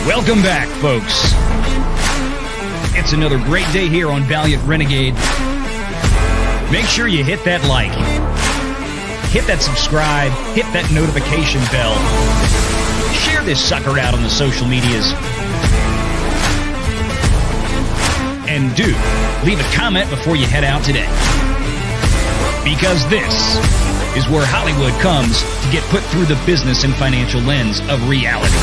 Welcome back, folks. It's another great day here on Valiant Renegade. Make sure you hit that like, hit that subscribe, hit that notification bell. Share this sucker out on the social medias. And do leave a comment before you head out today. Because this is where Hollywood comes to get put through the business and financial lens of reality.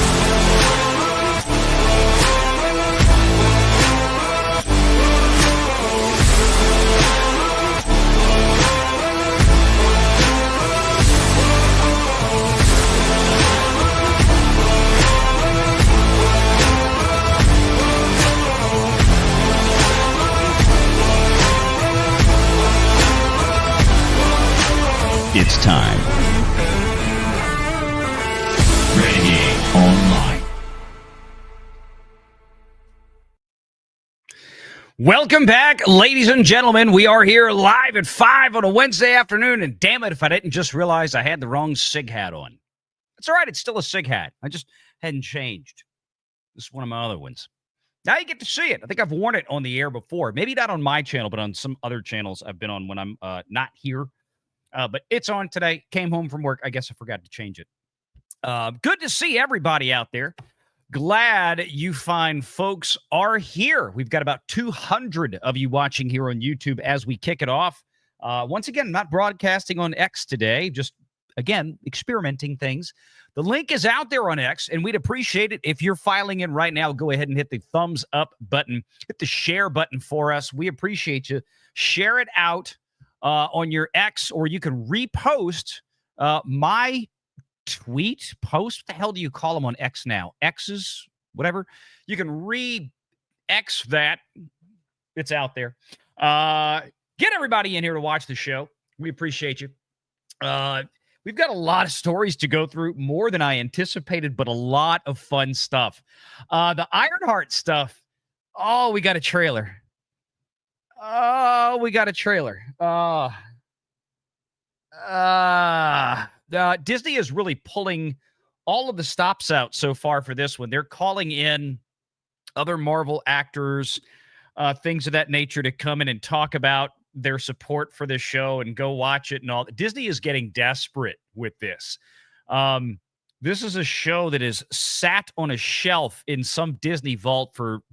It's time. Renegade Online. Welcome back, ladies and gentlemen. We are here live at 5 on a Wednesday afternoon, and damn it if I didn't just realize I had the wrong SIG hat on. It's all right. It's still a SIG hat. I just hadn't changed. This is one of my other ones. Now you get to see it. I think I've worn it on the air before. Maybe not on my channel, but on some other channels I've been on when I'm not here. But it's on today. Came home from work. I guess I forgot to change it. Good to see everybody out there. Glad you fine folks are here. We've got about 200 of you watching here on YouTube as we kick it off. Once again, not broadcasting on X today. Just, again, experimenting things. The link is out there on X, and we'd appreciate it if you're filing in right now. Go ahead and hit the thumbs up button. Hit the share button for us. We appreciate you. Share it out on your X, or you can repost my tweet, post. What the hell do you call them on X now? X's, whatever. You can re-X that. It's out there. Get everybody in here to watch the show. We appreciate you. We've got a lot of stories to go through, more than I anticipated, but a lot of fun stuff. The Ironheart stuff. Oh, we got a trailer. Oh, we got a trailer. Disney is really pulling all of the stops out so far for this one. They're calling in other Marvel actors, things of that nature, to come in and talk about their support for this show and go watch it and all. Disney is getting desperate with this. This is a show that is sat on a shelf in some Disney vault for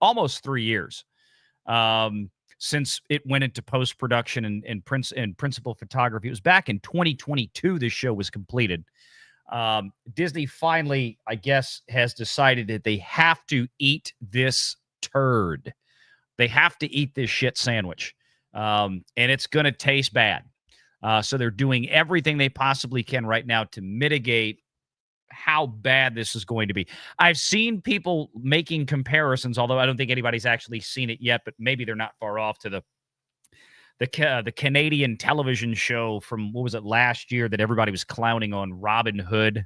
almost 3 years. Since it went into post-production and principal photography. It was back in 2022 this show was completed. Disney finally, I guess, has decided that they have to eat this turd. They have to eat this shit sandwich. And it's going to taste bad. So they're doing everything they possibly can right now to mitigate how bad this is going to be. I've seen people making comparisons, although I don't think anybody's actually seen it yet, but maybe they're not far off, to the Canadian television show from, what was it, last year that everybody was clowning on, Robin Hood.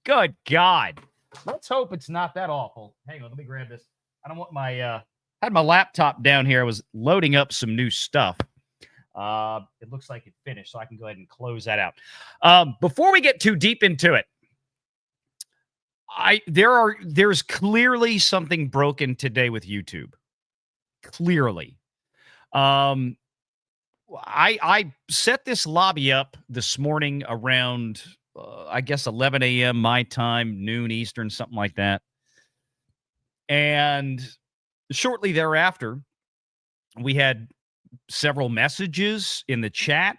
Good God. Let's hope it's not that awful. Hang on, let me grab this. I don't want my had my laptop down here. I was loading up some new stuff. It looks like it finished, so I can go ahead and close that out. Before we get too deep into it, there's clearly something broken today with YouTube. Clearly. I set this lobby up this morning around, I guess, 11 a.m. my time, noon Eastern, something like that. And shortly thereafter, we had several messages in the chat.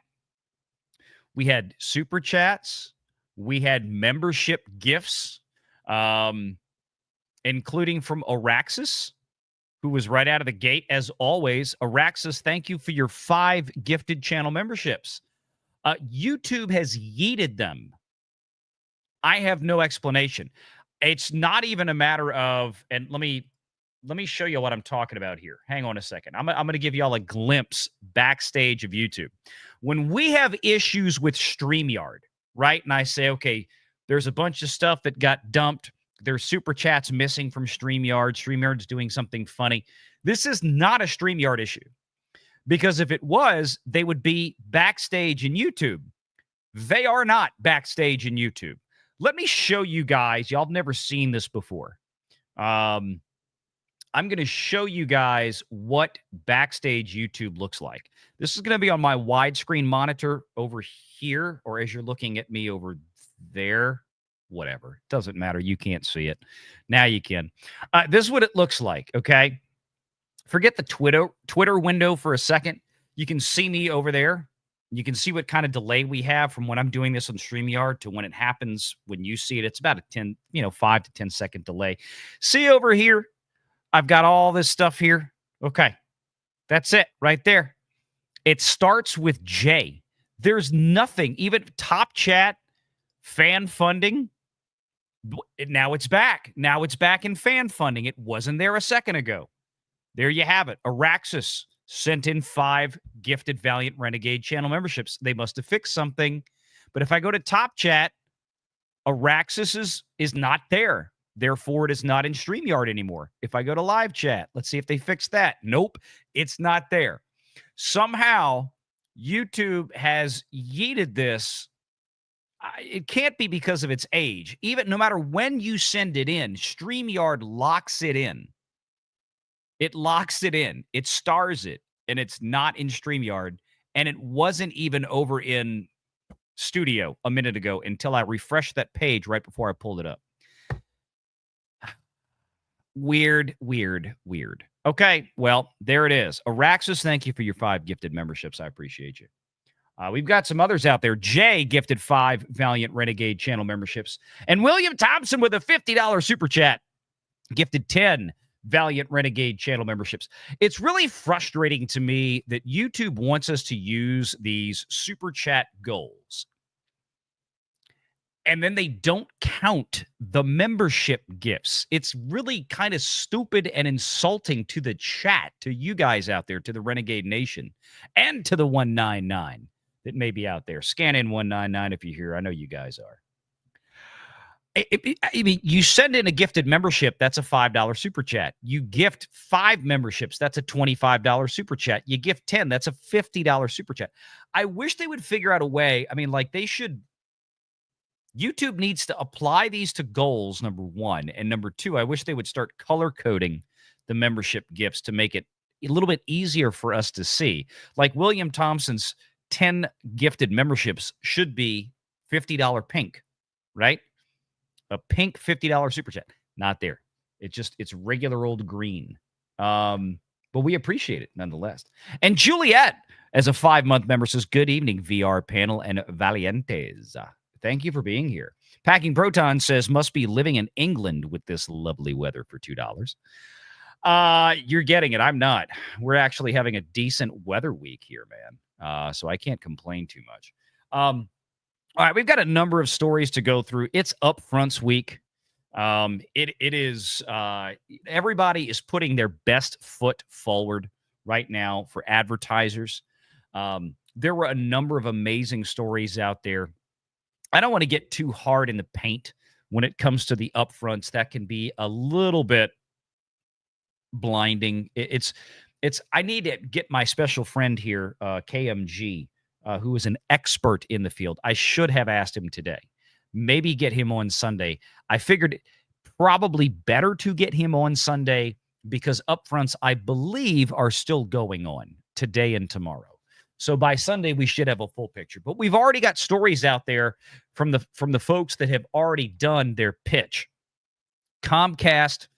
We had super chats. We had membership gifts, including from Araxis, who was right out of the gate. As always, Araxis, thank you for your 5 gifted channel memberships. YouTube has yeeted them. I have no explanation. It's not even a matter of, and let me show you what I'm talking about here. Hang on a second. I'm going to give y'all a glimpse backstage of YouTube. When we have issues with StreamYard, right? And I say, okay, there's a bunch of stuff that got dumped. There's super chats missing from StreamYard. StreamYard's doing something funny. This is not a StreamYard issue, because if it was, they would be backstage in YouTube. They are not backstage in YouTube. Let me show you guys. Y'all have never seen this before. I'm going to show you guys what backstage YouTube looks like. This is going to be on my widescreen monitor over here, or as you're looking at me over there. Whatever. Doesn't matter. You can't see it. Now you can. This is what it looks like, okay? Forget the Twitter window for a second. You can see me over there. You can see what kind of delay we have from when I'm doing this on StreamYard to when it happens when you see it. It's about a 5 to 10 second delay. See over here, I've got all this stuff here. Okay, that's it right there. It starts with J. There's nothing, even top chat, fan funding. Now it's back. Now it's back in fan funding. It wasn't there a second ago. There you have it. Araxis sent in 5 gifted Valiant Renegade channel memberships. They must have fixed something. But if I go to Top Chat, Araxis is not there. Therefore, it is not in StreamYard anymore. If I go to Live Chat, let's see if they fixed that. Nope, it's not there. Somehow, YouTube has yeeted this. It can't be because of its age. Even no matter when you send it in, StreamYard locks it in. It locks it in. It stars it, and it's not in StreamYard, and it wasn't even over in Studio a minute ago until I refreshed that page right before I pulled it up. Weird. Okay, well, there it is. Araxis, thank you for your 5 gifted memberships. I appreciate you. We've got some others out there. Jay gifted 5 Valiant Renegade channel memberships, and William Thompson with a $50 super chat gifted 10 Valiant Renegade channel memberships. It's really frustrating to me that YouTube wants us to use these super chat goals, and then they don't count the membership gifts. It's really kind of stupid and insulting to the chat, to you guys out there, to the Renegade Nation, and to the 199 that may be out there. Scan in 199 if you're here. I know you guys are. I mean, you send in a gifted membership, that's a $5 super chat. You gift 5 memberships, that's a $25 super chat. You gift 10, that's a $50 super chat. I wish they would figure out a way. I mean, like, they should. YouTube needs to apply these to goals, number 1. And number 2, I wish they would start color coding the membership gifts to make it a little bit easier for us to see. Like William Thompson's 10 gifted memberships should be $50 pink, right? A pink $50 super chat. Not there. It's regular old green. But we appreciate it nonetheless. And Juliet, as a 5-month member, says, good evening, VR panel and Valientes. Thank you for being here. Packing Proton says, must be living in England with this lovely weather for $2. You're getting it. I'm not. We're actually having a decent weather week here, man. So I can't complain too much. All right, we've got a number of stories to go through. It's Upfronts week. It is everybody is putting their best foot forward right now for advertisers. There were a number of amazing stories out there. I don't want to get too hard in the paint when it comes to the Upfronts. That can be a little bit blinding. It's I need to get my special friend here, KMG, who is an expert in the field. I should have asked him today. Maybe get him on Sunday. I figured probably better to get him on Sunday because Upfronts, I believe, are still going on today and tomorrow. So by Sunday, we should have a full picture. But we've already got stories out there from the folks that have already done their pitch. Comcast,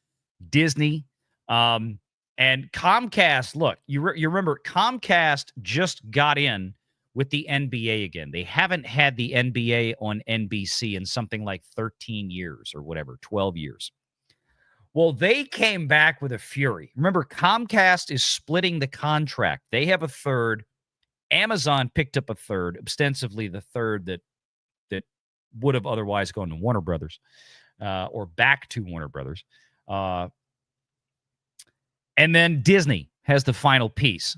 Disney, and Comcast. Look, you remember Comcast just got in with the NBA again. They haven't had the NBA on NBC in something like 13 years or whatever, 12 years. Well, they came back with a fury. Remember, Comcast is splitting the contract. They have a third. Amazon picked up a third, ostensibly the third that would have otherwise gone to Warner Brothers or back to Warner Brothers. And then Disney has the final piece.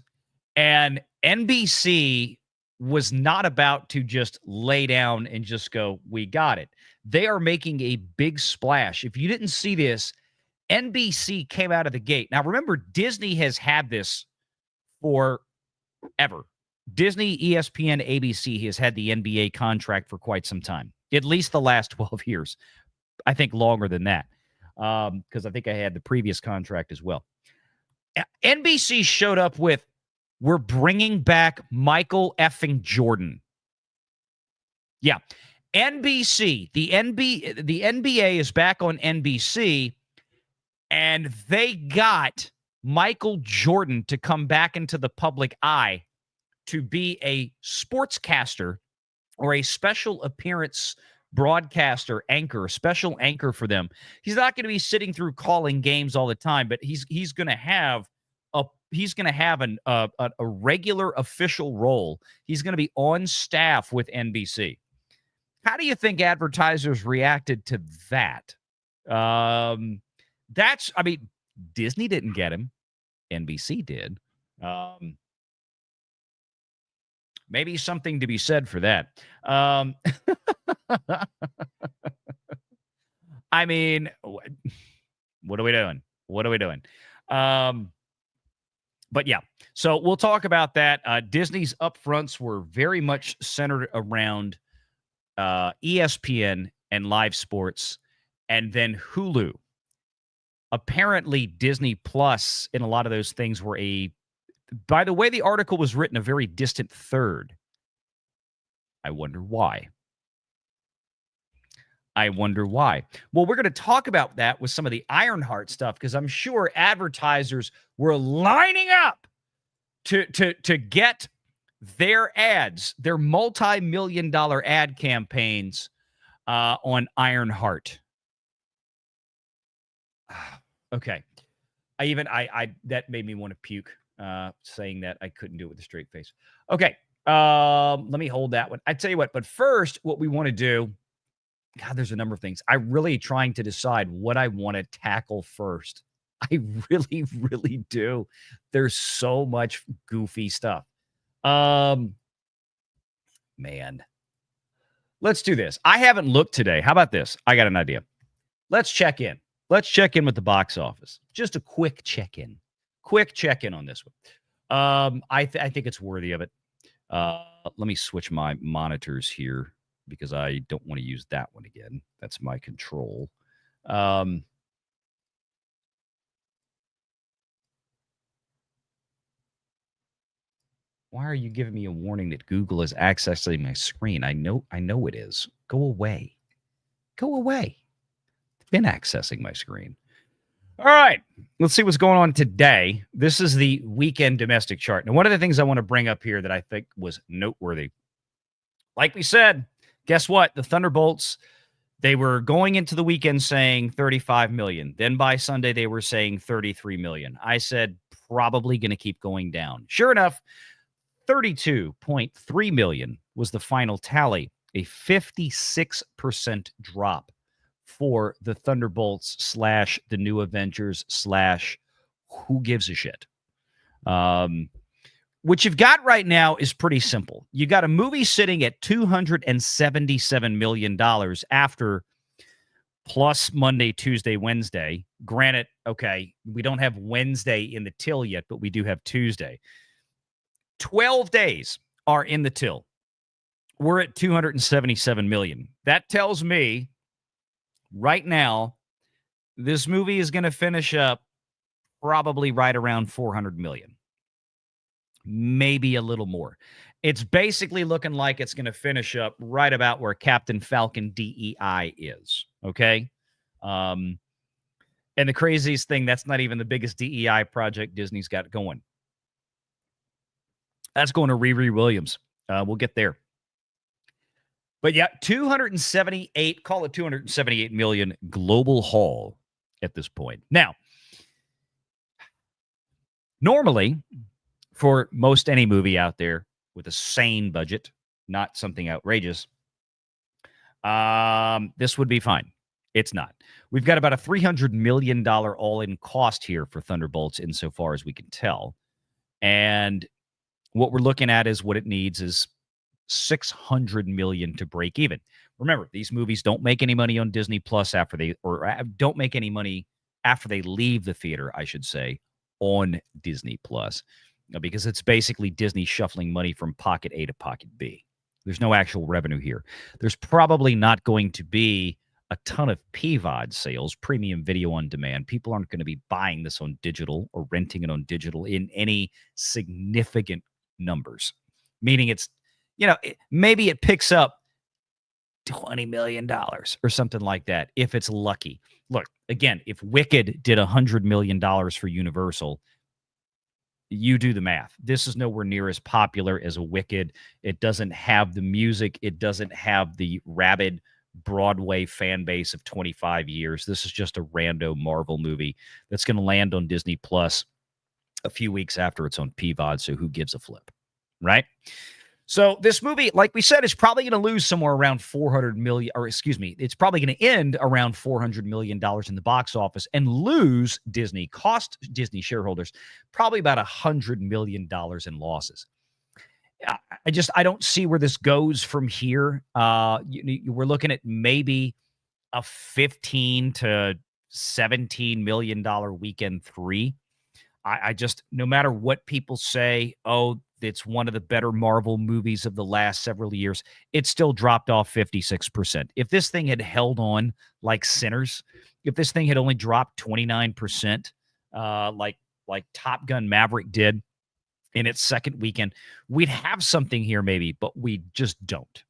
And NBC was not about to just lay down and just go, we got it. They are making a big splash. If you didn't see this, NBC came out of the gate. Now, remember, Disney has had this forever. Disney, ESPN, ABC has had the NBA contract for quite some time, at least the last 12 years. I think longer than that, because I think I had the previous contract as well. NBC showed up with, we're bringing back Michael effing Jordan. Yeah. NBC, the NBA is back on NBC, and they got Michael Jordan to come back into the public eye to be a sportscaster or a special appearance broadcaster anchor, a special anchor for them. He's not going to be sitting through calling games all the time, but he's going to have a regular official role. He's going to be on staff with NBC. How do you think advertisers reacted to that? Disney didn't get him. NBC did. Maybe something to be said for that. I mean, what are we doing? What are we doing? But yeah, so we'll talk about that. Disney's upfronts were very much centered around ESPN and live sports, and then Hulu. Apparently, Disney Plus in a lot of those things were by the way the article was written, a very distant third. I wonder why. Well, we're going to talk about that with some of the Ironheart stuff, because I'm sure advertisers were lining up to get their ads, their multi-million-dollar ad campaigns on Ironheart. Okay. That made me want to puke, saying that I couldn't do it with a straight face. Okay. Let me hold that one. I tell you what, but first, what we want to do, God, there's a number of things. I'm really trying to decide what I want to tackle first. I really, really do. There's so much goofy stuff. Man. Let's do this. I haven't looked today. How about this? I got an idea. Let's check in. Let's check in with the box office. Just a quick check-in. Quick check-in on this one. I think it's worthy of it. Let me switch my monitors here, because I don't want to use that one again. That's my control. Why are you giving me a warning that Google is accessing my screen? I know it is. Go away. Go away. It's been accessing my screen. All right. Let's see what's going on today. This is the weekend domestic chart. Now, one of the things I want to bring up here that I think was noteworthy, like we said, guess what? The Thunderbolts, they were going into the weekend saying 35 million. Then by Sunday, they were saying 33 million. I said, probably going to keep going down. Sure enough, 32.3 million was the final tally, a 56% drop for the Thunderbolts / the New Avengers / who gives a shit. What you've got right now is pretty simple. You got a movie sitting at $277 million after plus Monday, Tuesday, Wednesday. Granted, okay, we don't have Wednesday in the till yet, but we do have Tuesday. 12 days are in the till. We're at $277 million. That tells me right now, this movie is going to finish up probably right around $400 million. Maybe a little more. It's basically looking like it's going to finish up right about where Captain Falcon DEI is. Okay. And the craziest thing, that's not even the biggest DEI project Disney's got going. That's going to Riri Williams. We'll get there. But yeah, 278, call it 278 million global haul at this point. Now, normally, for most any movie out there with a sane budget, not something outrageous, this would be fine. It's not. We've got about a $300 million all-in cost here for Thunderbolts insofar as we can tell. And what we're looking at is what it needs is $600 million to break even. Remember, these movies don't make any money on Disney Plus don't make any money after they leave the theater, I should say, on Disney Plus. because it's basically Disney shuffling money from pocket A to pocket B. There's no actual revenue here. There's probably not going to be a ton of PVOD sales, premium video on demand. People aren't going to be buying this on digital or renting it on digital in any significant numbers, meaning it's, maybe it picks up $20 million or something like that if it's lucky. Look, again, if Wicked did $100 million for Universal, you do the math. This is nowhere near as popular as a Wicked. It doesn't have the music. It doesn't have the rabid Broadway fan base of 25 years. This is just a rando Marvel movie that's going to land on Disney Plus a few weeks after it's on PVOD, so who gives a flip, right? So this movie, like we said, is probably going to lose somewhere around $400 million, or excuse me, it's probably going to end around $400 million in the box office and cost Disney shareholders probably about $100 million in losses. I don't see where this goes from here. We're looking at maybe a $15 to $17 million weekend 3. No matter what people say, it's one of the better Marvel movies of the last several years, it still dropped off 56%. If this thing had held on like Sinners, if this thing had only dropped 29%, like Top Gun Maverick did in its second weekend, we'd have something here maybe, but we just don't.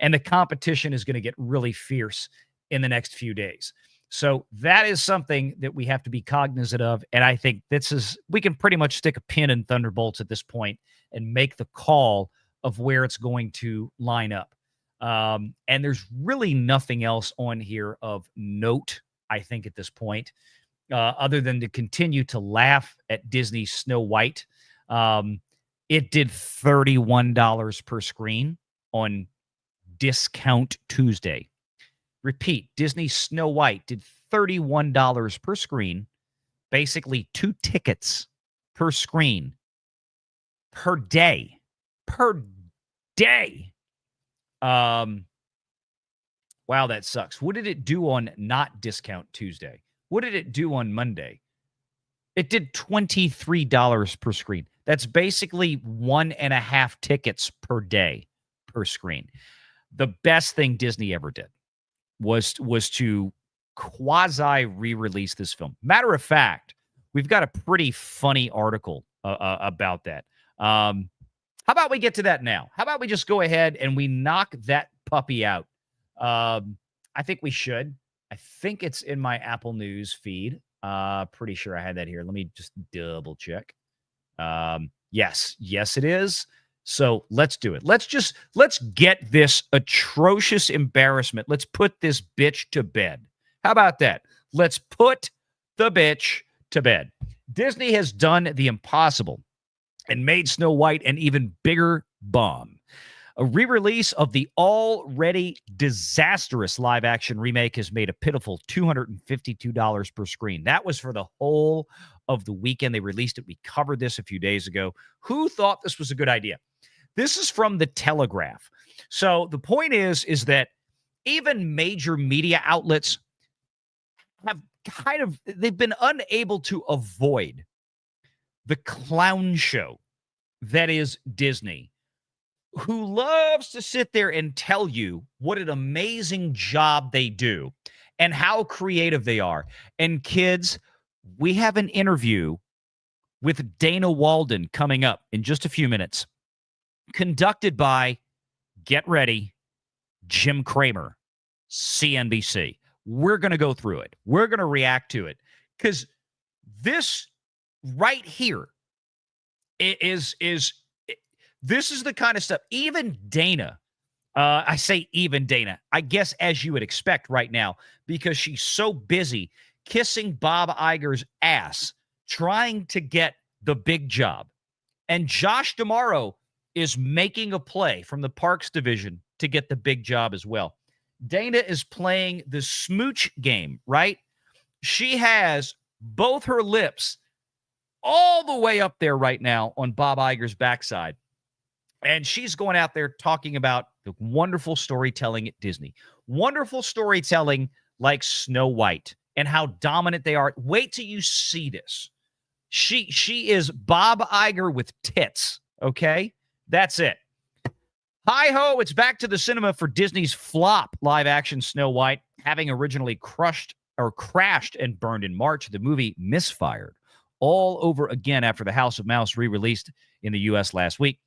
And the competition is going to get really fierce in the next few days. So that is something that we have to be cognizant of. And I think we can pretty much stick a pin in Thunderbolts at this point and make the call of where it's going to line up. And there's really nothing else on here of note, I think, at this point, other than to continue to laugh at Disney's Snow White. It did $31 per screen on Discount Tuesday. Repeat, Disney's Snow White did $31 per screen, basically 2 tickets per screen per day. Wow, that sucks. What did it do on not Discount Tuesday? What did it do on Monday? It did $23 per screen. That's basically 1.5 tickets per day per screen. The best thing Disney ever did was to quasi re-release this film. Matter of fact, we've got a pretty funny article about that. How about we get to that now? How about we just go ahead and we knock that puppy out? I think we should. I think it's in my Apple News feed. Pretty sure I had that here. Let me just double check. Yes, it is. So let's do it. Let's get this atrocious embarrassment. Let's put this bitch to bed. How about that? Let's put the bitch to bed. Disney has done the impossible and made Snow White an even bigger bomb. A re-release of the already disastrous live-action remake has made a pitiful $252 per screen. That was for the whole of the weekend they released it. We covered this a few days ago. Who thought this was a good idea? This is from The Telegraph. So the point is that even major media outlets have they've been unable to avoid the clown show that is Disney, who loves to sit there and tell you what an amazing job they do and how creative they are. And kids, we have an interview with Dana Walden coming up in just a few minutes, conducted by, get ready, Jim Cramer, CNBC. We're going to go through it. We're going to react to it because this right here is this is the kind of stuff. Even Dana, I say even Dana, I guess as you would expect right now, because she's so busy kissing Bob Iger's ass, trying to get the big job. And Josh D'Amaro is making a play from the Parks division to get the big job as well. Dana is playing the smooch game, right? She has both her lips all the way up there right now on Bob Iger's backside. And she's going out there talking about the wonderful storytelling at Disney. Wonderful storytelling like Snow White and how dominant they are. Wait till you see this. She is Bob Iger with tits, okay? That's it. Hi-ho, it's back to the cinema for Disney's flop live-action Snow White. Having originally crashed and burned in March, the movie misfired all over again after the House of Mouse re-released in the U.S. last week.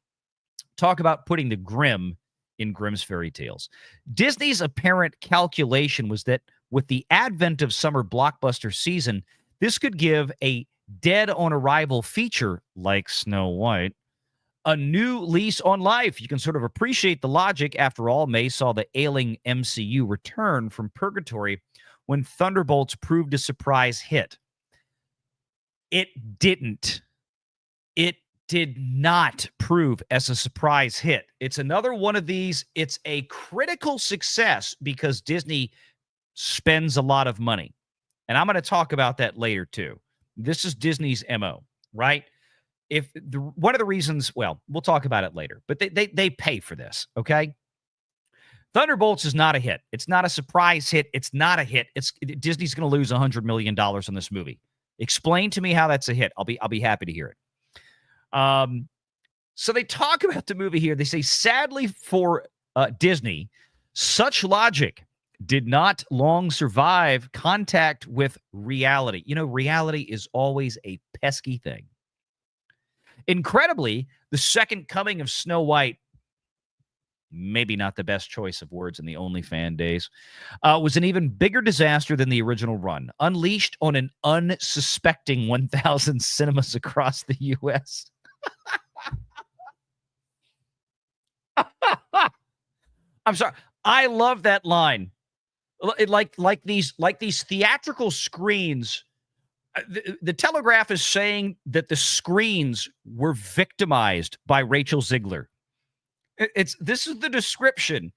Talk about putting the grim in Grimm's fairy tales. Disney's apparent calculation was that with the advent of summer blockbuster season, this could give a dead-on-arrival feature like Snow White a new lease on life. You can sort of appreciate the logic. After all, May saw the ailing MCU return from purgatory when Thunderbolts proved a surprise hit. It didn't. It did not prove as a surprise hit. It's another one of these. It's a critical success because Disney spends a lot of money. And I'm going to talk about that later, too. This is Disney's MO, right? One of the reasons, well, we'll talk about it later, but they pay for this, okay? Thunderbolts is not a hit. It's not a surprise hit. It's not a hit. Disney's going to lose $100 million on this movie. Explain to me how that's a hit. I'll be happy to hear it. So they talk about the movie here. They say, sadly for Disney, such logic did not long survive contact with reality. You know, reality is always a pesky thing. Incredibly, the second coming of Snow White, maybe not the best choice of words in the OnlyFans days, was an even bigger disaster than the original run, unleashed on an unsuspecting 1,000 cinemas across the U.S. I'm sorry. I love that line. Like these theatrical screens. The Telegraph is saying that the screens were victimized by Rachel Ziegler. This is the description,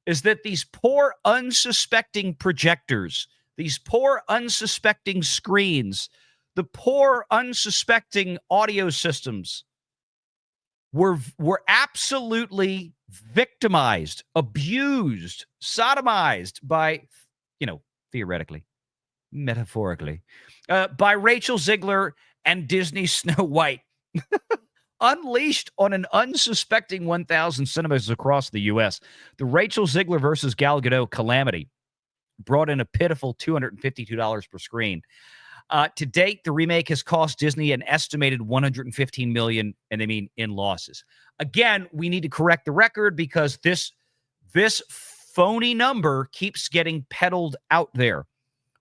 is that these poor unsuspecting projectors, these poor unsuspecting screens, the poor unsuspecting audio systems were absolutely victimized, abused, sodomized by, theoretically, metaphorically, by Rachel Ziegler and Disney Snow White. Unleashed on an unsuspecting 1,000 cinemas across the U.S., the Rachel Ziegler versus Gal Gadot calamity brought in a pitiful $252 per screen. To date, the remake has cost Disney an estimated $115 million, and they mean in losses. Again, we need to correct the record because this phony number keeps getting peddled out there,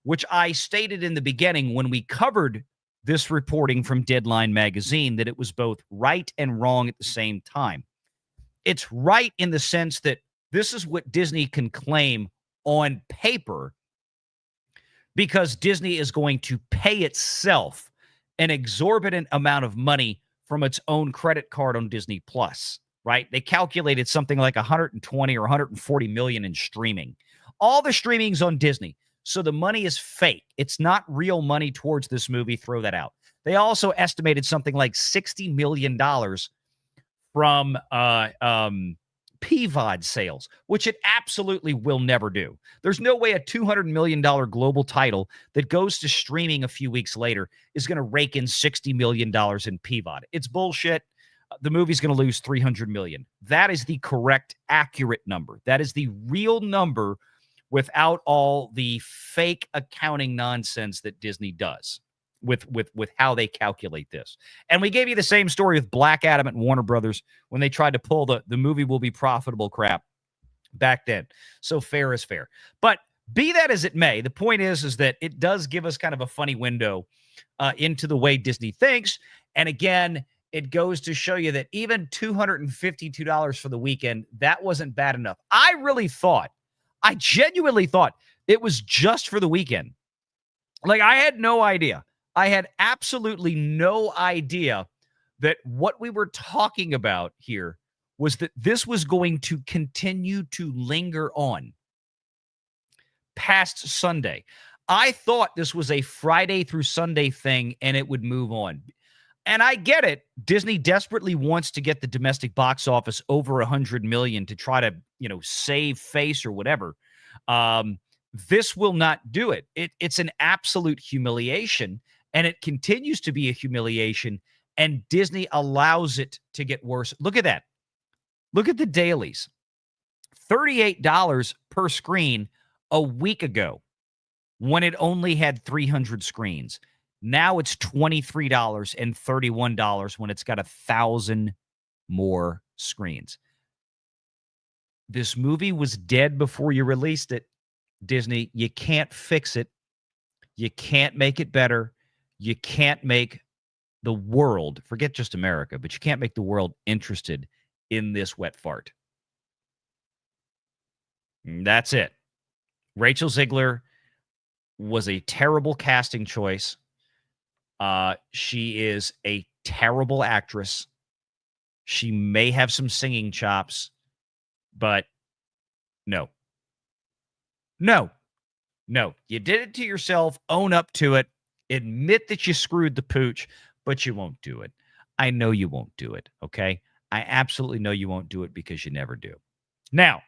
which I stated in the beginning when we covered this reporting from Deadline magazine, that it was both right and wrong at the same time. It's right in the sense that this is what Disney can claim on paper because Disney is going to pay itself an exorbitant amount of money from its own credit card on Disney Plus, right? They calculated something like 120 or 140 million in streaming. All the streaming's on Disney. So the money is fake. It's not real money towards this movie. Throw that out. They also estimated something like $60 million from PVOD sales, which it absolutely will never do. There's no way a $200 million global title that goes to streaming a few weeks later is going to rake in $60 million in PVOD. It's bullshit. The movie's going to lose $300 million. That is the correct, accurate number. That is the real number without all the fake accounting nonsense that Disney does with how they calculate this. And we gave you the same story with Black Adam and Warner Brothers when they tried to pull the movie will be profitable crap back then. So fair is fair. But be that as it may, the point is that it does give us kind of a funny window into the way Disney thinks. And again, it goes to show you that even $252 for the weekend, that wasn't bad enough. I genuinely thought it was just for the weekend. Like, I had no idea. I had absolutely no idea that what we were talking about here was that this was going to continue to linger on past Sunday. I thought this was a Friday through Sunday thing and it would move on. And I get it. Disney desperately wants to get the domestic box office over 100 million to try to, save face or whatever. This will not do it. It's an absolute humiliation. And it continues to be a humiliation, and Disney allows it to get worse. Look at that. Look at the dailies. $38 per screen a week ago when it only had 300 screens. Now it's $23 and $31 when it's got 1,000 more screens. This movie was dead before you released it, Disney. You can't fix it. You can't make it better. You can't make the world, forget just America, but you can't make the world interested in this wet fart. And that's it. Rachel Zegler was a terrible casting choice. She is a terrible actress. She may have some singing chops, but no. You did it to yourself. Own up to it. Admit that you screwed the pooch, but you won't do it. I know you won't do it, okay? I absolutely know you won't do it because you never do. Now,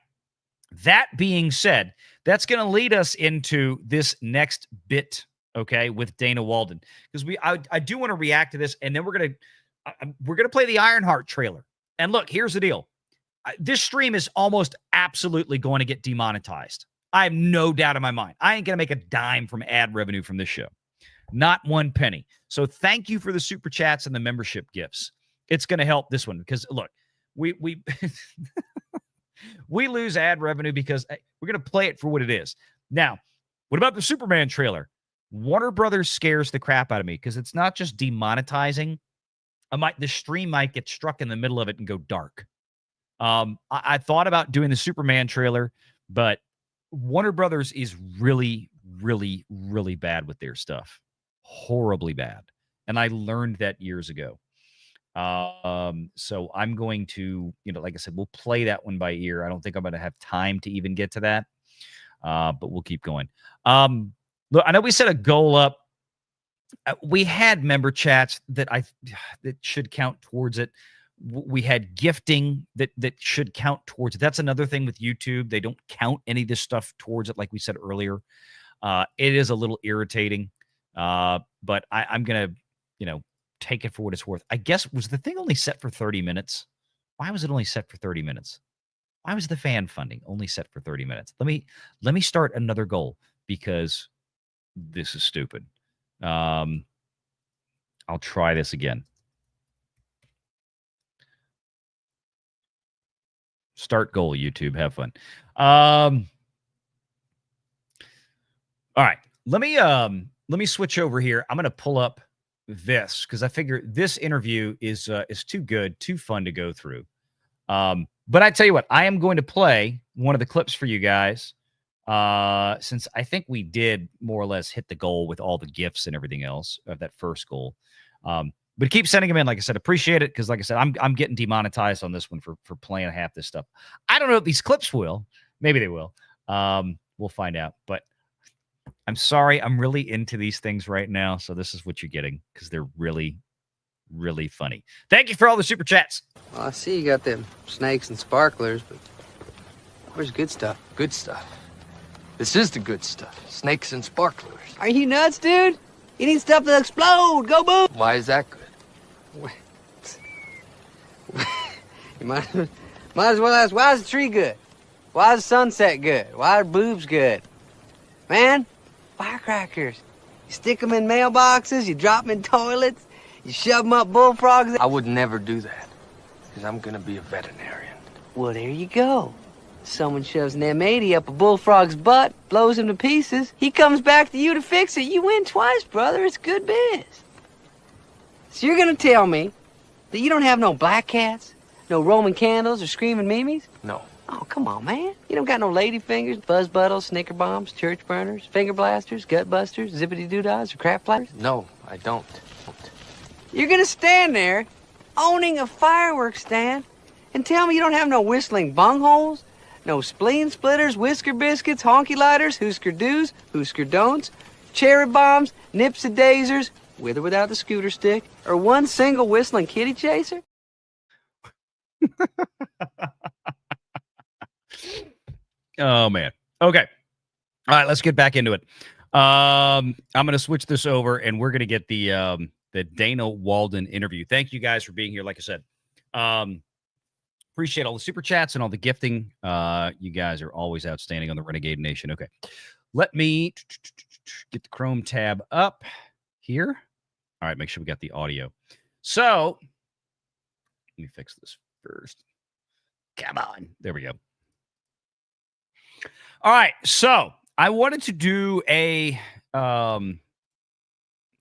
that being said, that's going to lead us into this next bit, okay, with Dana Walden, because I do want to react to this, and then we're gonna play the Ironheart trailer. And look, here's the deal: this stream is almost absolutely going to get demonetized. I have no doubt in my mind. I ain't gonna make a dime from ad revenue from this show, not one penny. So thank you for the super chats and the membership gifts. It's going to help this one because look, we we lose ad revenue because we're going to play it for what it is. Now, what about the Superman trailer? Warner Brothers scares the crap out of me because it's not just demonetizing. The stream might get struck in the middle of it and go dark. I thought about doing the Superman trailer, but Warner Brothers is really, really, really bad with their stuff. Horribly bad. And I learned that years ago. So I'm going to, like I said, we'll play that one by ear. I don't think I'm going to have time to even get to that. But we'll keep going. Look, I know we set a goal up. We had member chats that should count towards it. We had gifting that should count towards it. That's another thing with YouTube. They don't count any of this stuff towards it, like we said earlier. It is a little irritating. But I'm going to, take it for what it's worth. I guess, was the thing only set for 30 minutes? Why was it only set for 30 minutes? Why was the fan funding only set for 30 minutes? Let me start another goal because this is stupid. I'll try this again. Start goal, YouTube. Have fun. All right. Let me switch over here. I'm going to pull up this because I figure this interview is too good, too fun to go through. But I tell you what, I am going to play one of the clips for you guys. Since I think we did more or less hit the goal with all the gifts and everything else of that first goal. But keep sending them in. Like I said, appreciate it. Cause like I said, I'm getting demonetized on this one for playing half this stuff. I don't know if these clips will, maybe they will. We'll find out, but I'm sorry. I'm really into these things right now. So this is what you're getting because they're really, really funny. Thank you for all the super chats. Well, I see you got them snakes and sparklers, but where's good stuff? Good stuff. This is the good stuff. Snakes and sparklers. Are you nuts, dude? You need stuff to explode. Go boom. Why is that good? You might as well ask, why is the tree good? Why is the sunset good? Why are boobs good? Man, firecrackers. You stick them in mailboxes, you drop them in toilets, you shove them up bullfrogs. I would never do that, because I'm going to be a veterinarian. Well, there you go. Someone shoves an M80 up a bullfrog's butt, blows him to pieces. He comes back to you to fix it. You win twice, brother. It's good biz. So you're going to tell me that you don't have no black cats, no Roman candles or screaming mimes? No. Oh, come on, man. You don't got no lady fingers, buzz buttles, snicker bombs, church burners, finger blasters, gut busters, zippity doo-dahs, or crap platters? No, I don't. You're going to stand there owning a fireworks stand and tell me you don't have no whistling bungholes, no spleen splitters, whisker biscuits, honky lighters, hoosker do's, hoosker don'ts, cherry bombs, nipsy-daisers, with or without the scooter stick, or one single whistling kitty chaser? Oh, man. Okay. All right, let's get back into it. I'm going to switch this over, and we're going to get the Dana Walden interview. Thank you guys for being here. Like I said, appreciate all the super chats and all the gifting. You guys are always outstanding on the Renegade Nation. Okay, let me get the Chrome tab up here. All right, make sure we got the audio. So let me fix this first. Come on. There we go. All right, so I wanted to do there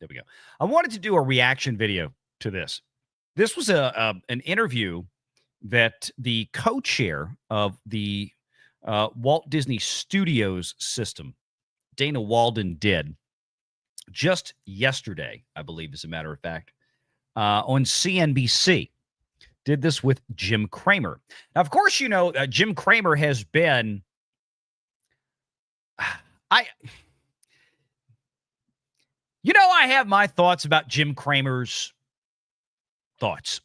we go. I wanted to do a reaction video to this. This was an interview that the co-chair of the Walt Disney Studios system, Dana Walden, did just yesterday, I believe, as a matter of fact, on CNBC. Did this with Jim Cramer. Now, of course, you know, Jim Cramer has been... I have my thoughts about Jim Cramer's thoughts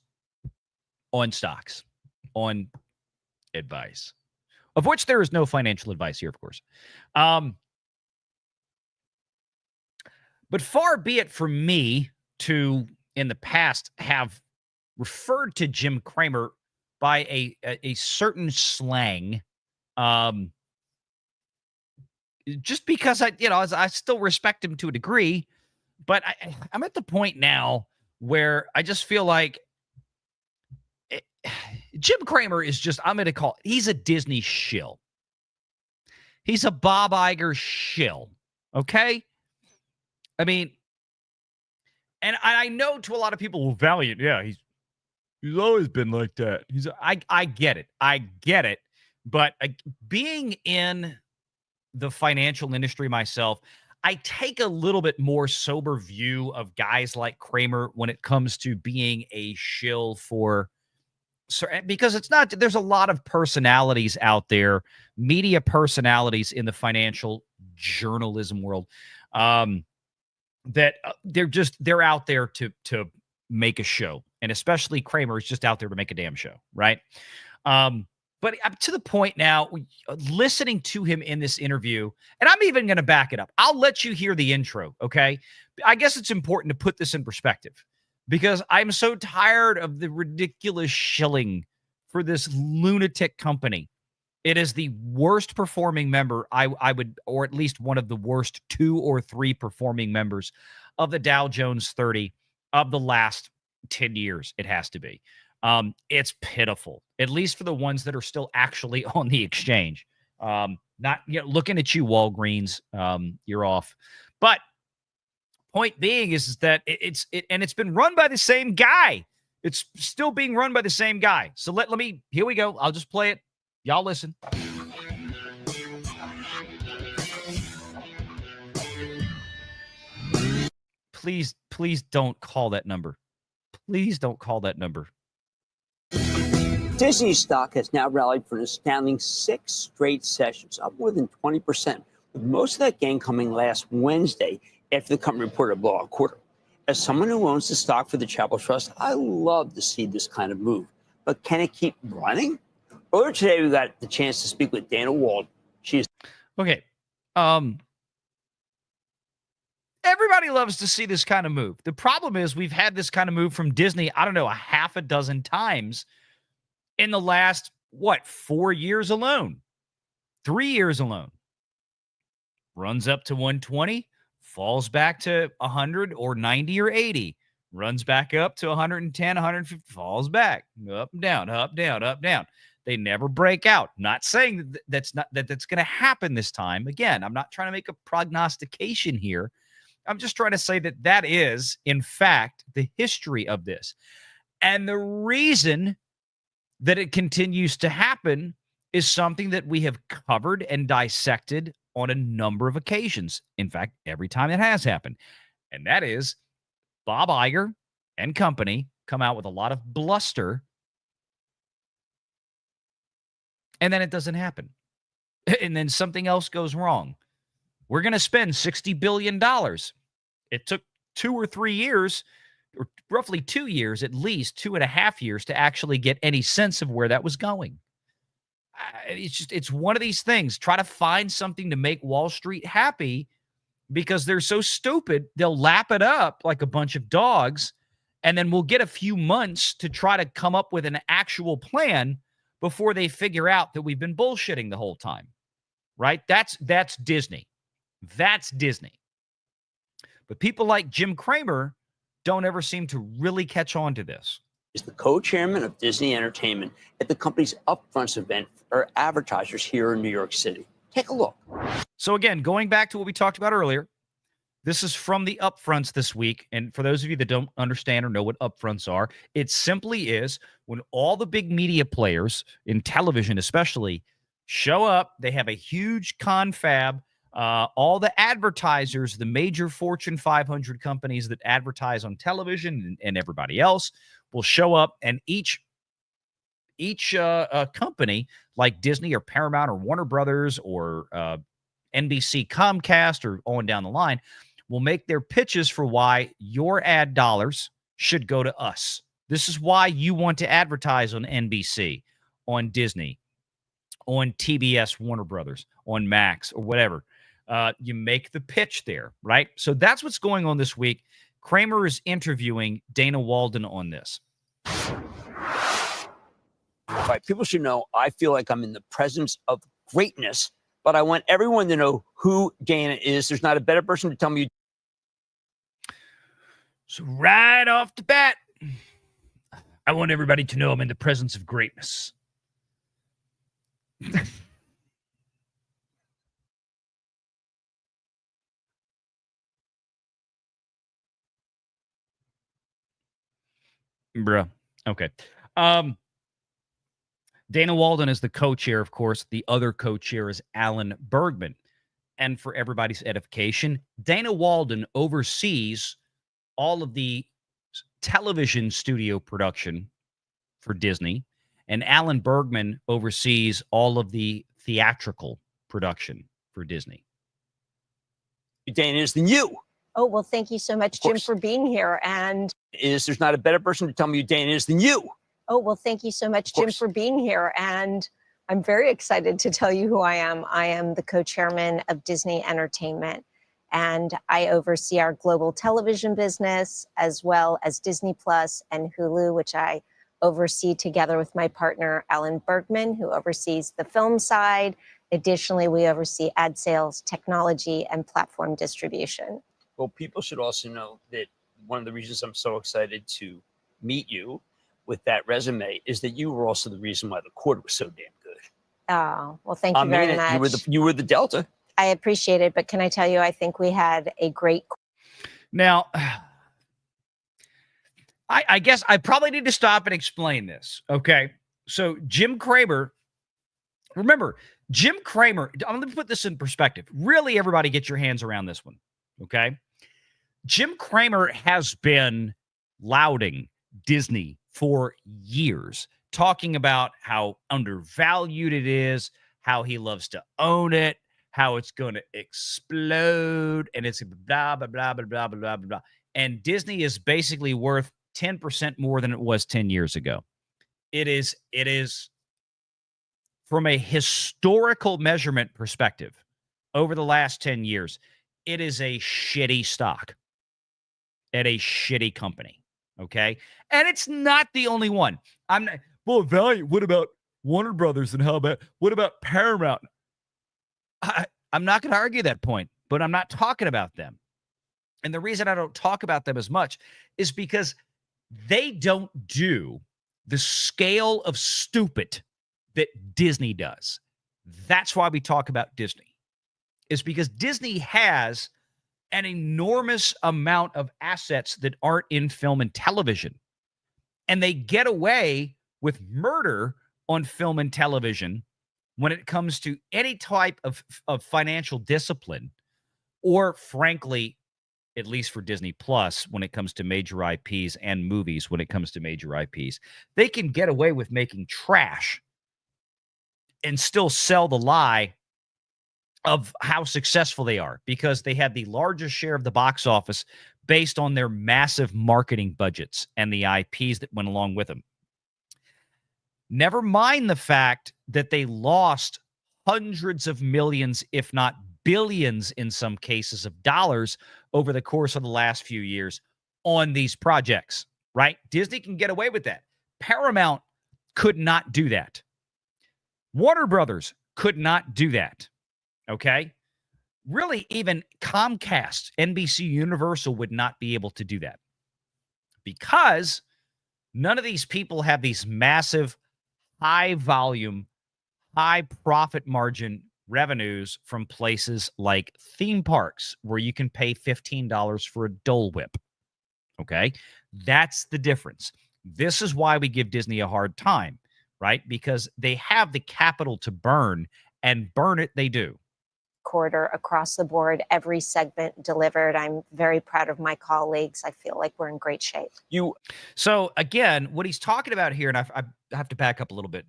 on stocks, on advice, of which there is no financial advice here, of course. But far be it from me to, in the past, have referred to Jim Cramer by a certain slang, just because I still respect him to a degree, but I'm at the point now where I just feel like Jim Cramer is just, he's a Disney shill. He's a Bob Iger shill. Okay. I mean, and I know to a lot of people, Valiant, yeah, he's always been like that. I get it. I get it. But being in the financial industry myself, I take a little bit more sober view of guys like Cramer when it comes to being a shill for, because it's not, there's a lot of personalities out there, media personalities in the financial journalism world, that they're out there to make a show. And especially Cramer is just out there to make a damn show. Right. But I'm to the point now, listening to him in this interview, and I'm even going to back it up. I'll let you hear the intro, okay? I guess it's important to put this in perspective because I'm so tired of the ridiculous shilling for this lunatic company. It is the worst performing member, I would, or at least one of the worst 2 or 3 performing members of the Dow Jones 30 of the last 10 years. It has to be. It's pitiful, at least for the ones that are still actually on the exchange. Not looking at you, Walgreens, you're off. But point being is that it's been run by the same guy. It's still being run by the same guy. So here we go. I'll just play it. Y'all listen. Please don't call that number. Please don't call that number. Disney stock has now rallied for an astounding 6 straight sessions, up more than 20%, with most of that gain coming last Wednesday after the company reported a blowout quarter. As someone who owns the stock for the Chapel Trust, I love to see this kind of move. But can it keep running? Earlier today, we got the chance to speak with Dana Walden. She's okay. Everybody loves to see this kind of move. The problem is we've had this kind of move from Disney, I don't know, a half a dozen times in the last, 4 years alone, 3 years alone. Runs up to 120, falls back to 100 or 90 or 80, runs back up to 110, 150, falls back, up and down, up, down, up, down. They never break out. Not saying that's going to happen this time. Again, I'm not trying to make a prognostication here. I'm just trying to say that is, in fact, the history of this. And the reason that it continues to happen is something that we have covered and dissected on a number of occasions. In fact, every time it has happened. And that is Bob Iger and company come out with a lot of bluster, and then it doesn't happen. And then something else goes wrong. We're going to spend $60 billion. It took 2 or 3 years, or roughly 2 years, at least 2.5 years, to actually get any sense of where that was going. It's one of these things. Try to find something to make Wall Street happy, because they're so stupid, they'll lap it up like a bunch of dogs, and then we'll get a few months to try to come up with an actual plan before they figure out that we've been bullshitting the whole time, right? That's Disney. That's Disney. But people like Jim Cramer don't ever seem to really catch on to this. Is the co-chairman of Disney Entertainment at the company's Upfronts event for advertisers here in New York City. Take a look. So again, going back to what we talked about earlier, this is from the Upfronts this week. And for those of you that don't understand or know what Upfronts are, it simply is when all the big media players in television especially show up, they have a huge confab. All the advertisers, the major Fortune 500 companies that advertise on television and everybody else will show up, and each company like Disney or Paramount or Warner Brothers or NBC, Comcast, or on down the line will make their pitches for why your ad dollars should go to us. This is why you want to advertise on NBC, on Disney, on TBS, Warner Brothers, on Max, or whatever. You make the pitch there, right? So that's what's going on this week. Cramer is interviewing Dana Walden on this. Right. People should know I feel like I'm in the presence of greatness, but I want everyone to know who Dana is. There's not a better person to tell me. So right off the bat, I want everybody to know I'm in the presence of greatness. Bruh. Okay. Dana Walden is the co-chair, of course. The other co-chair is Alan Bergman. And for everybody's edification, Dana Walden oversees all of the television studio production for Disney, and Alan Bergman oversees all of the theatrical production for Disney. Dana is than you. Oh, well, thank you so much, Jim, for being here. And there's not a better person to tell me who Dana is than you. Oh, well, thank you so much, Jim, for being here. And I'm very excited to tell you who I am. I am the co-chairman of Disney Entertainment, and I oversee our global television business as well as Disney Plus and Hulu, which I oversee together with my partner, Alan Bergman, who oversees the film side. Additionally, we oversee ad sales, technology, and platform distribution. Well, people should also know that one of the reasons I'm so excited to meet you with that resume is that you were also the reason why the quarter was so damn good. Oh, well, thank you very much. You were the Delta. I appreciate it, but can I tell you, I think we had a great... Now, I guess I probably need to stop and explain this, okay? So Jim Cramer, remember, Jim Cramer, I'm going to put this in perspective. Really, everybody get your hands around this one, okay? Jim Cramer has been lauding Disney for years, talking about how undervalued it is, how he loves to own it, how it's going to explode, and it's blah, blah, blah, blah, blah, blah, blah, blah. And Disney is basically worth 10% more than it was 10 years ago. It is from a historical measurement perspective, over the last 10 years, it is a shitty stock at a shitty company, okay? And it's not the only one. I'm not, well, value, what about Warner Brothers, and what about Paramount? I'm not going to argue that point, but I'm not talking about them. And the reason I don't talk about them as much is because they don't do the scale of stupid that Disney does. That's why we talk about Disney. Is because Disney has an enormous amount of assets that aren't in film and television. And they get away with murder on film and television when it comes to any type of financial discipline, or frankly, at least for Disney Plus, when it comes to major IPs and movies, when it comes to major IPs, they can get away with making trash and still sell the lie of how successful they are, because they had the largest share of the box office based on their massive marketing budgets and the IPs that went along with them. Never mind the fact that they lost hundreds of millions, if not billions in some cases of dollars over the course of the last few years on these projects, right? Disney can get away with that. Paramount could not do that. Warner Brothers could not do that, okay? Really, even Comcast, NBC Universal would not be able to do that because none of these people have these massive, high volume, high profit margin revenues from places like theme parks where you can pay $15 for a Dole Whip. Okay? That's the difference. This is why we give Disney a hard time, right? Because they have the capital to burn, and burn it they do. Quarter across the board, every segment delivered. I'm very proud of my colleagues. I feel like we're in great shape. So again, what he's talking about here, and I have to back up a little bit.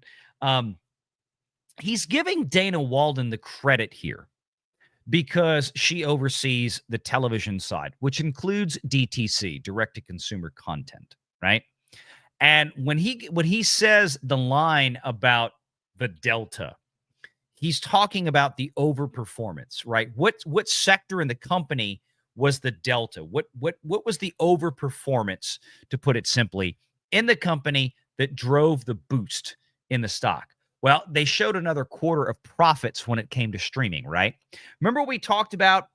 He's giving Dana Walden the credit here because she oversees the television side, which includes DTC, direct-to-consumer content, right? And when he says the line about the delta, he's talking about the overperformance, right? What sector in the company was the delta? What was the overperformance, to put it simply, in the company that drove the boost in the stock? Well, they showed another quarter of profits when it came to streaming, right? Remember what we talked about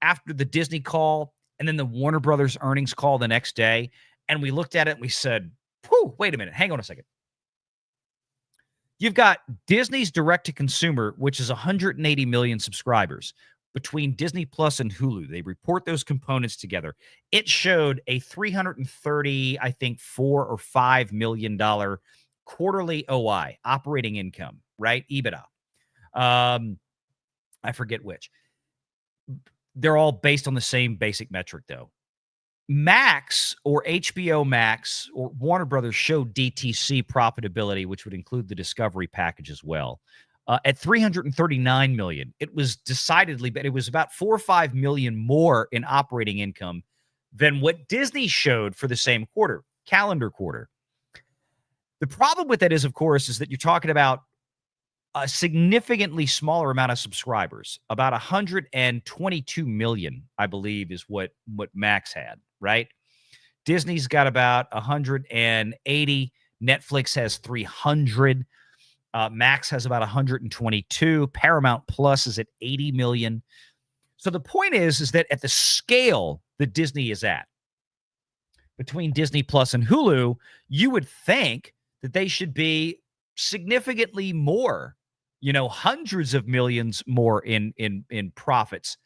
after the Disney call and then the Warner Brothers earnings call the next day? And we looked at it and we said, whew, wait a minute, hang on a second. You've got Disney's direct-to-consumer, which is 180 million subscribers between Disney Plus and Hulu. They report those components together. It showed a $330, I think, $4 or $5 million quarterly OI, operating income, right? EBITDA. I forget which. They're all based on the same basic metric, though. Max or HBO Max or Warner Brothers showed DTC profitability, which would include the Discovery package as well, at $339 million. It was decidedly, but it was about $4 or $5 million more in operating income than what Disney showed for the same quarter, calendar quarter. The problem with that is, of course, is that you're talking about a significantly smaller amount of subscribers. About 122 million, I believe, is what Max had, right? Disney's got about 180. Netflix has 300. Max has about 122. Paramount Plus is at 80 million. So the point is that at the scale that Disney is at, between Disney Plus and Hulu, you would think that they should be significantly more, hundreds of millions more in profits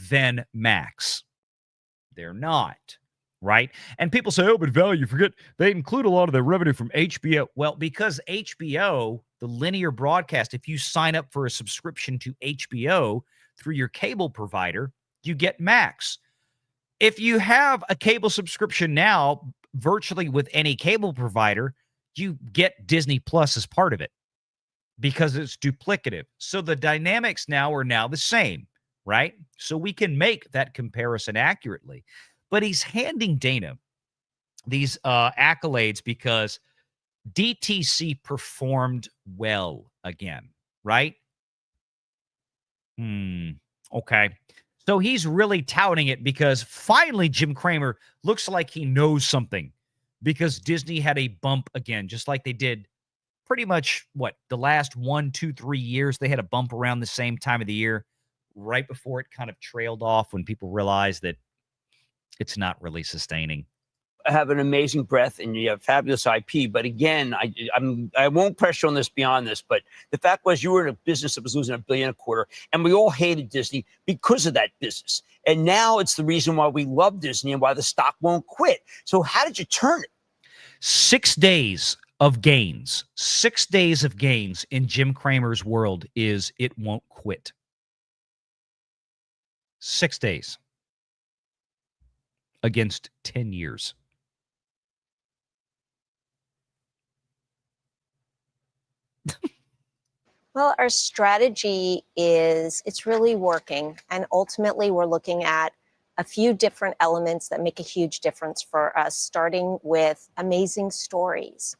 than Max. They're not, right? And people say, oh, but value, you forget they include a lot of their revenue from HBO. Well, because HBO, the linear broadcast, if you sign up for a subscription to HBO through your cable provider, you get Max. If you have a cable subscription now, virtually with any cable provider, you get Disney Plus as part of it because it's duplicative. So the dynamics now are the same, right? So we can make that comparison accurately. But he's handing Dana these accolades because DTC performed well again, right? Okay. So he's really touting it because finally Jim Cramer looks like he knows something because Disney had a bump again, just like they did pretty much the last 1, 2, 3 years. They had a bump around the same time of the year, right before it kind of trailed off when people realized that it's not really sustaining. Have an amazing breath and you have fabulous IP. But again, I won't pressure on this beyond this, but the fact was you were in a business that was losing $1 billion a quarter, and we all hated Disney because of that business. And now it's the reason why we love Disney and why the stock won't quit. So how did you turn it? 6 days of gains. 6 days of gains in Jim Cramer's world is it won't quit. 6 days against 10 years. Well, our strategy it's really working. And ultimately, we're looking at a few different elements that make a huge difference for us, starting with amazing stories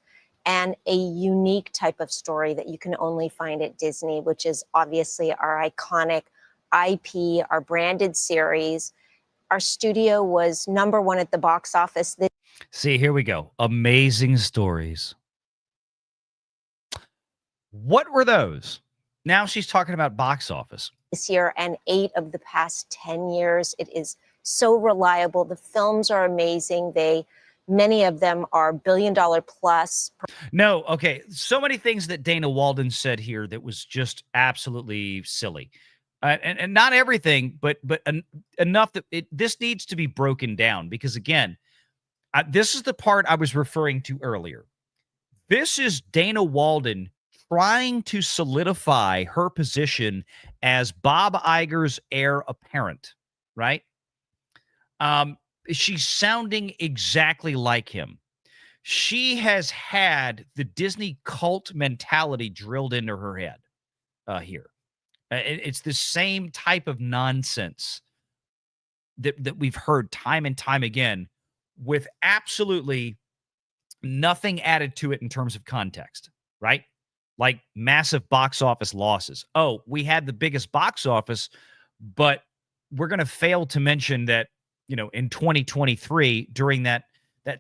and a unique type of story that you can only find at Disney, which is obviously our iconic IP, our branded series. Our studio was #1 at the box office See, here we go. Amazing stories. What were those? Now she's talking about box office. this year and 8 of the past 10 years. It is so reliable. The films are amazing. Many of them are billion-dollar plus. No, okay. So many things that Dana Walden said here that was just absolutely silly. And not everything, but enough that this needs to be broken down because, again, this is the part I was referring to earlier. This is Dana Walden trying to solidify her position as Bob Iger's heir apparent, right? She's sounding exactly like him. She has had the Disney cult mentality drilled into her head here. It's the same type of nonsense that we've heard time and time again with absolutely nothing added to it in terms of context, right? Like massive box office losses. Oh, we had the biggest box office, but we're going to fail to mention that, in 2023, during that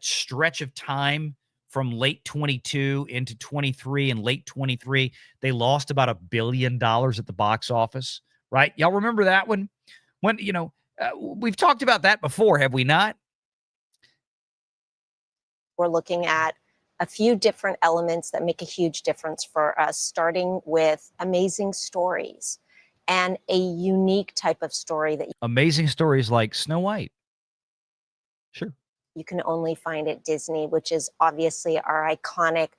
stretch of time from late 22 into 23 and late 23, they lost about $1 billion at the box office, right? Y'all remember that one? When, we've talked about that before, have we not? We're looking at a few different elements that make a huge difference for us, starting with amazing stories and a unique type of story that amazing stories like Snow White. Sure. You can only find at Disney, which is obviously our iconic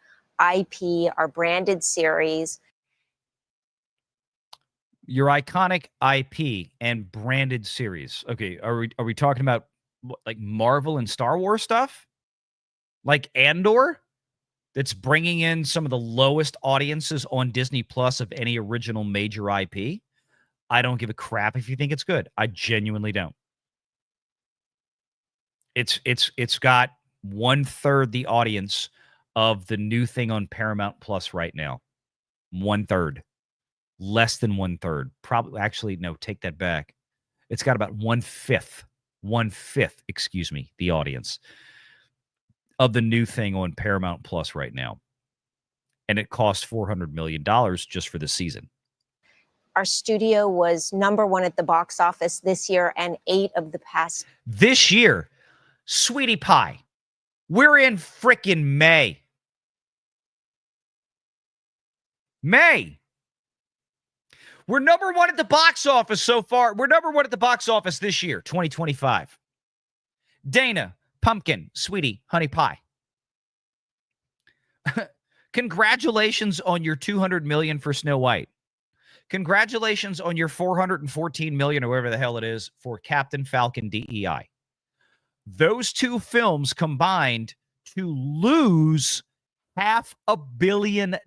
IP, our branded series. Your iconic IP and branded series. Okay, are we talking about like Marvel and Star Wars stuff? Like Andor? That's bringing in some of the lowest audiences on Disney Plus of any original major IP. I don't give a crap if you think it's good. I genuinely don't. It's got 1/3 the audience of the new thing on Paramount Plus right now. 1/3. Less than 1/3. Probably, actually, no, take that back. It's got about 1/5. 1/5, excuse me, the audience of the new thing on Paramount Plus right now. And it cost $400 million just for the season. Our studio was #1 at the box office this year and 8 of the past. This year, sweetie pie, we're in frickin' May. May. We're #1 at the box office so far. We're #1 at the box office this year, 2025. Dana, pumpkin, sweetie, honey pie. Congratulations on your $200 million for Snow White. Congratulations on your $414 million or whatever the hell it is for Captain Falcon DEI. Those two films combined to lose $500 million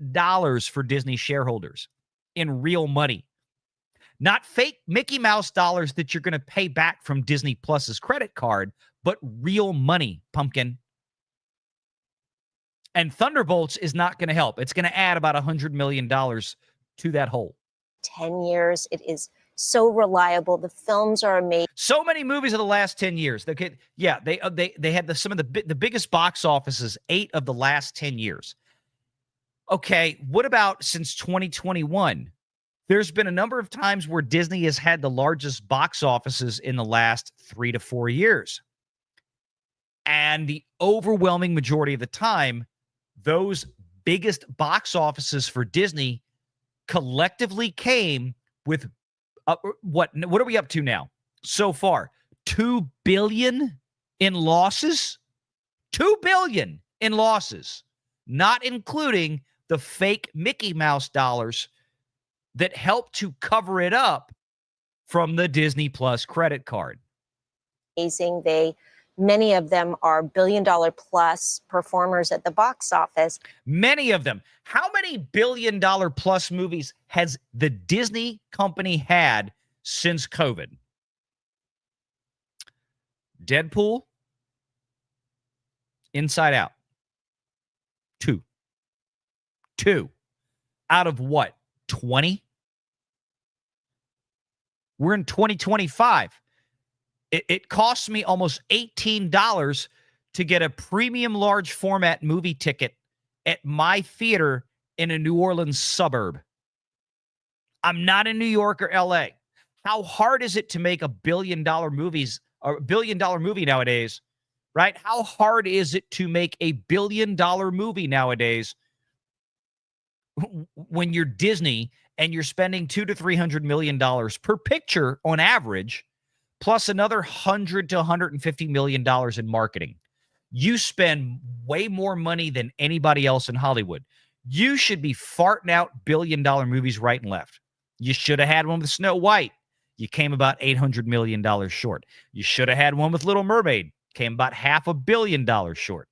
for Disney shareholders in real money. Not fake Mickey Mouse dollars that you're going to pay back from Disney Plus's credit card, but real money, pumpkin. And Thunderbolts is not going to help. It's going to add about $100 million to that hole. 10 years. It is so reliable. The films are amazing. So many movies of the last 10 years. Okay, yeah, they had some of the biggest box offices 8 of the last 10 years. Okay, what about since 2021? There's been a number of times where Disney has had the largest box offices in the last 3 to 4 years. And the overwhelming majority of the time, those biggest box offices for Disney collectively came with what are we up to now so far? $2 billion in losses. $2 billion in losses, not including the fake Mickey Mouse dollars that help to cover it up from the Disney Plus credit card. Amazing. Many of them are billion-dollar plus performers at the box office. Many of them. How many billion-dollar plus movies has the Disney company had since COVID? Deadpool, Inside Out. 2. 2 out of what? 20? We're in 2025. It costs me almost $18 to get a premium large format movie ticket at my theater in a New Orleans suburb. I'm not in New York or LA. How hard is it to make $1 billion movies or $1 billion movie nowadays, right? How hard is it to make $1 billion movie nowadays when you're Disney and you're spending $200 to $300 million per picture on average, plus another $100 to $150 million in marketing? You spend way more money than anybody else in Hollywood. You should be farting out $1 billion movies right and left. You should have had one with Snow White. You came about $800 million short. You should have had one with Little Mermaid. Came about $500 million short.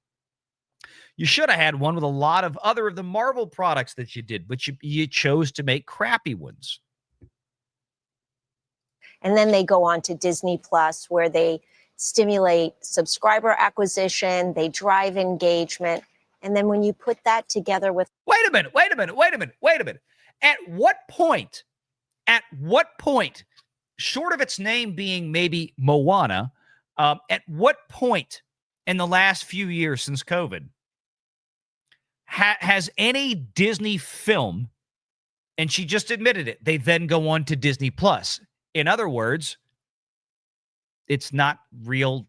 You should have had one with a lot of other of the Marvel products that you did, but you chose to make crappy ones. And then they go on to Disney Plus, where they stimulate subscriber acquisition, they drive engagement. And then when you put that together with... Wait a minute. At what point, short of its name being maybe Moana, at what point in the last few years since COVID has any Disney film, and she just admitted it, they then go on to Disney Plus? In other words, it's not real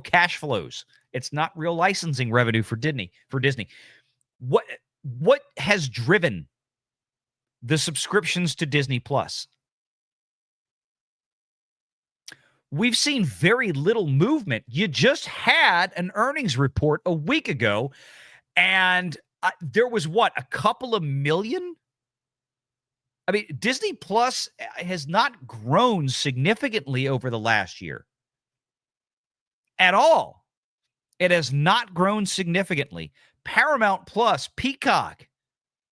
cash flows. It's not real licensing revenue for Disney. What has driven the subscriptions to Disney Plus? We've seen very little movement. You just had an earnings report a week ago, and there was a couple of million? I mean, Disney Plus has not grown significantly over the last year at all. It has not grown significantly. Paramount Plus, Peacock,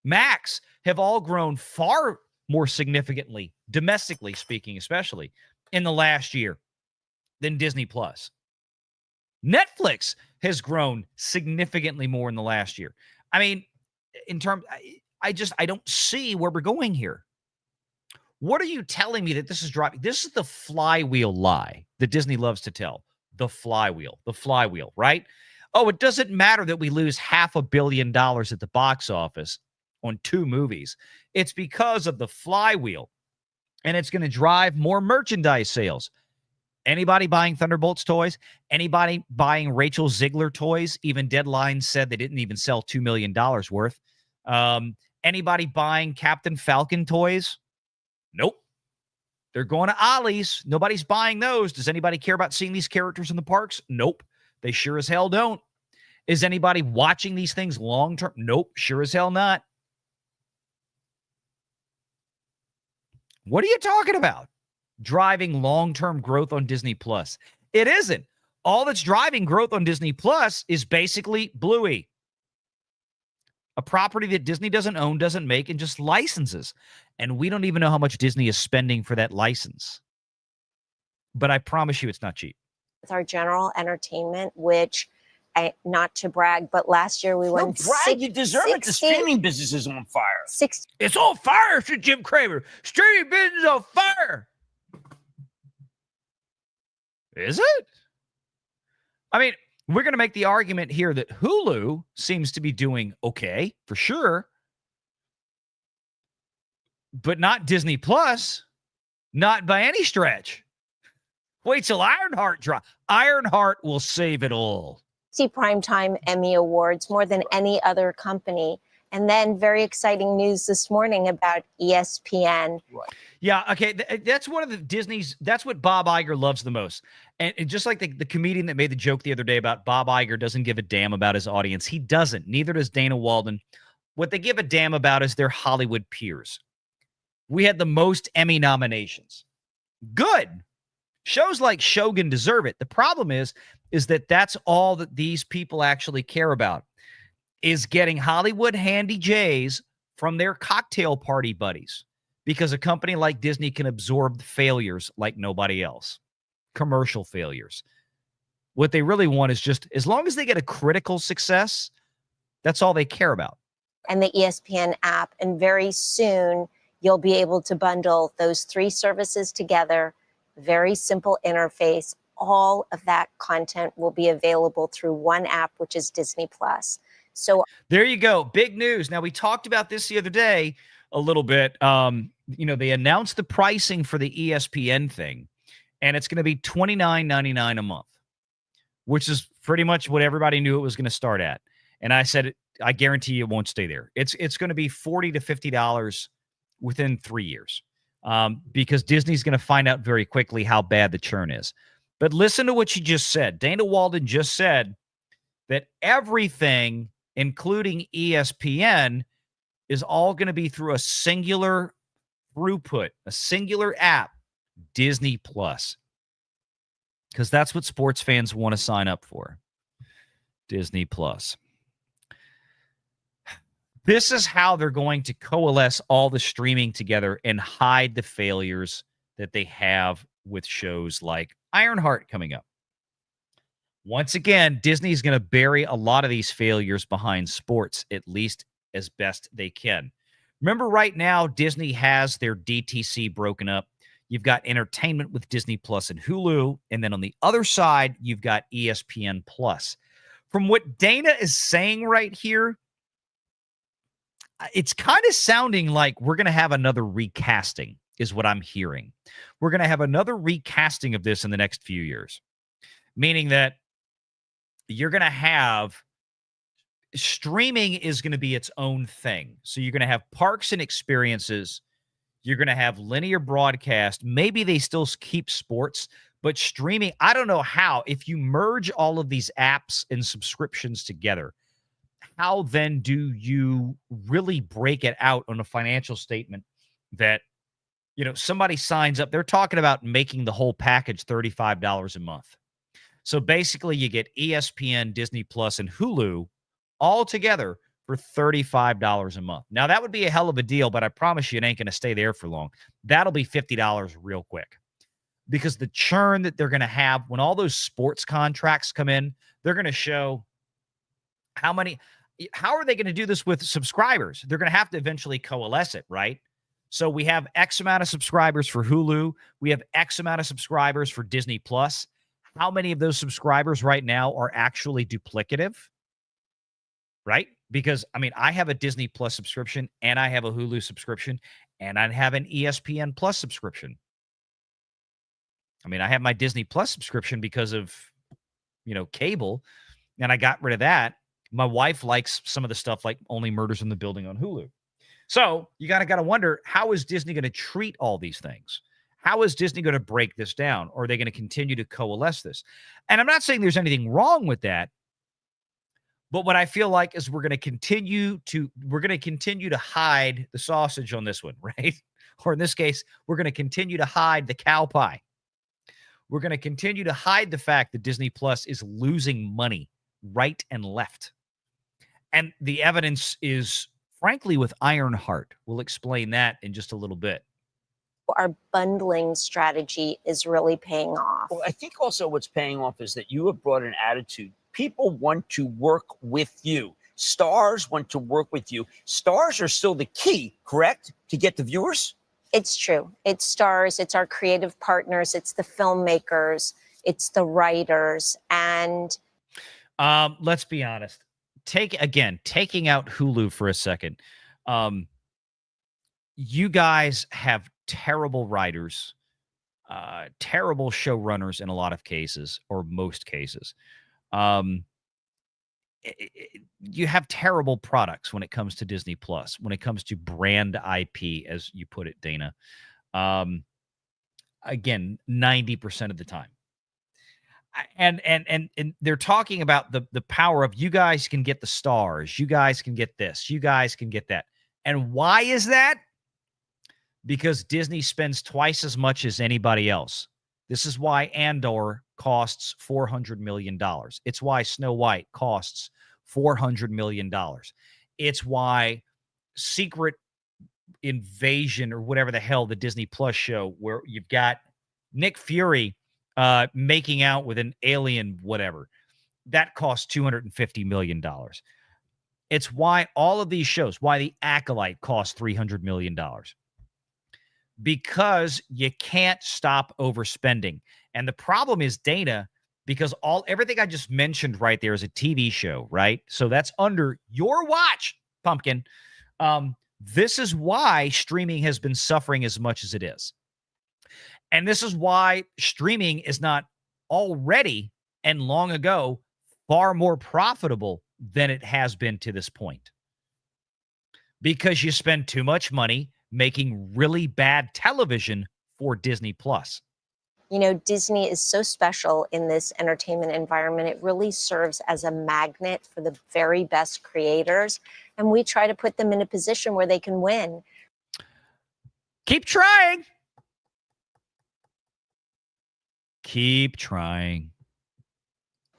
Max have all grown far more significantly, domestically speaking, especially in the last year, than Disney Plus. Netflix has grown significantly more in the last year. I mean, I don't see where we're going here. What are you telling me that this is driving? This is the flywheel lie that Disney loves to tell. The flywheel, right? Oh, it doesn't matter that we lose $500 million at the box office on 2 movies. It's because of the flywheel, and it's going to drive more merchandise sales. Anybody buying Thunderbolts toys? Anybody buying Rachel Ziegler toys? Even Deadline said they didn't even sell $2 million worth. Anybody buying Captain Falcon toys? Nope. They're going to Ollie's. Nobody's buying those. Does anybody care about seeing these characters in the parks? Nope. They sure as hell don't. Is anybody watching these things long term? Nope. Sure as hell not. What are you talking about? Driving long-term growth on Disney Plus. It isn't. All that's driving growth on Disney Plus is basically Bluey, a property that Disney doesn't own, doesn't make, and just licenses. And we don't even know how much Disney is spending for that license. But I promise you it's not cheap. With our general entertainment, which, not to brag, but last year we won... brag, you deserve it. The streaming business is on fire. It's on fire, said Jim Cramer. Streaming business is on fire. Is it? I mean, we're going to make the argument here that Hulu seems to be doing okay, for sure. But not Disney Plus. Not by any stretch. Wait till Ironheart drops. Ironheart will save it all. See Primetime Emmy Awards more than any other company. And then very exciting news this morning about ESPN. Right. Yeah, okay. That's one of the Disney's, that's what Bob Iger loves the most. And just like the comedian that made the joke the other day about Bob Iger doesn't give a damn about his audience. He doesn't. Neither does Dana Walden. What they give a damn about is their Hollywood peers. We had the most Emmy nominations. Good. Shows like Shogun deserve it. The problem is that that's all that these people actually care about, is getting Hollywood handy J's from their cocktail party buddies, because a company like Disney can absorb the failures like nobody else. Commercial failures. What they really want is just, as long as they get a critical success, that's all they care about. And the ESPN app, and very soon You'll be able to bundle those 3 services together, very simple interface. All of that content will be available through one app, which is Disney Plus. So there you go. Big news. Now, we talked about this the other day a little bit. They announced the pricing for the ESPN thing, and it's going to be $29.99 a month, which is pretty much what everybody knew it was going to start at. And I said, I guarantee you it won't stay there. It's going to be $40 to $50 within 3 years, because Disney's going to find out very quickly how bad the churn is. But listen to what she just said. Dana Walden just said that everything, including ESPN, is all going to be through a singular throughput, a singular app, Disney Plus. Because that's what sports fans want to sign up for. Disney Plus. This is how they're going to coalesce all the streaming together and hide the failures that they have with shows like Ironheart coming up. Once again, Disney's going to bury a lot of these failures behind sports, at least as best they can. Remember, right now, Disney has their DTC broken up. You've got entertainment with Disney Plus and Hulu, and then on the other side, you've got ESPN Plus. From what Dana is saying right here, it's kind of sounding like we're going to have another recasting, is what I'm hearing. We're going to have another recasting of this in the next few years, meaning that you're going to have streaming is going to be its own thing. So you're going to have parks and experiences. You're going to have linear broadcast. Maybe they still keep sports, but streaming, I don't know how. If you merge all of these apps and subscriptions together, how then do you really break it out on a financial statement that, somebody signs up? They're talking about making the whole package $35 a month. So basically you get ESPN, Disney Plus, and Hulu all together for $35 a month. Now, that would be a hell of a deal, but I promise you it ain't going to stay there for long. That'll be $50 real quick, because the churn that they're going to have when all those sports contracts come in, they're going to show how are they going to do this with subscribers? They're going to have to eventually coalesce it, right? So we have X amount of subscribers for Hulu. We have X amount of subscribers for Disney Plus. How many of those subscribers right now are actually duplicative? Right? Because, I have a Disney Plus subscription, and I have a Hulu subscription, and I have an ESPN Plus subscription. I have my Disney Plus subscription because of, cable, and I got rid of that. My wife likes some of the stuff like Only Murders in the Building on Hulu. So you got to wonder, how is Disney going to treat all these things? How is Disney going to break this down? Or are they going to continue to coalesce this? And I'm not saying there's anything wrong with that. But what I feel like is we're going to continue to hide the sausage on this one, right? Or in this case, we're going to continue to hide the cow pie. We're going to continue to hide the fact that Disney Plus is losing money right and left. And the evidence is, frankly, with Ironheart. We'll explain that in just a little bit. Our bundling strategy is really paying off. Well, I think also what's paying off is that you have brought an attitude. People want to work with you. Stars want to work with you. Stars are still the key, correct, to get the viewers? It's true. It's stars. It's our creative partners. It's the filmmakers. It's the writers. And let's be honest. Taking out Hulu for a second. You guys have terrible writers, terrible showrunners in a lot of cases, or most cases. You have terrible products when it comes to Disney Plus, when it comes to brand IP, as you put it, Dana. Again, 90% of the time. And they're talking about the power of, you guys can get the stars, you guys can get this, you guys can get that. And why is that? Because Disney spends twice as much as anybody else. This is why Andor costs $400 million. It's why Snow White costs $400 million. It's why Secret Invasion, or whatever the hell, the Disney Plus show, where you've got Nick Fury making out with an alien, whatever, that costs $250 million. It's why all of these shows, why The Acolyte costs $300 million. because you can't stop overspending. And the problem is, Dana, because everything I just mentioned right there is a TV show, right? So that's under your watch, Pumpkin. This is why streaming has been suffering as much as it is. And this is why streaming is not already and long ago far more profitable than it has been to this point. Because you spend too much money making really bad television for Disney Plus. You know, Disney is so special in this entertainment environment. It really serves as a magnet for the very best creators. And we try to put them in a position where they can win. Keep trying. Keep trying.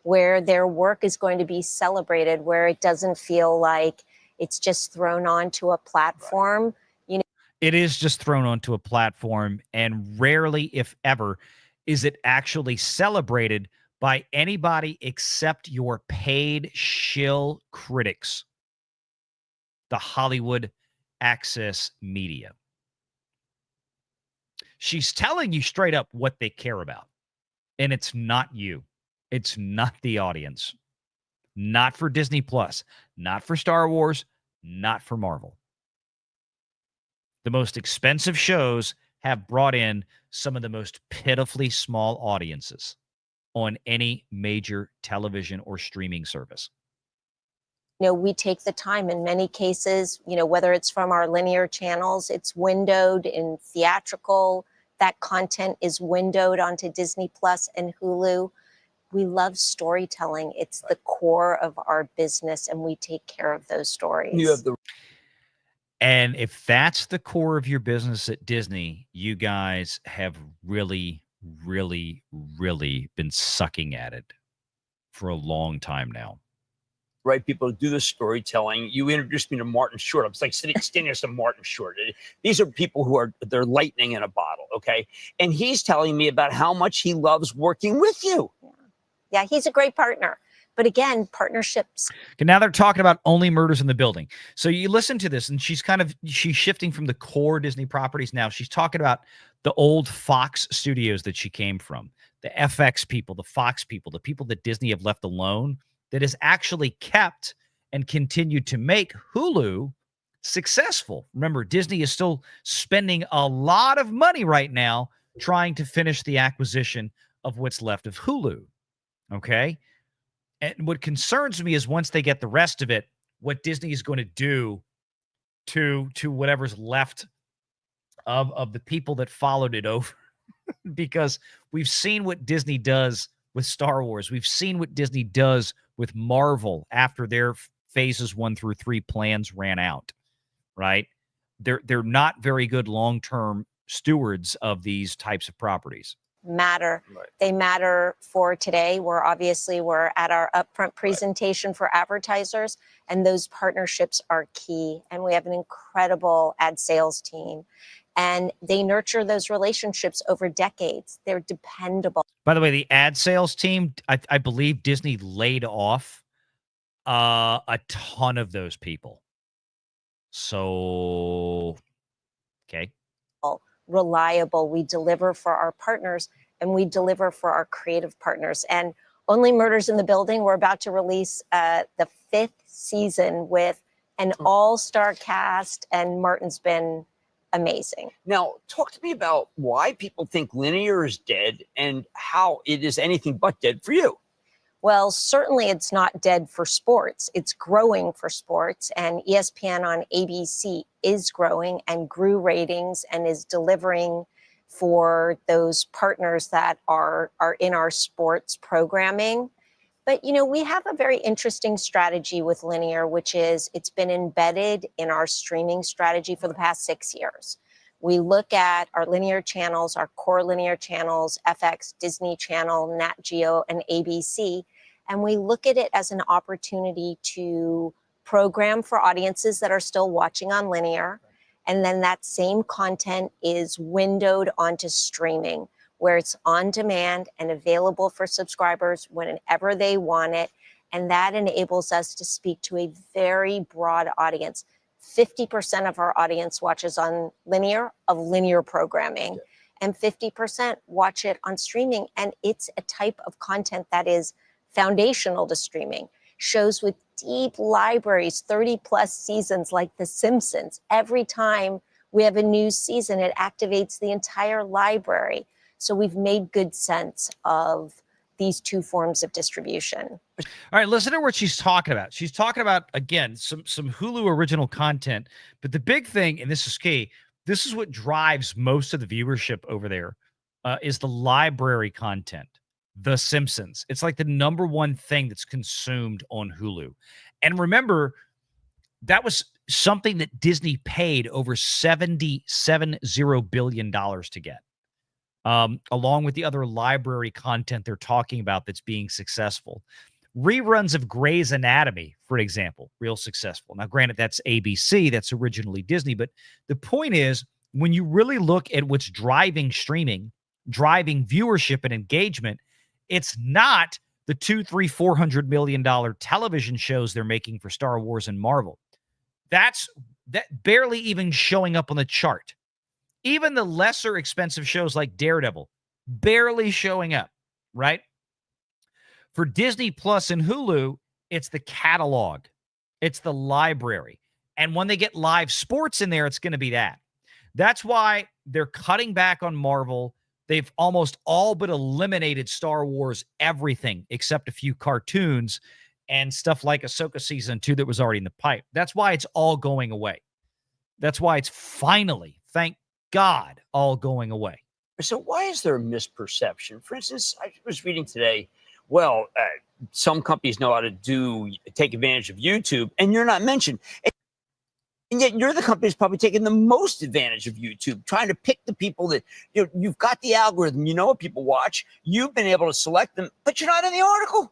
Where their work is going to be celebrated, where it doesn't feel like it's just thrown onto a platform. You know, it is just thrown onto a platform, and rarely, if ever, is it actually celebrated by anybody except your paid shill critics, the Hollywood access media. She's telling you straight up what they care about, and it's not you. It's not the audience. Not for Disney Plus, not for Star Wars, not for Marvel. The most expensive shows have brought in some of the most pitifully small audiences on any major television or streaming service. You know, we take the time in many cases, you know, whether it's from our linear channels, it's windowed in theatrical, that content is windowed onto Disney Plus and Hulu. We love storytelling. It's the core of our business, and we take care of those stories. And if that's the core of your business at Disney, you guys have really, really, really been sucking at it for a long time now. Right, people do the storytelling. You introduced me to Martin Short. I was like sitting next to Martin Short. These are people who they're lightning in a bottle, okay? And he's telling me about how much he loves working with you. Yeah, he's a great partner. But again, partnerships. Okay, now they're talking about only Murders in the Building. So you listen to this, and she's shifting from the core Disney properties now. She's talking about the old Fox studios that she came from, the FX people, the Fox people, the people that Disney have left alone, that has actually kept and continued to make Hulu successful. Remember, Disney is still spending a lot of money right now trying to finish the acquisition of what's left of Hulu. Okay? And what concerns me is once they get the rest of it, what Disney is going to do to whatever's left of the people that followed it over. Because we've seen what Disney does with Star Wars. We've seen what Disney does with Marvel after their phases 1 through 3 plans ran out, right? They're not very good long-term stewards of these types of properties. Matter. Right. They matter for today. We're at our upfront presentation for advertisers, and those partnerships are key. And we have an incredible ad sales team, and they nurture those relationships over decades. They're dependable. By the way, the ad sales team, I believe Disney laid off a ton of those people. So, okay. Reliable. We deliver for our partners, and we deliver for our creative partners. And Only Murders in the Building, we're about to release the 5th season with an all-star cast, and Martin's been amazing. Now, talk to me about why people think linear is dead and how it is anything but dead for you. Well, certainly it's not dead for sports. It's growing for sports, and ESPN on ABC is growing and grew ratings and is delivering for those partners that are in our sports programming. But, you know, we have a very interesting strategy with linear, which is it's been embedded in our streaming strategy for the past 6 years. We look at our linear channels, our core linear channels, FX, Disney Channel, Nat Geo, and ABC, and we look at it as an opportunity to program for audiences that are still watching on linear. And then that same content is windowed onto streaming, where it's on demand and available for subscribers whenever they want it. And that enables us to speak to a very broad audience. 50% of our audience watches on linear programming, and 50% watch it on streaming. And it's a type of content that is foundational to streaming. Shows with deep libraries, 30 plus seasons, like The Simpsons. Every time we have a new season, it activates the entire library. So we've made good sense of these two forms of distribution. All right, listen to what she's talking about. She's talking about, again, some Hulu original content. But the big thing, and this is key, this is what drives most of the viewership over there, is the library content. The Simpsons. It's like the number one thing that's consumed on Hulu. And remember, that was something that Disney paid over $77 billion to get. Along with the other library content they're talking about that's being successful. Reruns of Grey's Anatomy, for example, real successful. Now, granted, that's ABC, that's originally Disney, but the point is, when you really look at what's driving streaming, driving viewership and engagement, it's not the $200-400 million television shows they're making for Star Wars and Marvel. That barely even showing up on the chart. Even the lesser expensive shows like Daredevil, barely showing up, right? For Disney Plus and Hulu, it's the catalog. It's the library. And when they get live sports in there, it's going to be that. That's why they're cutting back on Marvel. They've almost all but eliminated Star Wars everything except a few cartoons and stuff like Ahsoka Season 2 that was already in the pipe. That's why it's all going away. That's why it's finally, thank God, all going away. So why is there a misperception? For instance, I was reading today, some companies know how to take advantage of YouTube, and you're not mentioned. And yet you're the company that's probably taking the most advantage of YouTube, trying to pick the people that, you've got the algorithm, you know what people watch, you've been able to select them, but you're not in the article.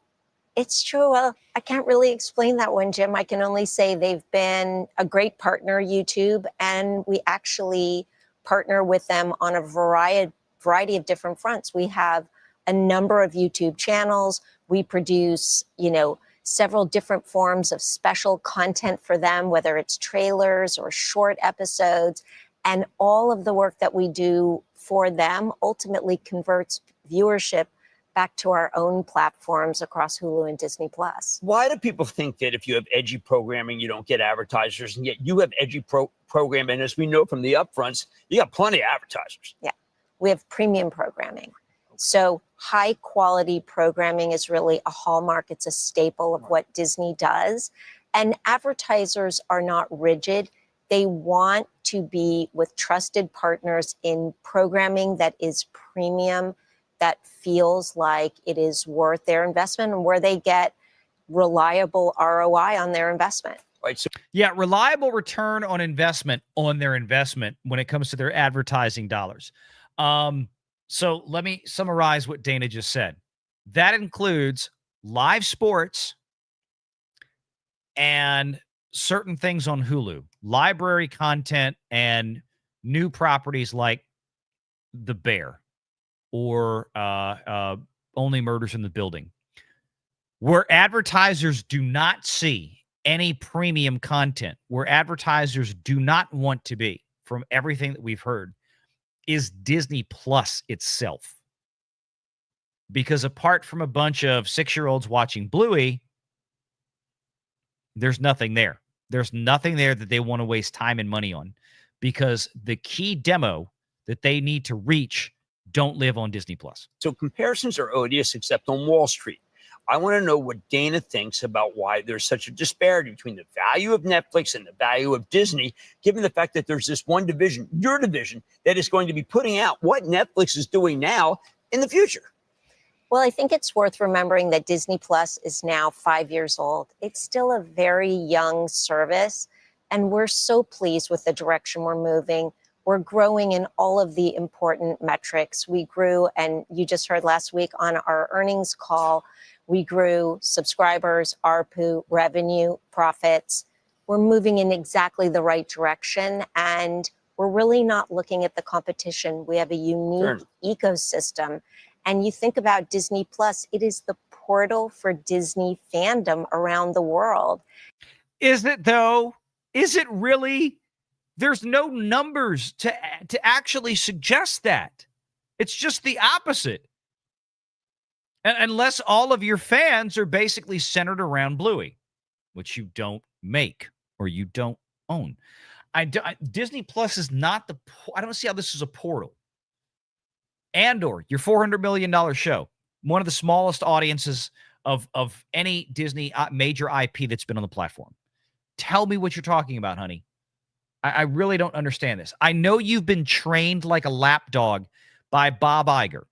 It's true. Well, I can't really explain that one, Jim. I can only say they've been a great partner, YouTube, and we actually partner with them on a variety of different fronts. We have a number of YouTube channels. We produce, several different forms of special content for them, whether it's trailers or short episodes. And all of the work that we do for them ultimately converts viewership back to our own platforms across Hulu and Disney Plus. Why do people think that if you have edgy programming, you don't get advertisers, and yet you have edgy programming? And as we know from the upfronts, you got plenty of advertisers. Yeah, we have premium programming. So high quality programming is really a hallmark. It's a staple of what Disney does. And advertisers are not rigid. They want to be with trusted partners in programming that is premium, that feels like it is worth their investment, and where they get reliable ROI on their investment. Right. So, yeah, reliable return on investment on their investment when it comes to their advertising dollars. So let me summarize what Dana just said. That includes live sports and certain things on Hulu, library content, and new properties like The Bear or Only Murders in the Building, where advertisers do not see any premium content, where advertisers do not want to be, from everything that we've heard, is Disney Plus itself. Because apart from a bunch of 6-year-olds watching Bluey, there's nothing there. There's nothing there that they want to waste time and money on, because the key demo that they need to reach don't live on Disney Plus. So comparisons are odious except on Wall Street. I want to know what Dana thinks about why there's such a disparity between the value of Netflix and the value of Disney, given the fact that there's this one division, your division, that is going to be putting out what Netflix is doing now in the future. Well, I think it's worth remembering that Disney Plus is now 5 years old. It's still a very young service, and we're so pleased with the direction we're moving. We're growing in all of the important metrics. We grew, and you just heard last week on our earnings call, we grew subscribers, ARPU, revenue, profits. We're moving in exactly the right direction, and we're really not looking at the competition. We have a unique ecosystem. And you think about Disney Plus, it is the portal for Disney fandom around the world. Is it though? Is it really? There's no numbers to actually suggest that. It's just the opposite. And unless all of your fans are basically centered around Bluey, which you don't make or you don't own. Disney Plus is not I don't see how this is a portal. Andor, your $400 million show, one of the smallest audiences of any Disney major IP that's been on the platform. Tell me what you're talking about, honey. I really don't understand this. I know you've been trained like a lapdog by Bob Iger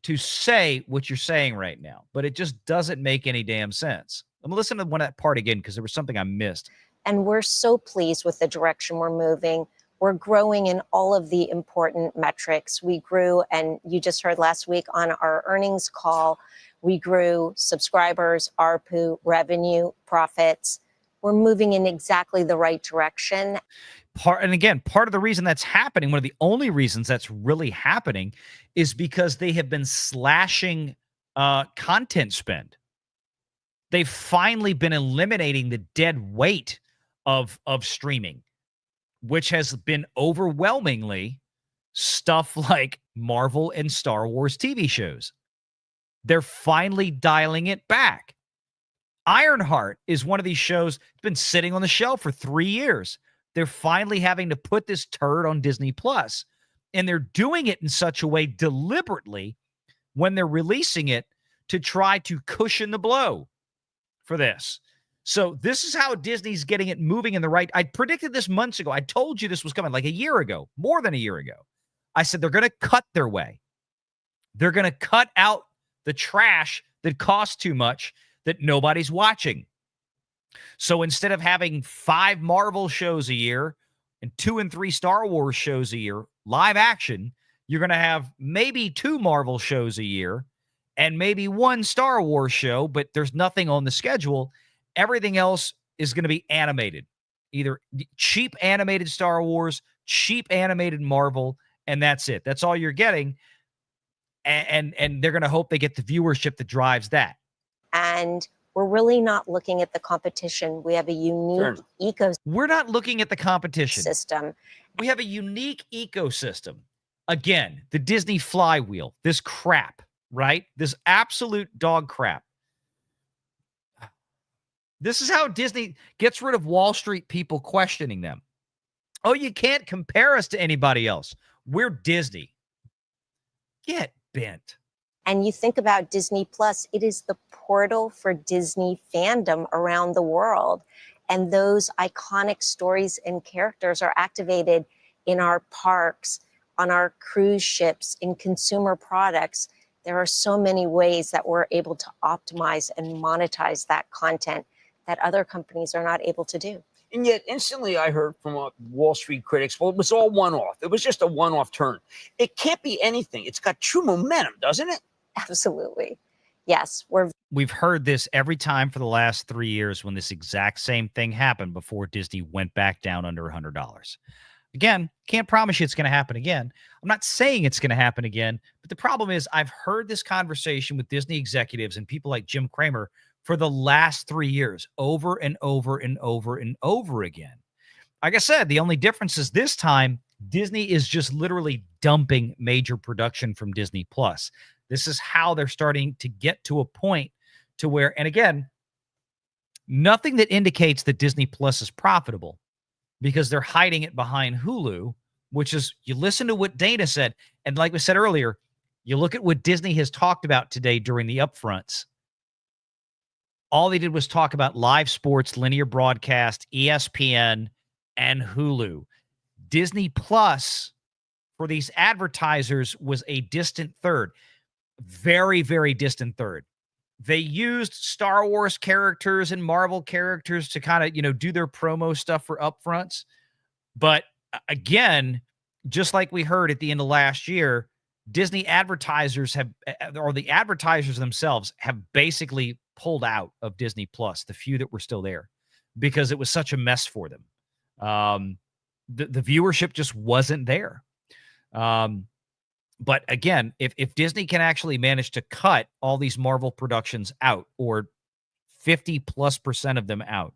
to say what you're saying right now, but it just doesn't make any damn sense. I'm going to listen to that part again because there was something I missed. And we're so pleased with the direction we're moving. We're growing in all of the important metrics. We grew, and you just heard last week on our earnings call, we grew subscribers, ARPU, revenue, profits. We're moving in exactly the right direction. Part of the reason that's happening, one of the only reasons that's really happening, is because they have been slashing content spend. They've finally been eliminating the dead weight of streaming, which has been overwhelmingly stuff like Marvel and Star Wars TV shows. They're finally dialing it back. Ironheart is one of these shows that's been sitting on the shelf for 3 years. They're finally having to put this turd on Disney Plus, and they're doing it in such a way deliberately when they're releasing it to try to cushion the blow for this. So this is how Disney's getting it moving in the right. I predicted this months ago. I told you this was coming like a year ago, more than a year ago. I said they're going to cut their way. They're going to cut out the trash that costs too much that nobody's watching. So instead of having 5 Marvel shows a year and 2 and 3 Star Wars shows a year, live action, you're going to have maybe 2 Marvel shows a year and maybe 1 Star Wars show, but there's nothing on the schedule. Everything else is going to be animated, either cheap animated Star Wars, cheap animated Marvel, and that's it. That's all you're getting. And they're going to hope they get the viewership that drives that. And we're really not looking at the competition. We have a unique ecosystem. We're not looking at the competition. We have a unique ecosystem. Again, the Disney flywheel, this crap, right? This absolute dog crap. This is how Disney gets rid of Wall Street people questioning them. Oh, you can't compare us to anybody else. We're Disney. Get bent. And you think about Disney Plus, it is the portal for Disney fandom around the world. And those iconic stories and characters are activated in our parks, on our cruise ships, in consumer products. There are so many ways that we're able to optimize and monetize that content that other companies are not able to do. And yet instantly I heard from Wall Street critics, well, it was all one-off. It was just a one-off turn. It can't be anything. It's got true momentum, doesn't it? Absolutely. Yes. We've heard this every time for the last 3 years when this exact same thing happened before Disney went back down under $100. Again, can't promise you it's going to happen again. I'm not saying it's going to happen again, but the problem is I've heard this conversation with Disney executives and people like Jim Cramer for the last 3 years, over and over and over and over again. Like I said, the only difference is this time Disney is just literally dumping major production from Disney Plus. This is how they're starting to get to a point to where, and again, nothing that indicates that Disney Plus is profitable because they're hiding it behind Hulu, which is, you listen to what Dana said. And like we said earlier, you look at what Disney has talked about today during the upfronts. All they did was talk about live sports, linear broadcast, ESPN, and Hulu. Disney Plus for these advertisers was a distant third. Very, very distant third. They used Star Wars characters and Marvel characters to kind of, do their promo stuff for upfronts. But again, just like we heard at the end of last year, Disney advertisers or the advertisers themselves have basically pulled out of Disney Plus, the few that were still there, because it was such a mess for them. The viewership just wasn't there. But again, if Disney can actually manage to cut all these Marvel productions out, or 50+% of them out,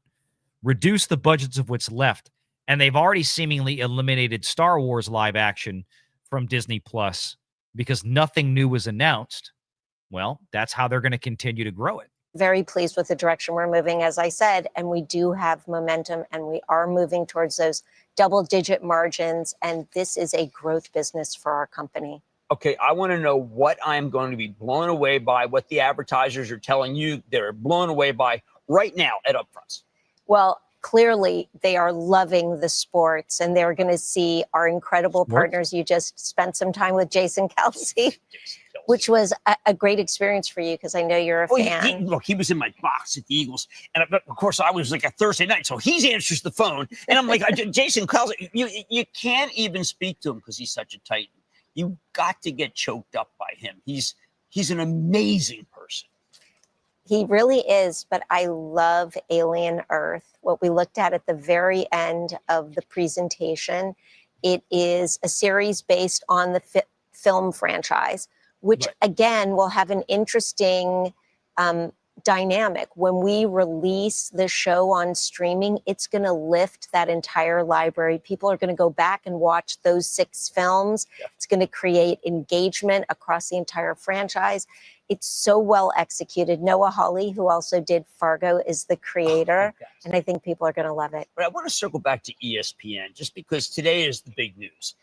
reduce the budgets of what's left. And they've already seemingly eliminated Star Wars live action from Disney Plus because nothing new was announced. Well, that's how they're going to continue to grow it. Very pleased with the direction we're moving, as I said, and we do have momentum, and we are moving towards those double-digit margins, and this is a growth business for our company. Okay, I want to know what I'm going to be blown away by, what the advertisers are telling you they're blown away by right now at Upfronts. Well, clearly they are loving the sports, and they're going to see our incredible partners. You just spent some time with Jason Kelsey, which was a great experience for you because I know you're a fan. Look, he was in my box at the Eagles. And of course, I was like a Thursday night. So he answers the phone. And I'm like, Jason Kelsey, you can't even speak to him because he's such a titan. You got to get choked up by him. He's an amazing person. He really is, but I love Alien Earth. What we looked at the very end of the presentation, it is a series based on the film franchise, which again will have an interesting dynamic. When we release the show on streaming, it's going to lift that entire library. People are going to go back and watch those 6 films. Yeah. It's going to create engagement across the entire franchise. It's so well executed. Noah Hawley, who also did Fargo, is the creator, and I think people are going to love it. But I want to circle back to ESPN, just because today is the big news.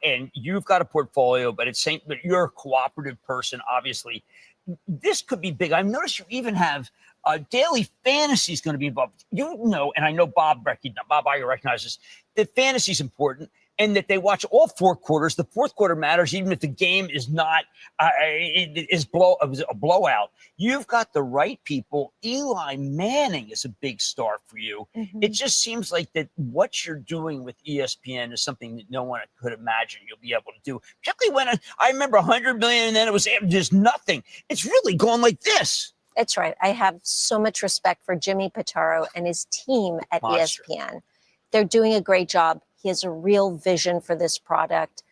And you've got a portfolio, but you're a cooperative person, obviously. This could be big. I've noticed you even have daily fantasy is going to be involved. You know, and I know Bob Iger recognizes that fantasy is important and that they watch all 4 quarters. The 4th quarter matters, even if the game is not a blowout. You've got the right people. Eli Manning is a big star for you. Mm-hmm. It just seems like that what you're doing with ESPN is something that no one could imagine you'll be able to do. Particularly when I remember $100 million and then it was just nothing. It's really going like this. That's right. I have so much respect for Jimmy Pitaro and his team at ESPN. They're doing a great job. He has a real vision for this product.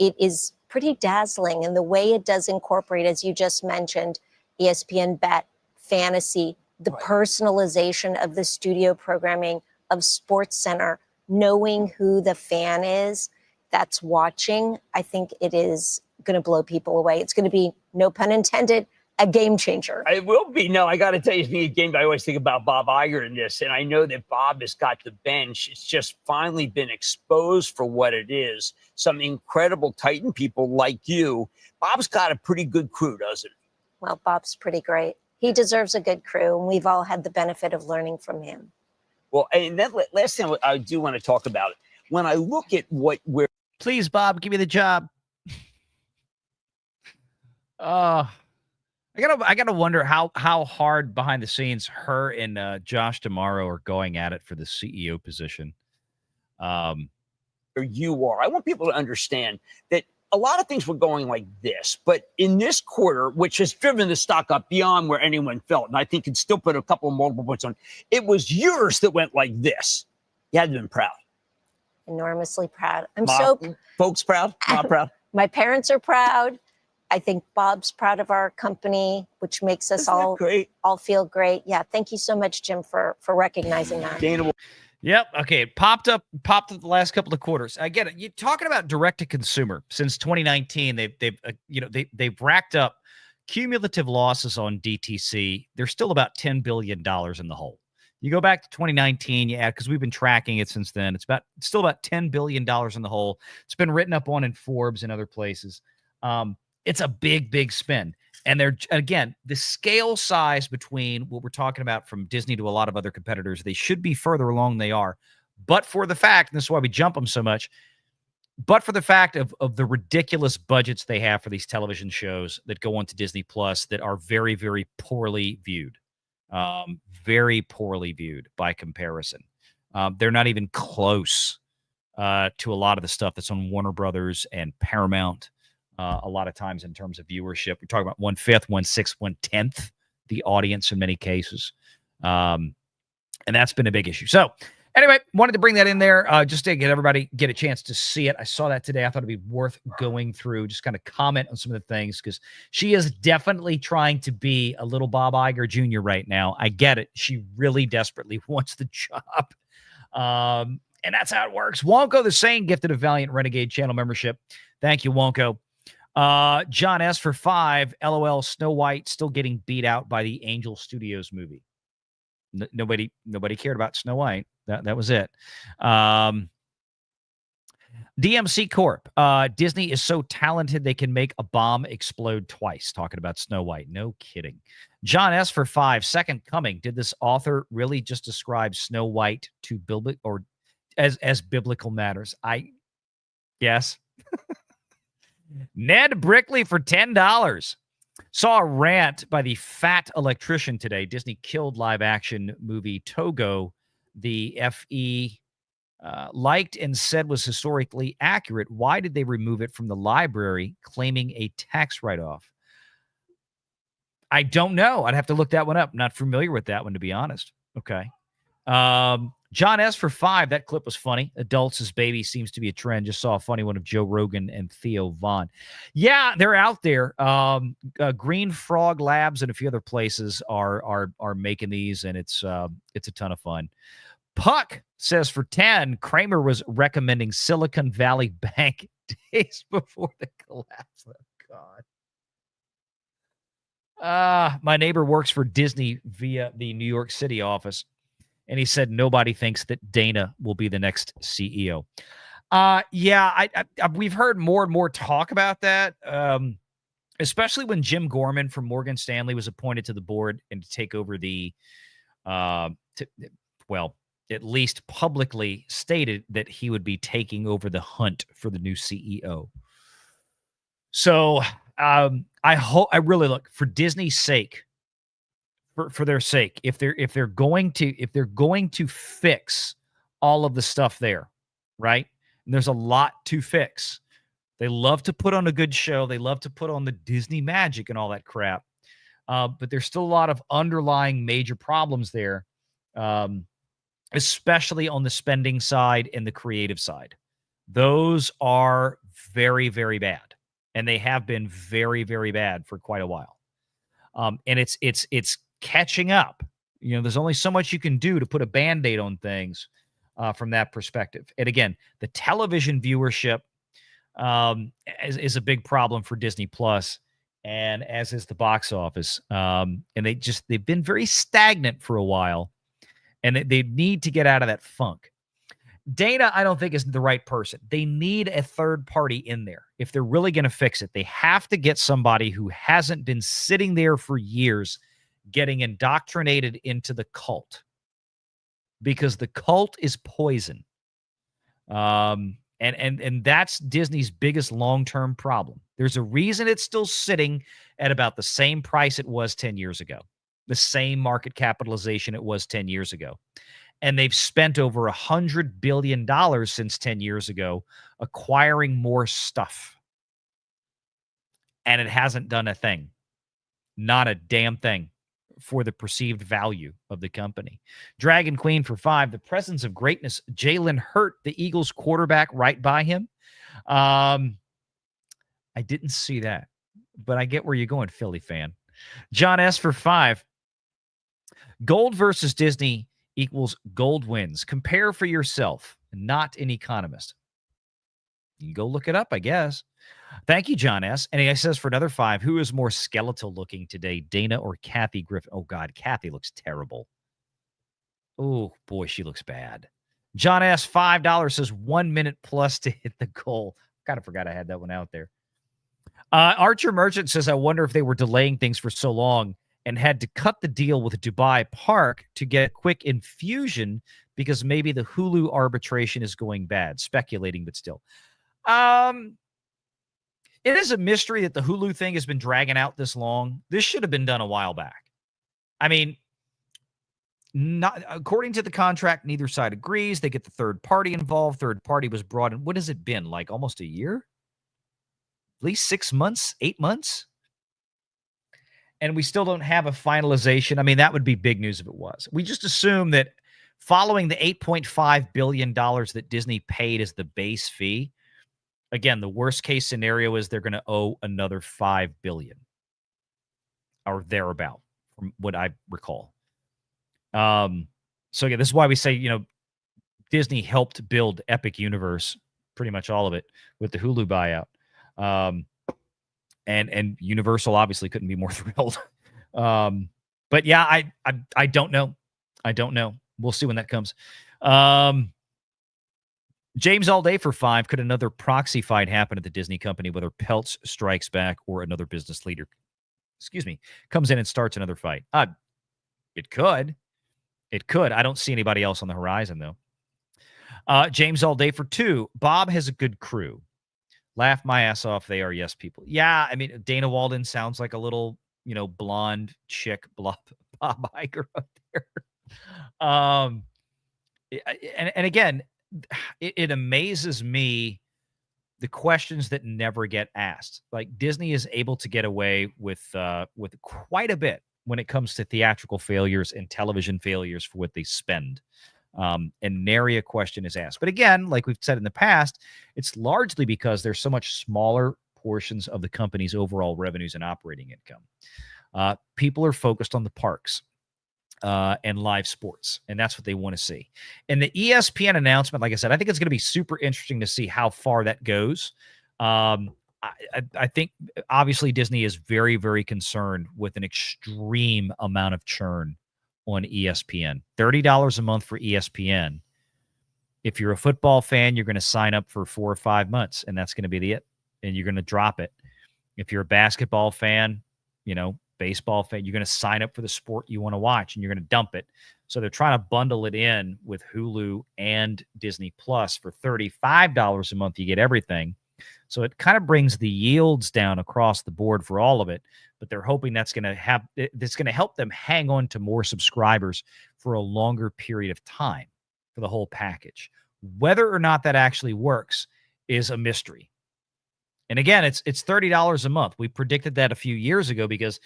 It is pretty dazzling. And the way it does incorporate, as you just mentioned, ESPN Bet, fantasy, the personalization of the studio programming of SportsCenter, knowing who the fan is that's watching, I think it is going to blow people away. It's going to be, no pun intended, a game changer. It will be. No, I got to tell you, being a game, I always think about Bob Iger in this. And I know that Bob has got the bench. It's just finally been exposed for what it is. Some incredible Titan people like you. Bob's got a pretty good crew, doesn't he? Well, Bob's pretty great. He deserves a good crew, and we've all had the benefit of learning from him. Well, and then last thing I do want to talk about it. When I look at where. Please, Bob, give me the job. I gotta wonder how hard behind the scenes her and Josh D'Amaro are going at it for the CEO position. You are. I want people to understand that a lot of things were going like this, but in this quarter, which has driven the stock up beyond where anyone felt, and I think it still put a couple of multiple points on, it was yours that went like this. You had to have been proud. Enormously proud. Folks proud? Not proud? My parents are proud. I think Bob's proud of our company, which makes us all feel great. Yeah. Thank you so much, Jim, for recognizing that. Yep. Okay. It popped up the last couple of quarters. I get it. You're talking about direct to consumer since 2019. They've racked up cumulative losses on DTC. They're still about $10 billion in the hole. You go back to 2019, because we've been tracking it since then. It's still about $10 billion in the hole. It's been written up on in Forbes and other places. It's a big, big spend. And they're, again, the scale size between what we're talking about from Disney to a lot of other competitors, they should be further along than they are. But for the fact, and this is why we jump them so much, but for the fact of the ridiculous budgets they have for these television shows that go on to Disney Plus that are very, very poorly viewed. Very poorly viewed by comparison. They're not even close to a lot of the stuff that's on Warner Brothers and Paramount. A lot of times in terms of viewership, we're talking about 1/5, 1/6, 1/10 the audience in many cases. And that's been a big issue. So Anyway, wanted to bring that in there just to get everybody get a chance to see it. I saw that today. I thought it'd be worth going through, just kind of comment on some of the things, because she is definitely trying to be a little Bob Iger Jr. right now. I get it. She really desperately wants the job. And that's how it works. Wonko the Sane gifted a Valiant Renegade channel membership. Thank you, Wonko. John S. for 5. LOL, Snow White still getting beat out by the Angel Studios movie. Nobody cared about Snow White. That was it. DMC Corp. Disney is so talented they can make a bomb explode twice. Talking about Snow White. No kidding. John S. for 5. Second Coming. Did this author really just describe Snow White to or as biblical matters? Yes. Ned Brickley for $10. Saw a rant by the fat electrician today. Disney killed live-action movie Togo. The FE liked and said was historically accurate. Why did they remove it from the library, claiming a tax write-off? I don't know. I'd have to look that one up. Not familiar with that one, to be honest. Okay. John S. for 5. That clip was funny. Adults as baby seems to be a trend. Just saw a funny one of Joe Rogan and Theo Vaughn. Yeah, they're out there. Green Frog Labs and a few other places are making these, and it's a ton of fun. Puck says for 10, Cramer was recommending Silicon Valley Bank days before the collapse. Oh, God. My neighbor works for Disney via the New York City office. And he said nobody thinks that Dana will be the next CEO. Yeah, we've heard more and more talk about that, especially when Jim Gorman from Morgan Stanley was appointed to the board and to take over the, at least publicly stated that he would be taking over the hunt for the new CEO. So I really look for Disney's sake. For their sake, if they're going to fix all of the stuff there, right? And there's a lot to fix. They love to put on a good show. They love to put on the Disney magic and all that crap. But there's still a lot of underlying major problems there, especially on the spending side and the creative side. Those are very, very bad, and they have been very, very bad for quite a while. And it's catching up. You know, there's only so much you can do to put a Band-Aid on things from that perspective. And again, the television viewership is a big problem for Disney Plus, and as is the box office. And they've been very stagnant for a while, and they need to get out of that funk. Dana, I don't think, is the right person. They need a third party in there. If they're really going to fix it, they have to get somebody who hasn't been sitting there for years getting indoctrinated into the cult, because the cult is poison. And that's Disney's biggest long-term problem. There's a reason it's still sitting at about the same price it was 10 years ago, the same market capitalization it was 10 years ago. And they've spent over $100 billion since 10 years ago acquiring more stuff. And it hasn't done a thing. Not a damn thing for the perceived value of the company. Dragon Queen for 5. The presence of greatness. Jalen hurt the Eagles quarterback right by him. I didn't see that, but I get where you're going, Philly fan. John S. for 5. Gold versus Disney equals gold wins. Compare for yourself, not an economist. You can go look it up, I guess. Thank you, John S. And he says for another 5, who is more skeletal looking today, Dana or Kathy Griffin? Oh, God, Kathy looks terrible. Oh, boy, she looks bad. John S., $5 says 1 minute plus to hit the goal. Kind of forgot I had that one out there. Archer Merchant says, I wonder if they were delaying things for so long and had to cut the deal with Dubai Park to get a quick infusion because maybe the Hulu arbitration is going bad. Speculating, but still. It is a mystery that the Hulu thing has been dragging out this long. This should have been done a while back. I mean, not according to the contract, neither side agrees. They get the third party involved. Third party was brought in. What has it been? Like almost a year? At least 6 months, 8 months? And we still don't have a finalization. I mean, that would be big news if it was. We just assume that following the $8.5 billion that Disney paid as the base fee. Again, the worst case scenario is they're going to owe another $5 billion or thereabout, from what I recall. So yeah, this is why we say, Disney helped build Epic Universe, pretty much all of it, with the Hulu buyout. And Universal obviously couldn't be more thrilled. But yeah, I don't know. I don't know. We'll see when that comes. James all day for 5. Could another proxy fight happen at the Disney company, whether Peltz strikes back or another business leader, comes in and starts another fight? It could. It could. I don't see anybody else on the horizon, though. James all day for 2. Bob has a good crew. Laugh my ass off. They are yes people. Yeah, I mean, Dana Walden sounds like a little, blonde chick, Bob Iger up there. And again, it amazes me the questions that never get asked. Like, Disney is able to get away with quite a bit when it comes to theatrical failures and television failures for what they spend. And nary a question is asked. But again, like we've said in the past, it's largely because there's so much smaller portions of the company's overall revenues and operating income. People are focused on the parks and live sports, and that's what they want to see. And the ESPN announcement, like I said, I think it's going to be super interesting to see how far that goes. I think obviously Disney is very, very concerned with an extreme amount of churn on ESPN. $30 a month for ESPN. If you're a football fan, you're going to sign up for 4 or 5 months, and that's going to be it. And you're going to drop it. If you're a basketball fan, baseball fan, you're going to sign up for the sport you want to watch, and you're going to dump it. So they're trying to bundle it in with Hulu and Disney Plus for $35 a month. You get everything. So it kind of brings the yields down across the board for all of it, but they're hoping that's going to help them hang on to more subscribers for a longer period of time for the whole package. Whether or not that actually works is a mystery. And again, it's $30 a month. We predicted that a few years ago because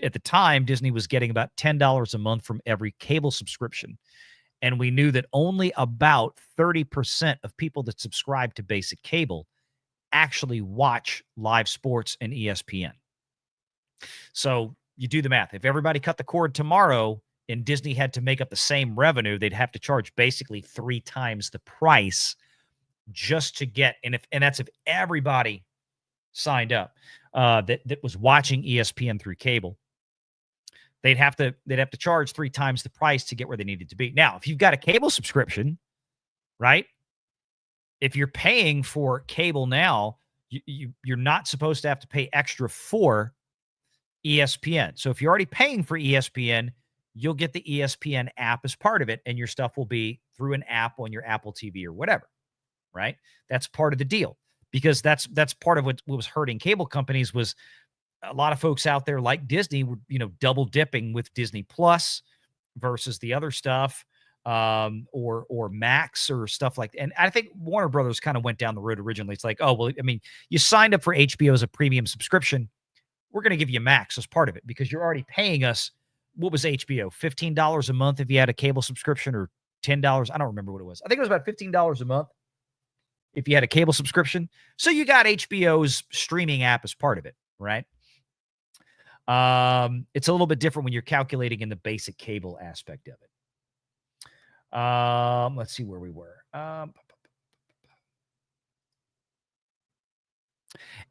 at the time Disney was getting about $10 a month from every cable subscription. And we knew that only about 30% of people that subscribe to basic cable actually watch live sports and ESPN. So you do the math. If everybody cut the cord tomorrow and Disney had to make up the same revenue, they'd have to charge basically 3 times the price just to get, and that's if everybody signed up that was watching ESPN through cable. They'd have to charge 3 times the price to get where they needed to be. Now, if you've got a cable subscription, right? If you're paying for cable now, you're not supposed to have to pay extra for ESPN. So if you're already paying for ESPN, you'll get the ESPN app as part of it, and your stuff will be through an app on your Apple TV or whatever, right? That's part of the deal, because that's part of what was hurting cable companies. Was a lot of folks out there like Disney were, double dipping with Disney Plus versus the other stuff. Or Max or stuff like that. And I think Warner Brothers kind of went down the road originally. It's like, oh, well, I mean, you signed up for HBO as a premium subscription. We're going to give you Max as part of it because you're already paying us. What was HBO? $15 a month if you had a cable subscription, or $10. I don't remember what it was. I think it was about $15 a month if you had a cable subscription. So you got HBO's streaming app as part of it, right? It's a little bit different when you're calculating in the basic cable aspect of it. Let's see where we were.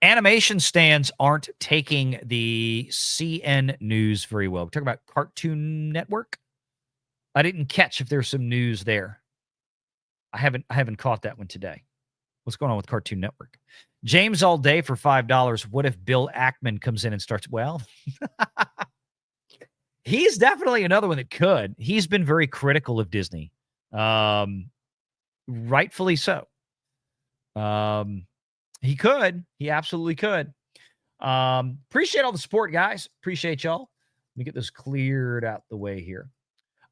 Animation stands aren't taking the CN news very well. We're talking about Cartoon Network. I didn't catch if there's some news there. I haven't caught that one today. What's going on with Cartoon Network? James all day for $5. What if Bill Ackman comes in and starts? Well, he's definitely another one that could. He's been very critical of Disney. Rightfully so. He could. He absolutely could. Appreciate all the support, guys. Appreciate y'all. Let me get this cleared out the way here.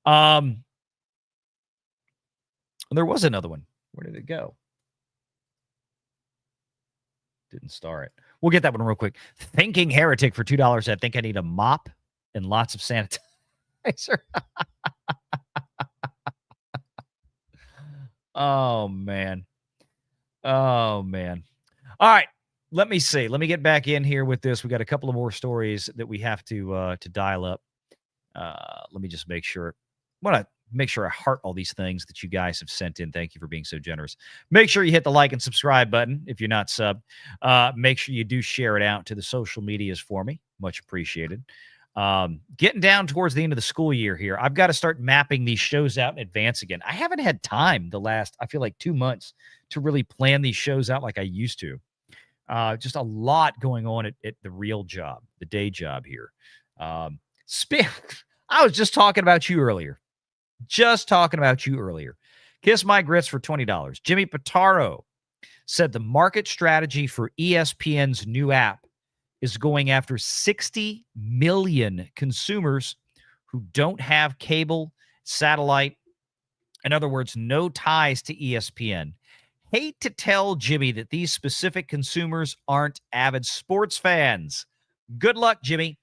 There was another one. Where did it go? Didn't star it. We'll get that one real quick. Thinking Heretic for $2. I think I need a mop and lots of sanitizer. Oh, man. Oh, man. All right. Let me see. Let me get back in here with this. We got a couple of more stories that we have to dial up. Let me just make sure. I want to make sure I heart all these things that you guys have sent in. Thank you for being so generous. Make sure you hit the like and subscribe button if you're not subbed. Make sure you do share it out to the social medias for me. Much appreciated. Getting down towards the end of the school year here. I've got to start mapping these shows out in advance again. I haven't had time the last, I feel like 2 months to really plan these shows out like I used to. Just a lot going on at the real job, the day job here. I was just talking about you earlier. Kiss My Grits for $20. Jimmy Pitaro said the market strategy for ESPN's new app is going after 60 million consumers who don't have cable, satellite, in other words, no ties to ESPN. Hate to tell Jimmy that these specific consumers aren't avid sports fans. Good luck, Jimmy.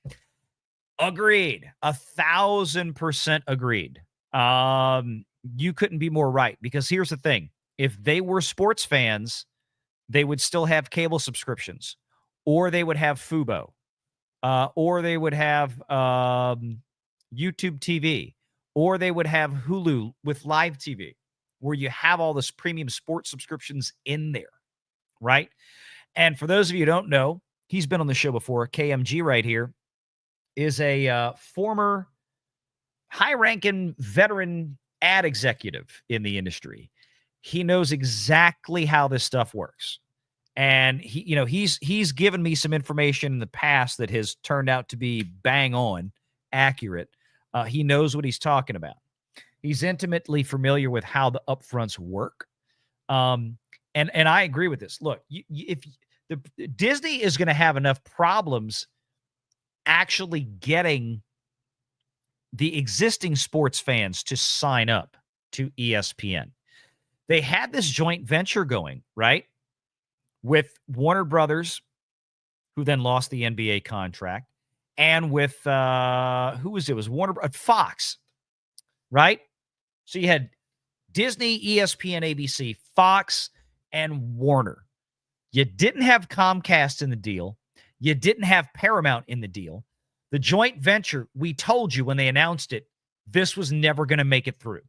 Agreed. 1,000% agreed. You couldn't be more right, because here's the thing. If they were sports fans, they would still have cable subscriptions, or they would have Fubo, or they would have YouTube TV, or they would have Hulu with live TV, where you have all this premium sports subscriptions in there, right? And for those of you who don't know, he's been on the show before. KMG right here is a former high-ranking veteran ad executive in the industry. He knows exactly how this stuff works. And he's given me some information in the past that has turned out to be bang on accurate. He knows what he's talking about. He's intimately familiar with how the upfronts work. And I agree with this. Look, if Disney is going to have enough problems actually getting the existing sports fans to sign up to ESPN. They had this joint venture going, right, with Warner Brothers, who then lost the NBA contract, and with who was it? It was Fox, right? So you had Disney, ESPN, ABC, Fox, and Warner. You didn't have Comcast in the deal. You didn't have Paramount in the deal. The joint venture, we told you when they announced it, this was never going to make it through.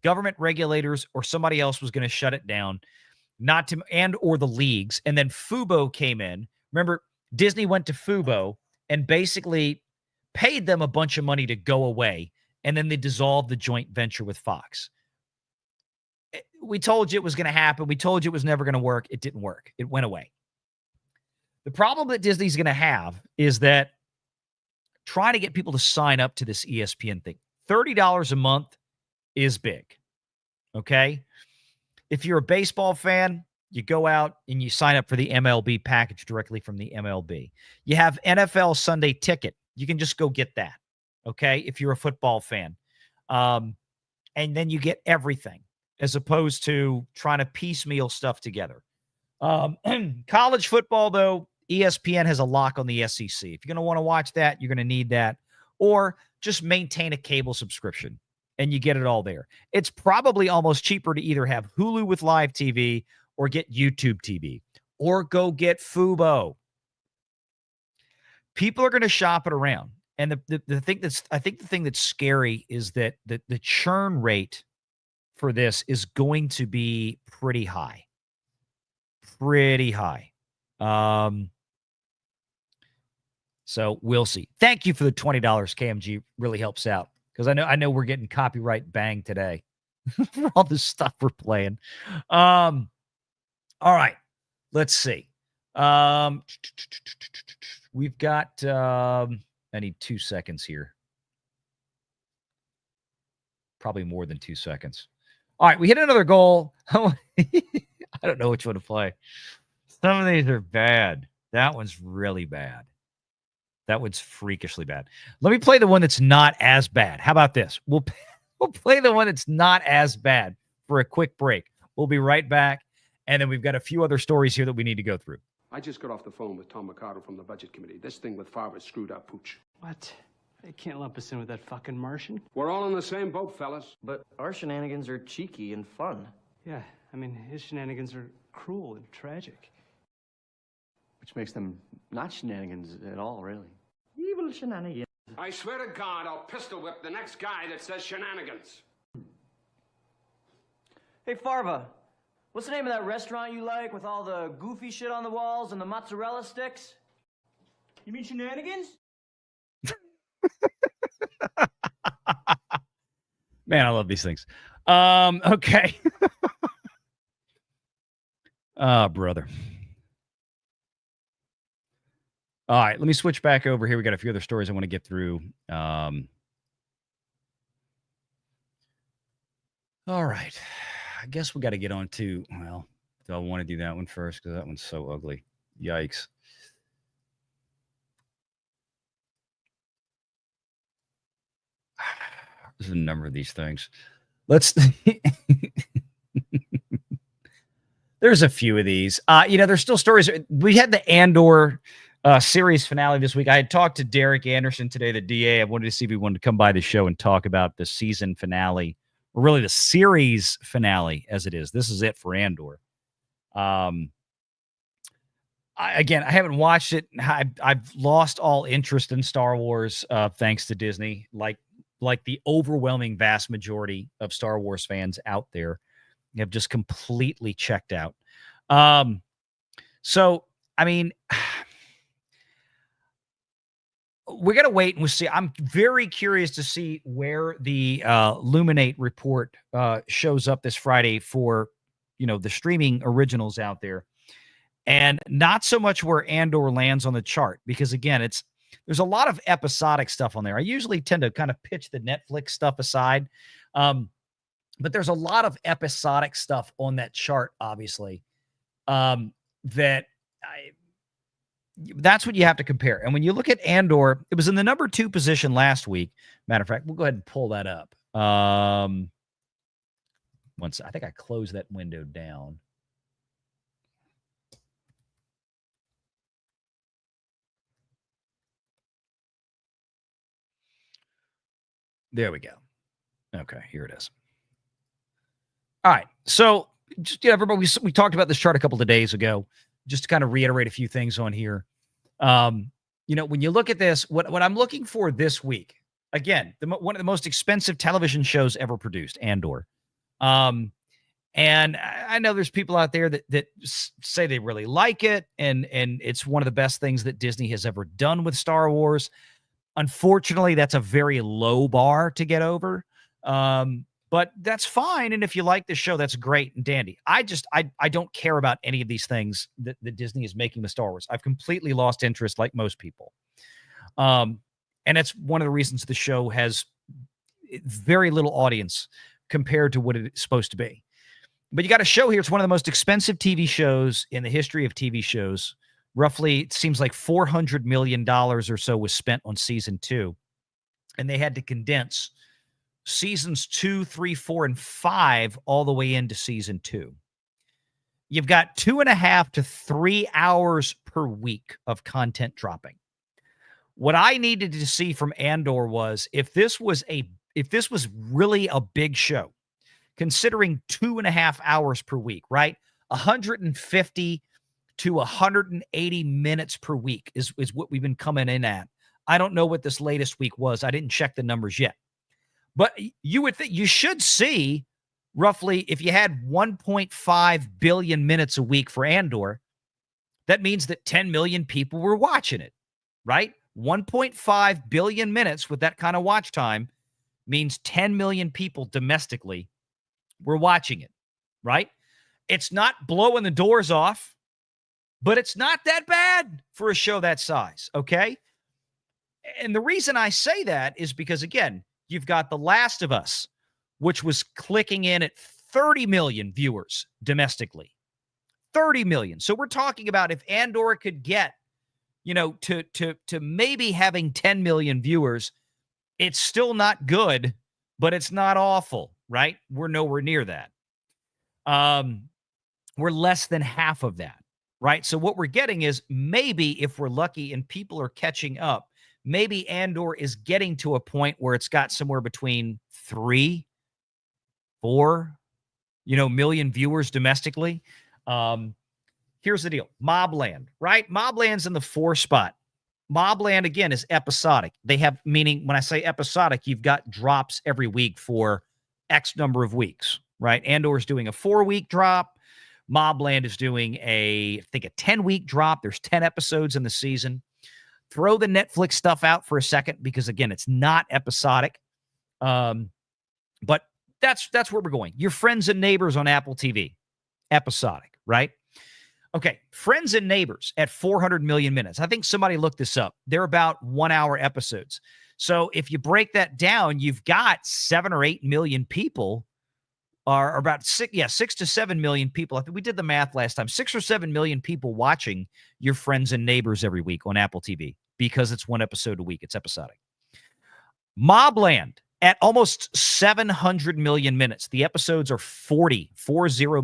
Government regulators or somebody else was going to shut it down, or the leagues. And then Fubo came in. Remember, Disney went to Fubo and basically paid them a bunch of money to go away. And then they dissolved the joint venture with Fox. We told you it was going to happen. We told you it was never going to work. It didn't work. It went away. The problem that Disney's going to have is that trying to get people to sign up to this ESPN thing. $30 a month is big. Okay? If you're a baseball fan, you go out and you sign up for the MLB package directly from the MLB. You have NFL Sunday Ticket. You can just go get that. Okay? If you're a football fan. And then you get everything, as opposed to trying to piecemeal stuff together. College football, though, ESPN has a lock on the SEC. If you're going to want to watch that, you're going to need that. Or just maintain a cable subscription, and you get it all there. It's probably almost cheaper to either have Hulu with live TV or get YouTube TV or go get Fubo. People are going to shop it around. And the thing that's scary is that the churn rate for this is going to be pretty high. Pretty high. So we'll see. Thank you for the $20. KMG really helps out, because I know we're getting copyright bang today for all this stuff we're playing. All right, let's see. We've got I need 2 seconds here. Probably more than 2 seconds. All right, we hit another goal. I don't know which one to play. Some of these are bad. That one's really bad. That one's freakishly bad. Let me play the one that's not as bad. How about this? We'll play the one that's not as bad for a quick break. We'll be right back. And then we've got a few other stories here that we need to go through. I just got off the phone with Tom Mercado from the Budget Committee. This thing with Favre's screwed up, Pooch. What? They can't lump us in with that fucking Martian. We're all in the same boat, fellas. But our shenanigans are cheeky and fun. Yeah, I mean, his shenanigans are cruel and tragic. Which makes them not shenanigans at all, really. Evil shenanigans. I swear to God, I'll pistol whip the next guy that says shenanigans. Hey, Farva, what's the name of that restaurant you like with all the goofy shit on the walls and the mozzarella sticks? You mean shenanigans? Man, I love these things. Okay. Brother. All right, let me switch back over here. We got a few other stories I want to get through. All right. I guess we got to get on to, well, do I want to do that one first? Because that one's so ugly. Yikes. There's a number of these things. Let's... There's a few of these. There's still stories. We had the Andor series finale this week. I had talked to Derek Anderson today, the DA. I wanted to see if he wanted to come by the show and talk about the season finale, or really the series finale as it is. This is it for Andor. I haven't watched it. I've lost all interest in Star Wars thanks to Disney, like the overwhelming vast majority of Star Wars fans out there have just completely checked out. So, I mean, we're going to wait and we'll see. I'm very curious to see where the Luminate report shows up this Friday for, the streaming originals out there. And not so much where Andor lands on the chart, because again, there's a lot of episodic stuff on there. I usually tend to kind of pitch the Netflix stuff aside. But there's a lot of episodic stuff on that chart, obviously, that's what you have to compare. And when you look at Andor, it was in the number 2 position last week. Matter of fact, we'll go ahead and pull that up. Once I think I closed that window down. There we go. Okay, here it is. All right. So just everybody, we talked about this chart a couple of days ago, just to kind of reiterate a few things on here. When you look at this, what I'm looking for this week, again, one of the most expensive television shows ever produced, Andor. And I know there's people out there that say they really like it, and it's one of the best things that Disney has ever done with Star Wars. Unfortunately, that's a very low bar to get over. But that's fine. And if you like this show, that's great and dandy. I don't care about any of these things that Disney is making with Star Wars. I've completely lost interest, like most people. And it's one of the reasons the show has very little audience compared to what it's supposed to be. But you got a show here. It's one of the most expensive TV shows in the history of TV shows. Roughly, it seems like $400 million or so was spent on season 2. And they had to condense seasons 2, 3, 4, and 5 all the way into season 2. You've got 2.5 to 3 hours per week of content dropping. What I needed to see from Andor was if this was really a big show, considering 2.5 hours per week, right? 150 to 180 minutes per week is what we've been coming in at. I don't know what this latest week was. I didn't check the numbers yet. But you would think you should see roughly, if you had 1.5 billion minutes a week for Andor, that means that 10 million people were watching it, right? 1.5 billion minutes with that kind of watch time means 10 million people domestically were watching it, right? It's not blowing the doors off, but it's not that bad for a show that size, okay? And the reason I say that is because, again, you've got The Last of Us, which was clicking in at 30 million viewers domestically. 30 million. So we're talking about if Andor could get, to maybe having 10 million viewers, it's still not good, but it's not awful, right? We're nowhere near that. We're less than half of that, right? So what we're getting is maybe if we're lucky and people are catching up, maybe Andor is getting to a point where it's got somewhere between 3, 4, million viewers domestically. Here's the deal. Mobland, right? Mobland's in the 4 spot. Mobland, again, is episodic. They have, meaning when I say episodic, you've got drops every week for X number of weeks, right? Andor is doing a 4-week drop. Mobland is doing I think a 10-week drop. There's 10 episodes in the season. Throw the Netflix stuff out for a second because, again, it's not episodic. But that's where we're going. Your Friends and Neighbors on Apple TV. Episodic, right? Okay, Friends and Neighbors at 400 million minutes. I think somebody looked this up. They're about 1-hour episodes. So if you break that down, you've got 7 or 8 million people, or about 6 to 7 million people. I think we did the math last time. 6 or 7 million people watching Your Friends and Neighbors every week on Apple TV because it's 1 episode a week. It's episodic. Mobland at almost 700 million minutes. The episodes are 40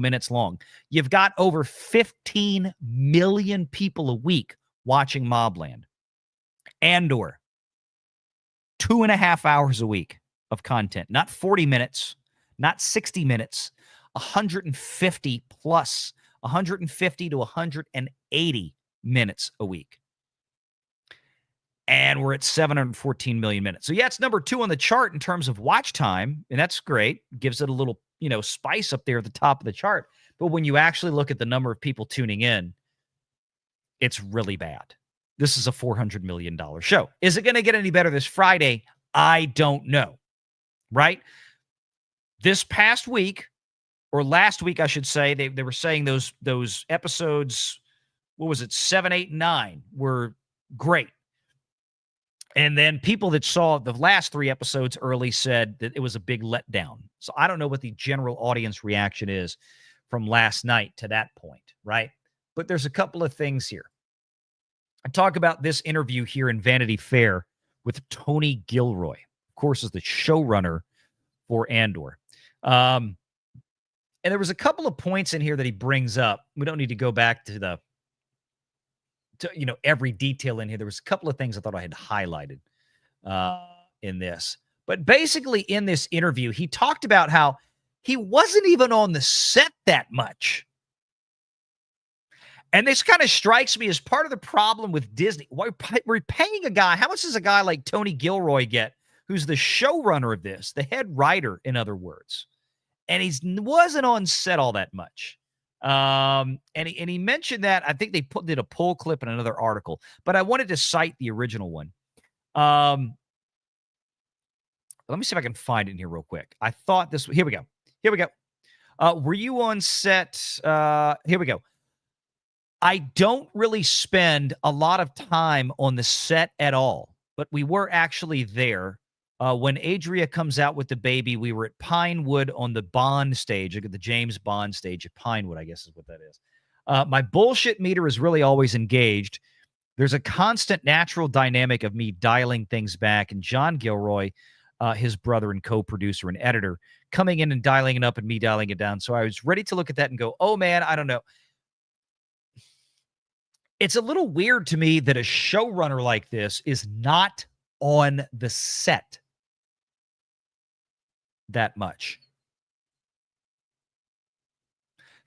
minutes long. You've got over 15 million people a week watching Mobland. Andor, 2.5 hours a week of content. Not 40 minutes, not 60 minutes, 150 plus, 150 to 180 minutes a week. And we're at 714 million minutes. So, yeah, it's number 2 on the chart in terms of watch time, and that's great. Gives it a little, spice up there at the top of the chart. But when you actually look at the number of people tuning in, it's really bad. This is a $400 million show. Is it going to get any better this Friday? I don't know, right? This past week, or last week, I should say, they were saying those episodes, what was it, 7, 8, 9 were great. And then people that saw the last 3 episodes early said that it was a big letdown. So I don't know what the general audience reaction is from last night to that point, right? But there's a couple of things here. I talk about this interview here in Vanity Fair with Tony Gilroy, of course, is the showrunner for Andor. And there was a couple of points in here that he brings up. We don't need to go back to every detail in here. There was a couple of things I thought I had highlighted in this. But basically in this interview, he talked about how he wasn't even on the set that much. And this kind of strikes me as part of the problem with Disney. We're paying a guy. How much does a guy like Tony Gilroy get, who's the showrunner of this, the head writer, in other words? And he wasn't on set all that much. And he mentioned that. I think they did a pull clip in another article, but I wanted to cite the original one. Let me see if I can find it in here real quick. I thought this. Here we go. Were you on set? Here we go. I don't really spend a lot of time on the set at all, but we were actually there. When Adria comes out with the baby, we were at Pinewood on the Bond stage, the James Bond stage at Pinewood, I guess is what that is. My bullshit meter is really always engaged. There's a constant natural dynamic of me dialing things back, and John Gilroy, his brother and co-producer and editor, coming in and dialing it up and me dialing it down. So I was ready to look at that and go, oh, man, I don't know. It's a little weird to me that a showrunner like this is not on the set that much.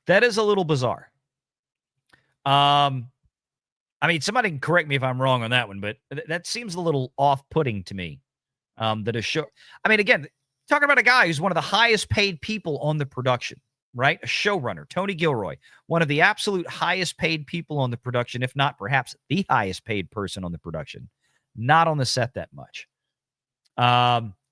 That is a little bizarre. I mean, somebody can correct me if I'm wrong on that one, but that seems a little off-putting to me. That a show. I mean, again, talking about a guy who's one of the highest paid people on the production, right? A showrunner, Tony Gilroy, one of the absolute highest paid people on the production, if not perhaps the highest paid person on the production, not on the set that much.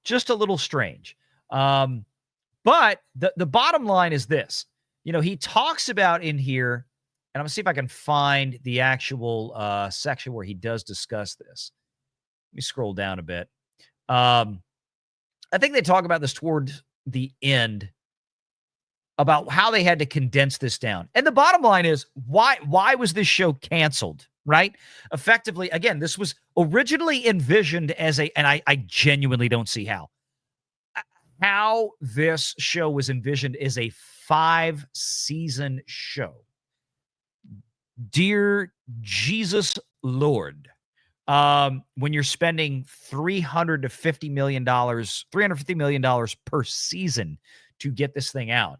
Just a little strange. But the bottom line is this. He talks about in here, and I'm going to see if I can find the actual section where he does discuss this. Let me scroll down a bit. I think they talk about this toward the end about how they had to condense this down. And the bottom line is, why was this show canceled, right? Effectively, again, this was originally envisioned as and I genuinely don't see how this show was envisioned as a 5-season show. Dear Jesus Lord, when you're spending $350 million per season to get this thing out,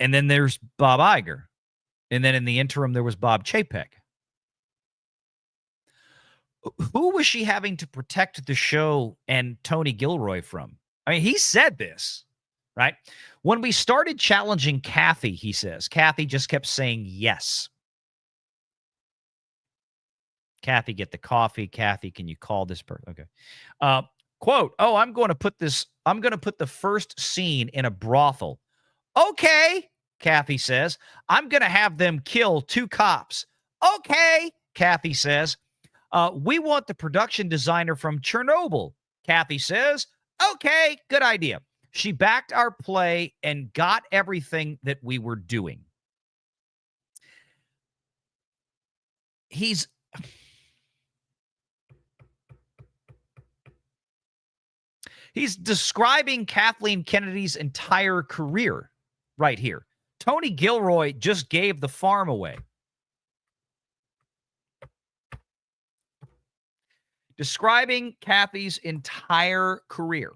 And then there's Bob Iger. And then in the interim, there was Bob Chapek. Who was she having to protect the show and Tony Gilroy from? I mean, he said this, right? When we started challenging Kathy, he says, Kathy just kept saying yes. Kathy, get the coffee. Kathy, can you call this person? Okay. Quote, oh, I'm going to put the first scene in a brothel. Okay, Kathy says. I'm going to have them kill 2 cops. Okay, Kathy says. We want the production designer from Chernobyl. Kathy says, okay, good idea. She backed our play and got everything that we were doing. He's describing Kathleen Kennedy's entire career right here. Tony Gilroy just gave the farm away. Describing Kathy's entire career.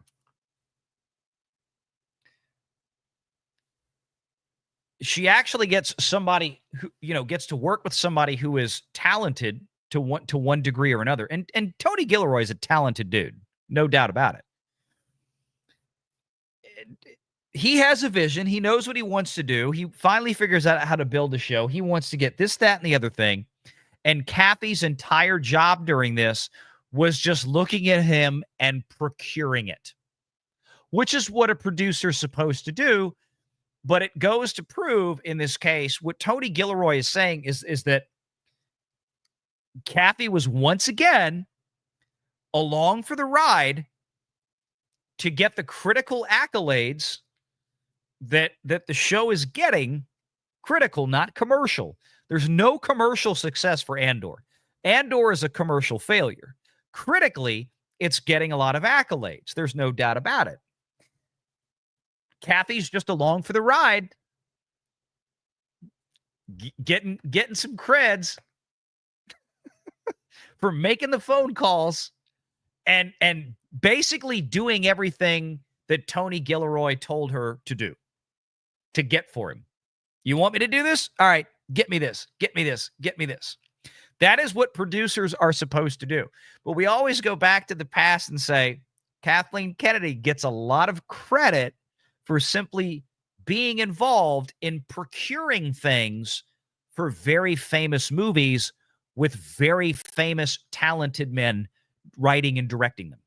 She actually gets somebody who, gets to work with somebody who is talented to one degree or another. And Tony Gilroy is a talented dude. No doubt about it. He has a vision. He knows what he wants to do. He finally figures out how to build a show. He wants to get this, that, and the other thing. And Kathy's entire job during this was just looking at him and procuring it, which is what a producer's supposed to do. But it goes to prove in this case, what Tony Gilroy is saying is that Kathy was once again along for the ride to get the critical accolades that the show is getting. Critical, not commercial. There's no commercial success for Andor. Andor is a commercial failure. Critically, it's getting a lot of accolades. There's no doubt about it. Kathy's just along for the ride, getting some creds for making the phone calls and basically doing everything that Tony Gilroy told her to do, to get for him. You want me to do this? All right, get me this, get me this, get me this. That is what producers are supposed to do. But we always go back to the past and say, Kathleen Kennedy gets a lot of credit for simply being involved in procuring things for very famous movies with very famous, talented men writing and directing them.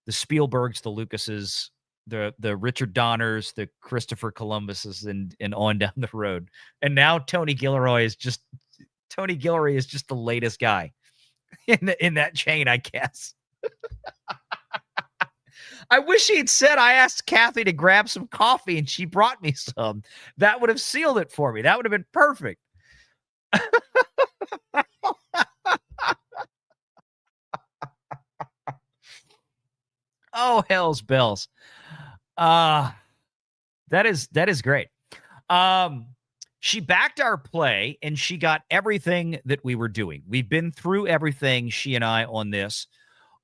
The Spielbergs, the Lucases, the Richard Donners, the Christopher Columbuses, and on down the road. And now Tony Gilroy is just the latest guy in that chain, I guess. I wish he'd said I asked Kathy to grab some coffee and she brought me some. That would have sealed it for me. That would have been perfect. Oh, hell's bells. That is great. She backed our play and she got everything that we were doing. We've been through everything, she and I, on this,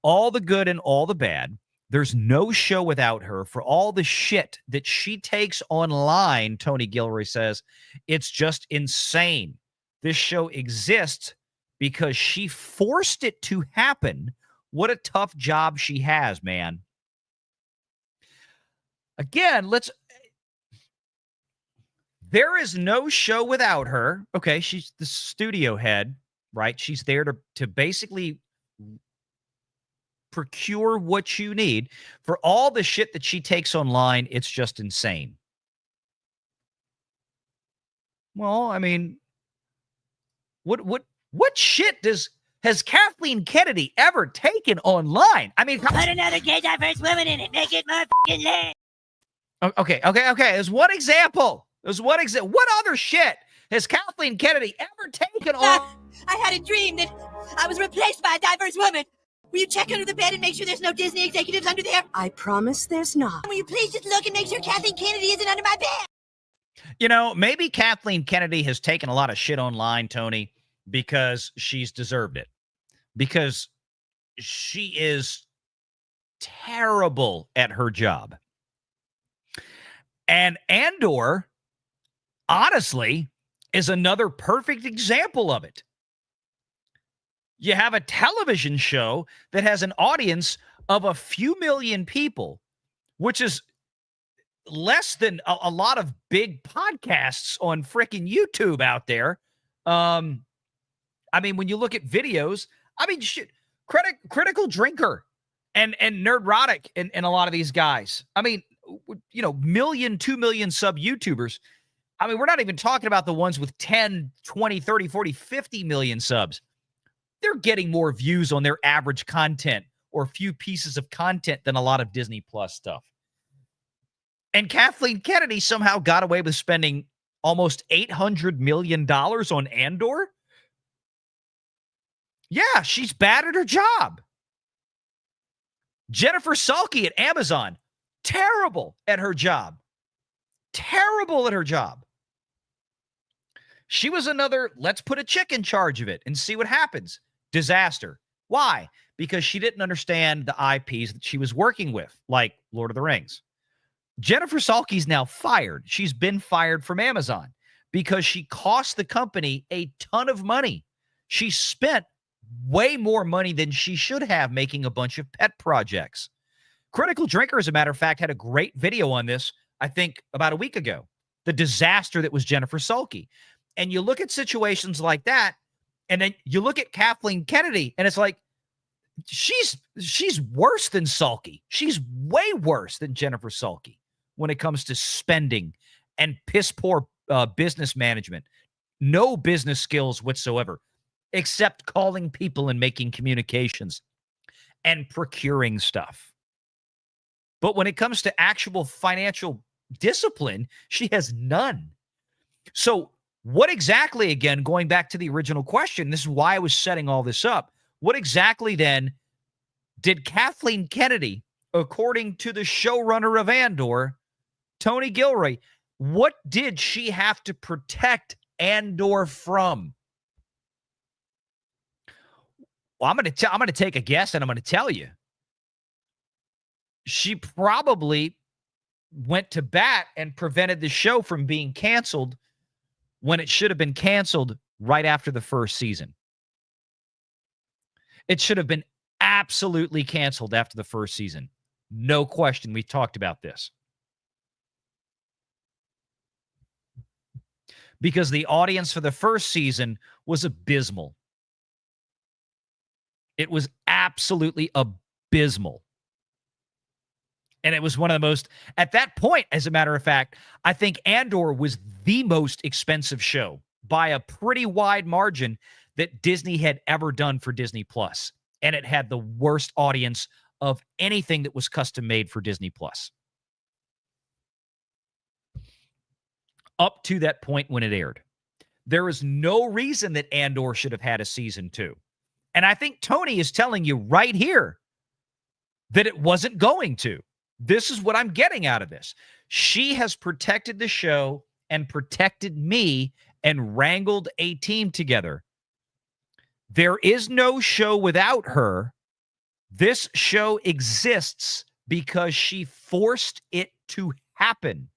all the good and all the bad. There's no show without her. For all the shit that she takes online, Tony Gilroy says, it's just insane. This show exists because she forced it to happen. What a tough job she has, man. Again, there is no show without her. Okay, she's the studio head, right? She's there to basically procure what you need. For all the shit that she takes online, it's just insane. Well, I mean, what shit has Kathleen Kennedy ever taken online? I mean, put another gay diverse woman in it. Make it more fucking lit. Okay. There's one example. What other shit has Kathleen Kennedy ever taken on? I had a dream that I was replaced by a diverse woman. Will you check under the bed and make sure there's no Disney executives under there? I promise there's not. Will you please just look and make sure Kathleen Kennedy isn't under my bed? Maybe Kathleen Kennedy has taken a lot of shit online, Tony, because she's deserved it. Because she is terrible at her job. And Andor, honestly is another perfect example of it. You have a television show that has an audience of a few million people, which is less than a lot of big podcasts on freaking YouTube out there. I mean, when you look at videos, I mean, shit, Critical Drinker and Nerdrotic and a lot of these guys. I mean, you know, 2 million sub YouTubers. I mean, we're not even talking about the ones with 10, 20, 30, 40, 50 million subs. They're getting more views on their average content or a few pieces of content than a lot of Disney Plus stuff. And Kathleen Kennedy somehow got away with spending almost $800 million on Andor. Yeah, she's bad at her job. Jennifer Salke at Amazon, terrible at her job. Terrible at her job. She was another, let's put a chick in charge of it and see what happens. Disaster. Why? Because she didn't understand the IPs that she was working with, like Lord of the Rings. Jennifer Salke's now fired. She's been fired from Amazon because she cost the company a ton of money. She spent way more money than she should have making a bunch of pet projects. Critical Drinker, as a matter of fact, had a great video on this, I think, about a week ago. The disaster that was Jennifer Salke. And you look at situations like that, and then you look at Kathleen Kennedy, and it's like, she's worse than Salke. She's way worse than Jennifer Salke when it comes to spending and piss poor business management. No business skills whatsoever, except calling people and making communications and procuring stuff. But when it comes to actual financial discipline, she has none. So what exactly, again, going back to the original question, this is why I was setting all this up. What exactly then did Kathleen Kennedy, according to the showrunner of Andor, Tony Gilroy, what did she have to protect Andor from? Well, I'm going to take a guess, and I'm going to tell you. She probably went to bat and prevented the show from being canceled when it should have been canceled right after the first season. It should have been absolutely canceled after the first season. No question. We talked about this. Because the audience for the first season was abysmal. It was absolutely abysmal. And it was one of the most, at that point, as a matter of fact, I think Andor was the most expensive show by a pretty wide margin that Disney had ever done for Disney Plus. And it had the worst audience of anything that was custom made for Disney Plus. Up to that point when it aired. There is no reason that Andor should have had a season 2. And I think Tony is telling you right here that it wasn't going to. This is what I'm getting out of this. She has protected the show and protected me and wrangled a team together. There is no show without her. This show exists because she forced it to happen.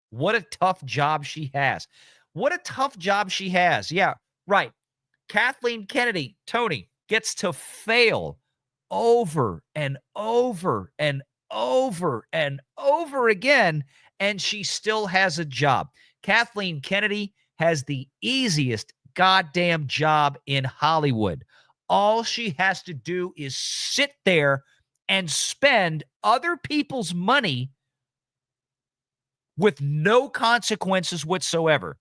What a tough job she has. What a tough job she has. Yeah, right. Kathleen Kennedy, Tony, gets to fail over and over and over and over again, and she still has a job. Kathleen Kennedy has the easiest goddamn job in Hollywood. All she has to do is sit there and spend other people's money with no consequences whatsoever,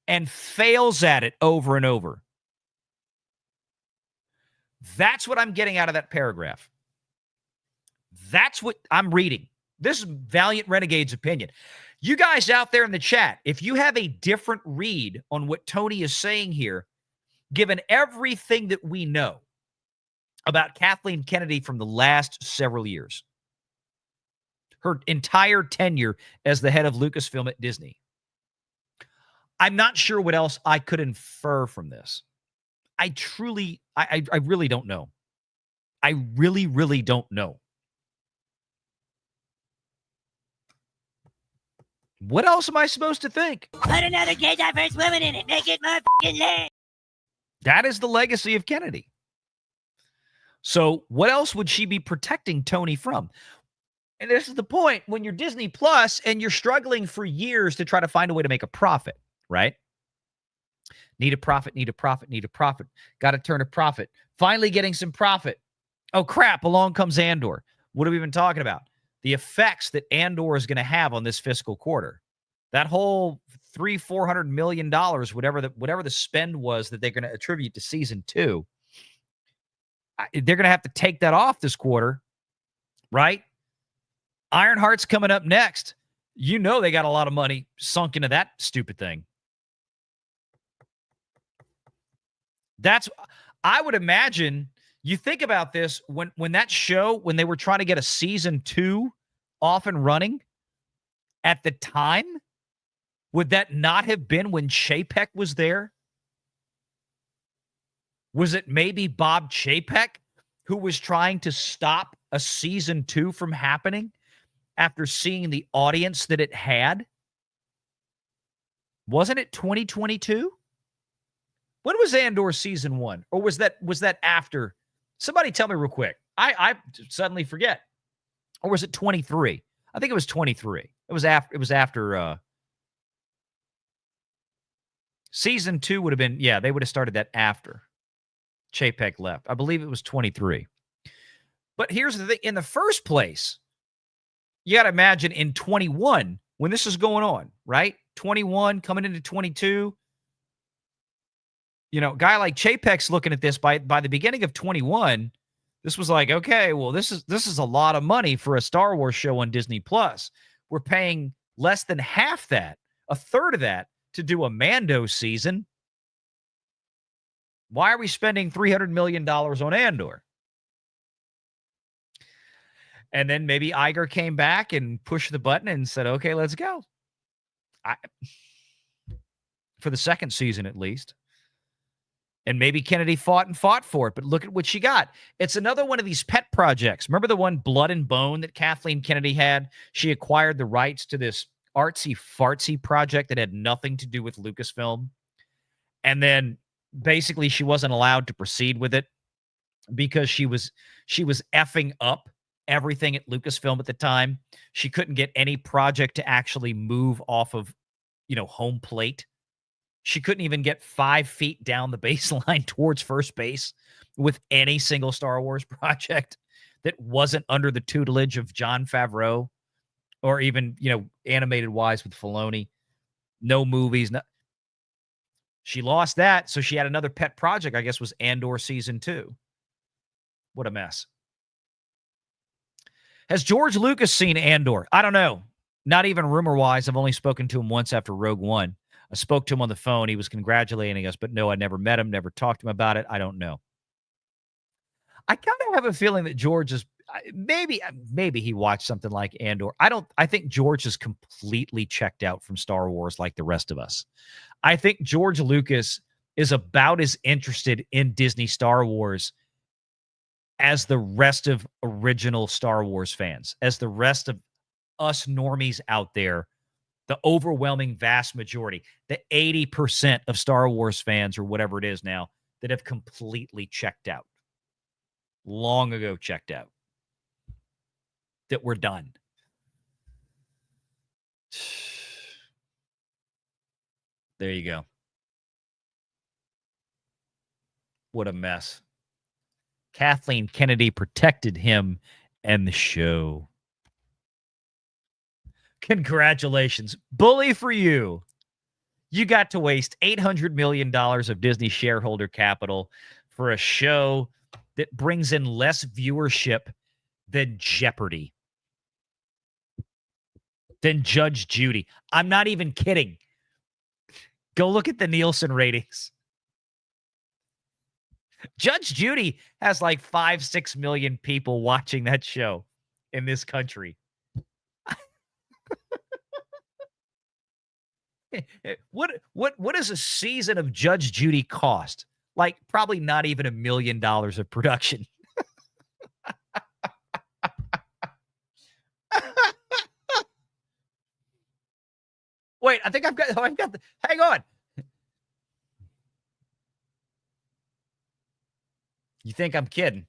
and fails at it over and over. That's what I'm getting out of that paragraph. That's what I'm reading. This is Valiant Renegade's opinion. You guys out there in the chat, if you have a different read on what Tony is saying here, given everything that we know about Kathleen Kennedy from the last several years, her entire tenure as the head of Lucasfilm at Disney, I'm not sure what else I could infer from this. I really don't know. I really don't know. What else am I supposed to think? Put another gay diverse woman in it. Make it more fucking lit. That is the legacy of Kennedy. So what else would she be protecting Tony from? And this is the point when you're Disney Plus and you're struggling for years to try to find a way to make a profit, right? Need a profit, need a profit, need a profit. Got to turn a profit. Finally getting some profit. Oh, crap. Along comes Andor. What have we been talking about? The effects that Andor is going to have on this fiscal quarter. That whole $400 million, whatever the spend was that they're going to attribute to season 2, they're going to have to take that off this quarter, right? Ironheart's coming up next. You know they got a lot of money sunk into that stupid thing. I would imagine, you think about this, when that show, when they were trying to get a season 2 off and running, at the time, would that not have been when Chapek was there? Was it maybe Bob Chapek who was trying to stop a season 2 from happening after seeing the audience that it had? Wasn't it 2022? When was Andor season 1? Or was that after? Somebody tell me real quick. I suddenly forget. Or was it 23? I think it was 23. It was after season 2 would have been, yeah, they would have started that after Chapek left. I believe it was 23. But here's the thing. In the first place, you got to imagine in 21, when this is going on, right? 21 coming into 22. You know, a guy like Chapek's looking at this by the beginning of 21. This was like, okay, well, this is a lot of money for a Star Wars show on Disney Plus. We're paying less than half that, a third of that, to do a Mando season. Why are we spending $300 million on Andor? And then maybe Iger came back and pushed the button and said, okay, let's go. For the second season, at least. And maybe Kennedy fought for it, but look at what she got. It's another one of these pet projects. Remember the one Blood and Bone that Kathleen Kennedy had? She acquired the rights to this artsy-fartsy project that had nothing to do with Lucasfilm. And then basically she wasn't allowed to proceed with it because she was effing up everything at Lucasfilm at the time. She couldn't get any project to actually move off of, home plate. She couldn't even get 5 feet down the baseline towards first base with any single Star Wars project that wasn't under the tutelage of Jon Favreau or even, animated wise with Filoni. No movies. No. She lost that, so she had another pet project, I guess, was Andor season 2. What a mess. Has George Lucas seen Andor? I don't know. Not even rumor-wise. I've only spoken to him once after Rogue One. I spoke to him on the phone. He was congratulating us, but no, I never met him, never talked to him about it. I don't know. I kind of have a feeling that George is maybe he watched something like Andor. I think George is completely checked out from Star Wars like the rest of us. I think George Lucas is about as interested in Disney Star Wars as the rest of original Star Wars fans, as the rest of us normies out there. The overwhelming vast majority, the 80% of Star Wars fans or whatever it is now that have completely checked out. Long ago checked out. That we're done. There you go. What a mess. Kathleen Kennedy protected him and the show. Congratulations. Bully for you. You got to waste $800 million of Disney shareholder capital for a show that brings in less viewership than Jeopardy, than Judge Judy. I'm not even kidding. Go look at the Nielsen ratings. Judge Judy has like 5-6 million people watching that show in this country. What does a season of Judge Judy cost? Like probably not even $1 million of production. wait. I think I've got the, hang on. You think I'm kidding?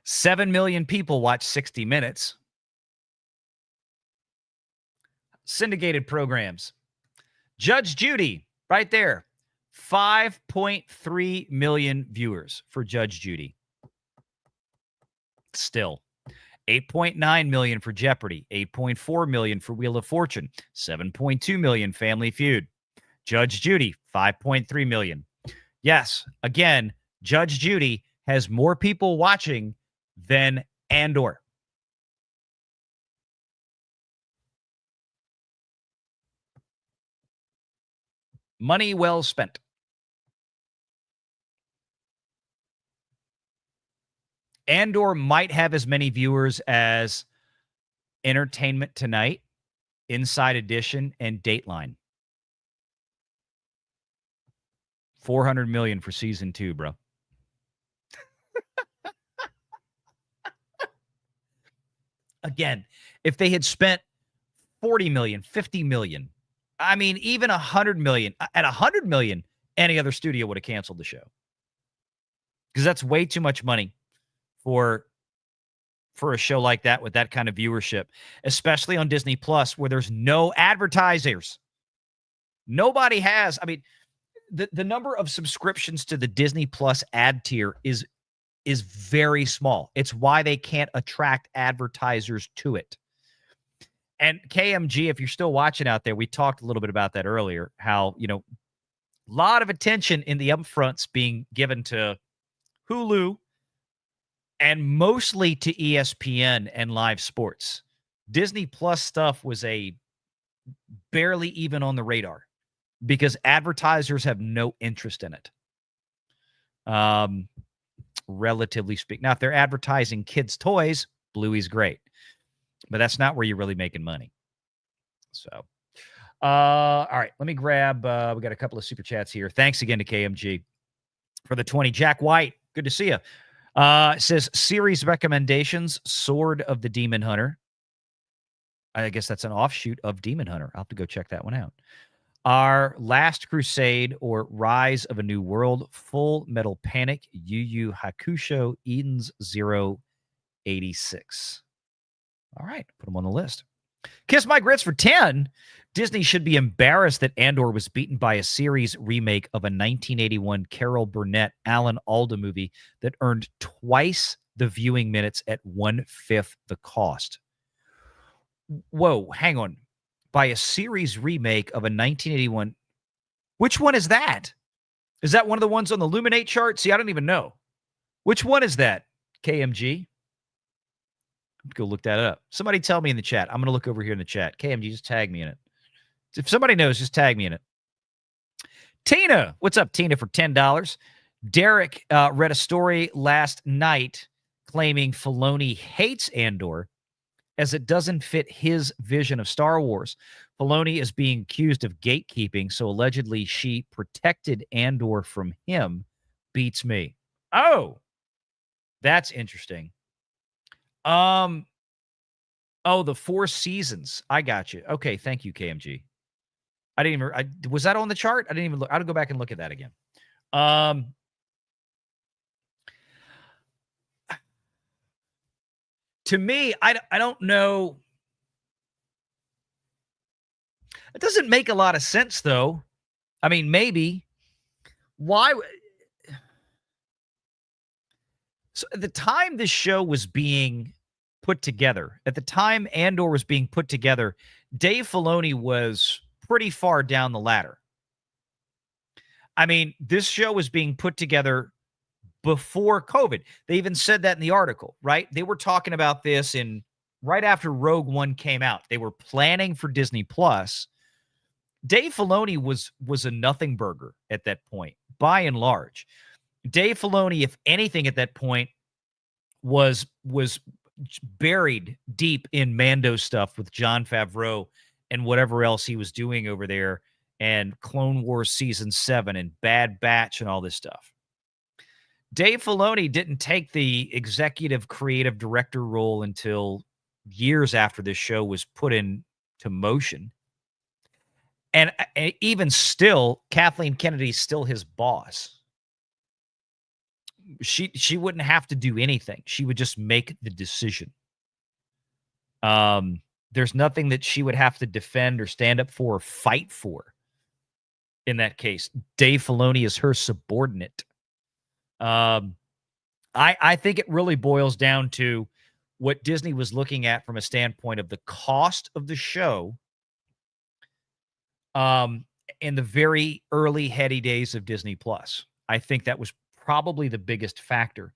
7 million people watch 60 Minutes. Syndicated programs. Judge Judy, right there. 5.3 million viewers for Judge Judy. Still. 8.9 million for Jeopardy. 8.4 million for Wheel of Fortune. 7.2 million Family Feud. Judge Judy, 5.3 million. Yes, again, Judge Judy has more people watching than Andor. Money well spent. Andor might have as many viewers as Entertainment Tonight, Inside Edition, and Dateline. 400 million for season 2, bro. Again, if they had spent 40 million, 50 million, I mean, even 100 million, at 100 million, any other studio would have canceled the show. Because that's way too much money for a show like that with that kind of viewership, especially on Disney Plus, where there's no advertisers. Nobody has. I mean, the number of subscriptions to the Disney Plus ad tier is very small. It's why they can't attract advertisers to it. And KMG, if you're still watching out there, we talked a little bit about that earlier, how, a lot of attention in the upfronts being given to Hulu and mostly to ESPN and live sports. Disney Plus stuff was barely even on the radar because advertisers have no interest in it. Relatively speaking. Now, if they're advertising kids' toys, Bluey's great. But that's not where you're really making money. So, all right, let me grab, we got a couple of super chats here. Thanks again to KMG for the 20. Jack White, good to see you. It says, series recommendations, Sword of the Demon Hunter. I guess that's an offshoot of Demon Hunter. I'll have to go check that one out. Our Last Crusade or Rise of a New World, Full Metal Panic, Yu Yu Hakusho, Eden's 086. All right, put them on the list. Kiss My Grits for 10. Disney should be embarrassed that Andor was beaten by a series remake of a 1981 Carol Burnett, Alan Alda movie that earned twice the viewing minutes at 1/5 the cost. Whoa, hang on. By a series remake of a 1981. Which one is that? Is that one of the ones on the Luminate chart? See, I don't even know. Which one is that, KMG? Go look that up. Somebody tell me in the chat. I'm going to look over here in the chat. KMG, just tag me in it. If somebody knows, just tag me in it. Tina, what's up, Tina, for $10? Derek read a story last night claiming Filoni hates Andor as it doesn't fit his vision of Star Wars. Filoni is being accused of gatekeeping, so allegedly she protected Andor from him. Beats me. Oh, that's interesting. Oh, the 4 seasons. I got you. Okay, thank you, KMG. I didn't even. Was that on the chart? I didn't even look. I'll go back and look at that again. To me, I don't know. It doesn't make a lot of sense, though. I mean, maybe. Why? So at the time this show was being put together, at the time Andor was being put together, Dave Filoni was pretty far down the ladder. I mean, this show was being put together before COVID. They even said that in the article, right? They were talking about this right after Rogue One came out. They were planning for Disney Plus. Dave Filoni was a nothing burger at that point, by and large. Dave Filoni, if anything, at that point was buried deep in Mando stuff with Jon Favreau and whatever else he was doing over there, and Clone Wars Season 7 and Bad Batch and all this stuff. Dave Filoni didn't take the executive creative director role until years after this show was put into motion. And even still, Kathleen Kennedy's still his boss. She wouldn't have to do anything. She would just make the decision. There's nothing that she would have to defend or stand up for or fight for. In that case, Dave Filoni is her subordinate. I think it really boils down to what Disney was looking at from a standpoint of the cost of the show in the very early heady days of Disney Plus. I think that was probably the biggest factor.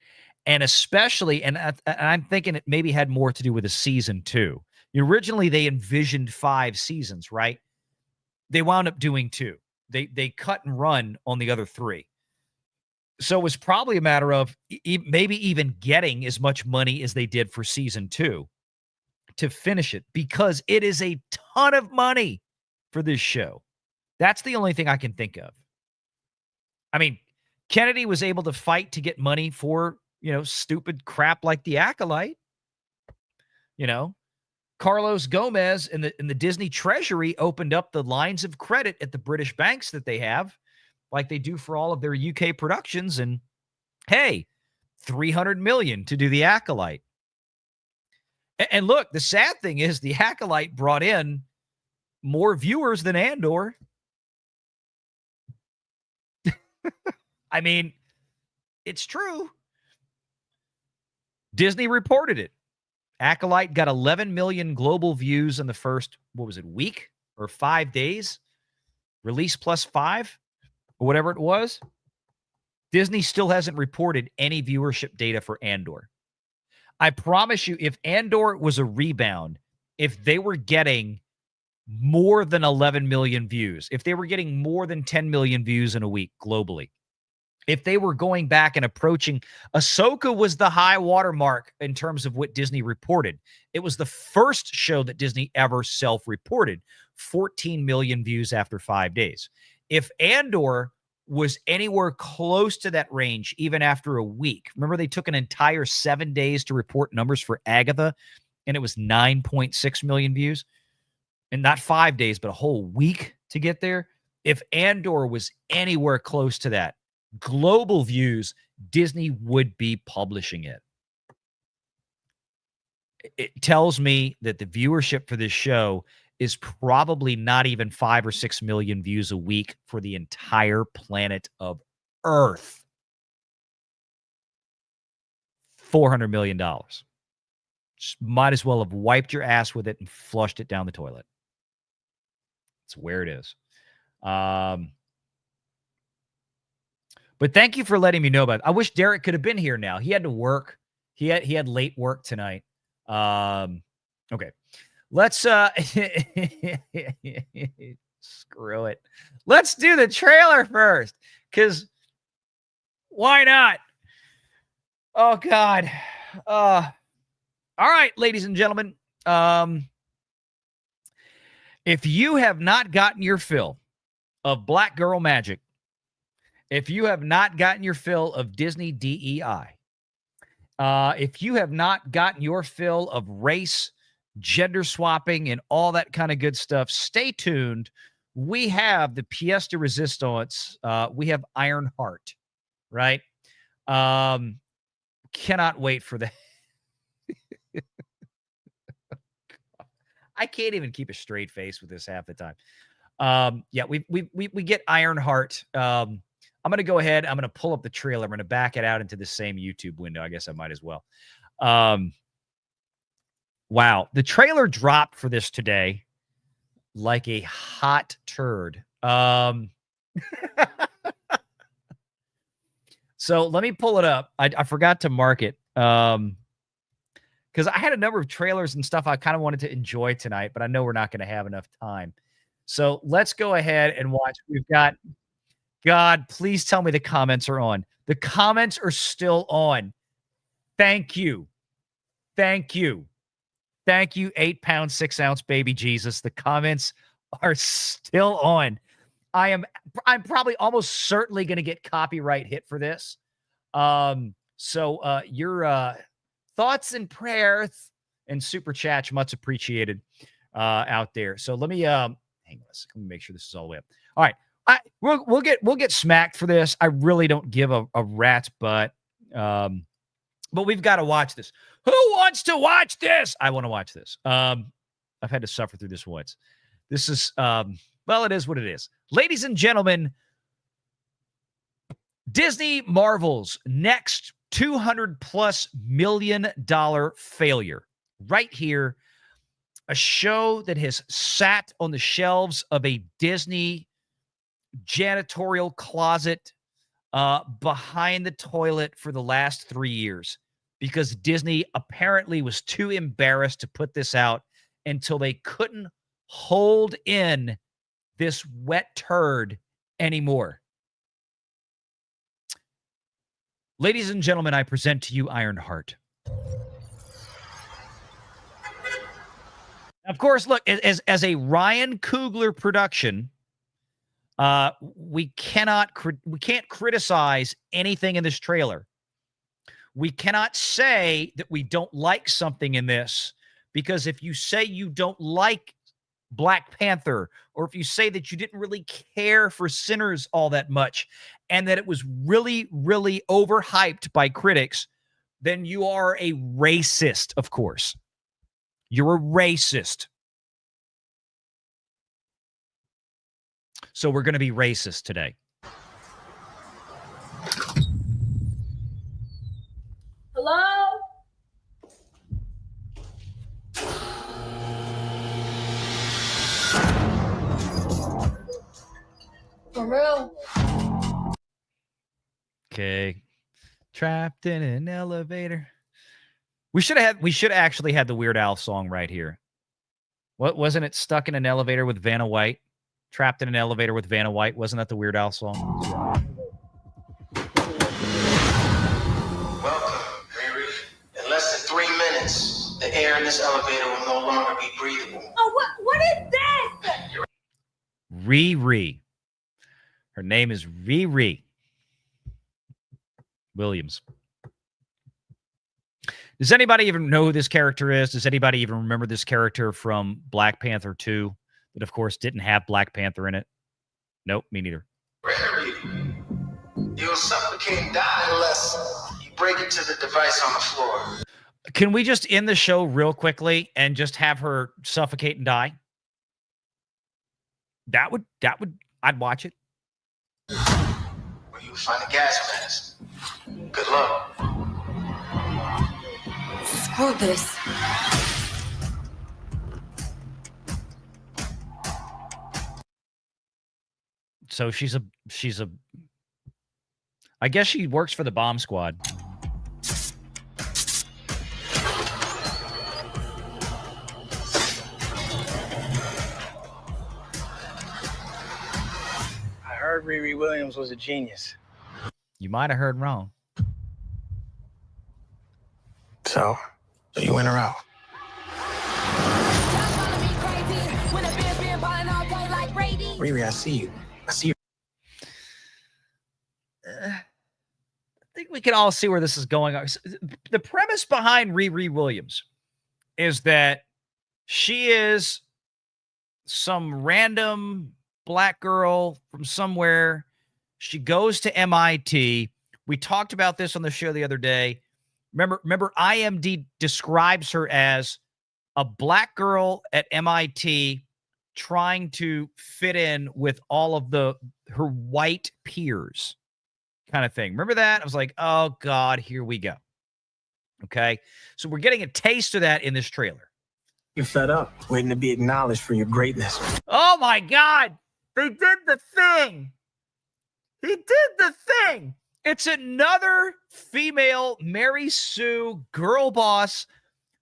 And especially, and I'm thinking it maybe had more to do with a season 2. Originally, they envisioned 5 seasons, right? They wound up doing 2. They cut and run on the other 3. So it was probably a matter of maybe even getting as much money as they did for season 2 to finish it, because it is a ton of money for this show. That's the only thing I can think of. I mean, Kennedy was able to fight to get money for, stupid crap like The Acolyte. Carlos Gomez in the Disney Treasury opened up the lines of credit at the British banks that they have, like they do for all of their UK productions. And hey, $300 million to do The Acolyte. And look, the sad thing is The Acolyte brought in more viewers than Andor. I mean, it's true. Disney reported it. Acolyte got 11 million global views in the first, week or 5 days? Release plus 5 or whatever it was. Disney still hasn't reported any viewership data for Andor. I promise you, if Andor was a rebound, if they were getting more than 11 million views, if they were getting more than 10 million views in a week globally, if they were going back and approaching, Ahsoka was the high watermark in terms of what Disney reported. It was the first show that Disney ever self-reported, 14 million views after 5 days. If Andor was anywhere close to that range, even after a week, remember they took an entire 7 days to report numbers for Agatha, and it was 9.6 million views, and not 5 days, but a whole week to get there. If Andor was anywhere close to that, global views, Disney would be publishing it. It tells me that the viewership for this show is probably not even 5 or 6 million views a week for the entire planet of Earth. $400 million. Just might as well have wiped your ass with it and flushed it down the toilet. That's where it is. But thank you for letting me know about it. I wish Derek could have been here now. He had to work. He had late work tonight. Okay. Let's screw it. Let's do the trailer first, because why not? Oh God. All right, ladies and gentlemen. If you have not gotten your fill of Black Girl Magic, if you have not gotten your fill of Disney DEI, if you have not gotten your fill of race, gender swapping, and all that kind of good stuff, stay tuned. We have the pièce de résistance. We have Ironheart, right? Cannot wait for that. I can't even keep a straight face with this half the time. Yeah, we get Ironheart. I'm going to go ahead. I'm going to pull up the trailer. I'm going to back it out into the same YouTube window. I guess I might as well. Wow. The trailer dropped for this today like a hot turd. So let me pull it up. I forgot to mark it because I had a number of trailers and stuff I kind of wanted to enjoy tonight, but I know we're not going to have enough time. So let's go ahead and watch. We've got... God, please tell me the comments are on. The comments are still on. Thank you. Thank you. Thank you, 8 pound, 6 ounce baby Jesus. The comments are still on. I'm probably almost certainly going to get copyright hit for this. So your thoughts and prayers and super chats. Much appreciated out there. So let me hang on a second. Let me make sure this is all the way up. All right. We'll get smacked for this. I really don't give a rat's butt. But we've got to watch this. Who wants to watch this? I want to watch this. I've had to suffer through this once. This is well, it is what it is. Ladies and gentlemen, Disney Marvel's next $200+ million failure. Right here, a show that has sat on the shelves of a Disney janitorial closet behind the toilet for the last 3 years because Disney apparently was too embarrassed to put this out until they couldn't hold in this wet turd anymore. Ladies and gentlemen, I present to you Ironheart. Of course, look, as a Ryan Coogler production, we can't criticize anything in this trailer. We cannot say that we don't like something in this, because if you say you don't like Black Panther, or if you say that you didn't really care for Sinners all that much, and that it was really, really overhyped by critics, then you are a racist, of course. You're a racist. So we're going to be racist today. Hello? For real? Okay. Trapped in an elevator. We should actually had the Weird Al song right here. What wasn't it? Stuck in an elevator with Vanna White? Trapped in an elevator with Vanna White. Wasn't that the Weird Al song? Welcome, Riri. In less than 3 minutes, the air in this elevator will no longer be breathable. Oh, what is this? Riri. Her name is Riri Williams. Does anybody even know who this character is? Does anybody even remember this character from Black Panther 2? That, of course, didn't have Black Panther in it. Nope, me neither. Riri, you'll suffocate and die unless you break into the device on the floor. Can we just end the show real quickly and just have her suffocate and die? That would, I'd watch it. Or you find a gas mask. Good luck. Screw this. So she's a I guess she works for the bomb squad. I heard Riri Williams was a genius. You might have heard wrong. So you in or out? Riri, I see you. I see you. I think we can all see where this is going. The premise behind Riri Williams is that she is some random black girl from somewhere. She goes to MIT. We talked about this on the show the other day. Remember, IMD describes her as a black girl at MIT trying to fit in with all of her white peers, kind of thing. Remember that? I was like, oh God, here we go. Okay. So we're getting a taste of that in this trailer. You're fed up, waiting to be acknowledged for your greatness. Oh my God. They did the thing. He did the thing. It's another female Mary Sue girl boss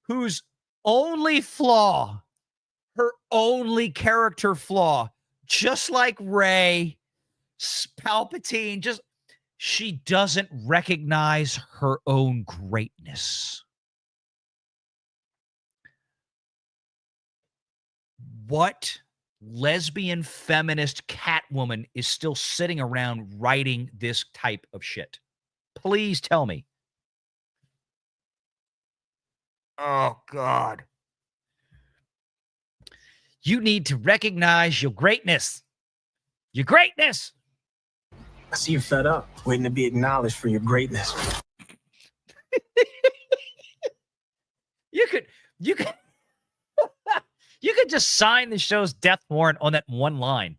whose only flaw, her only character flaw, just like Rey, Palpatine, she doesn't recognize her own greatness. What lesbian feminist Catwoman is still sitting around writing this type of shit? Please tell me. Oh, God. You need to recognize your greatness. Your greatness. I see you're fed up, waiting to be acknowledged for your greatness. You could you could just sign the show's death warrant on that one line.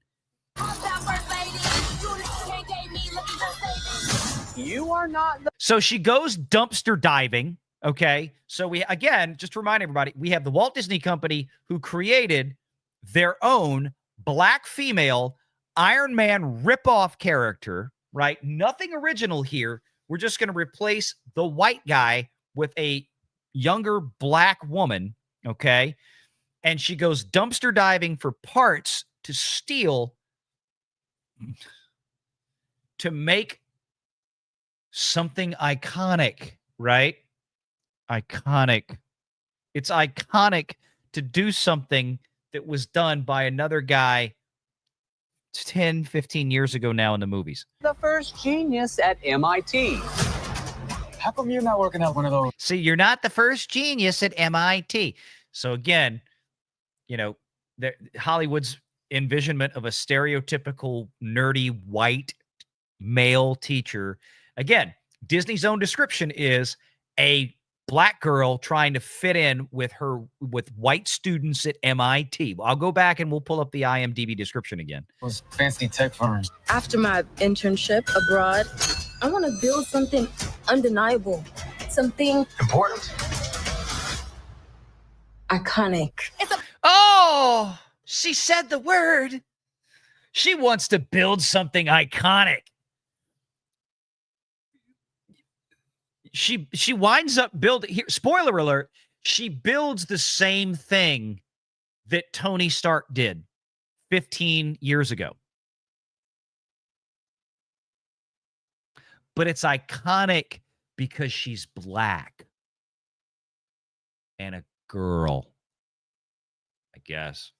You are not the So she goes dumpster diving. Okay. So we, again, just to remind everybody, we have the Walt Disney Company who created their own black female Iron Man ripoff character, right? Nothing original here. We're just going to replace the white guy with a younger black woman. Okay. And she goes dumpster diving for parts to steal, to make something iconic, right? Iconic. It's iconic to do something that was done by another guy 10, 15 years ago now in the movies. the first genius at MIT. How come you're not working out one of those? See, you're not the first genius at MIT. So again, you know, Hollywood's envisionment of a stereotypical nerdy white male teacher. Again, Disney's own description is a black girl trying to fit in with white students at MIT. I'll go back and we'll pull up the IMDb description again. Those fancy tech firms. After my internship abroad, I want to build something undeniable, something important, iconic. Oh, she said the word. She wants to build something iconic. She winds up building here. Spoiler alert. She builds the same thing that Tony Stark did 15 years ago. But it's iconic because she's black and a girl, I guess.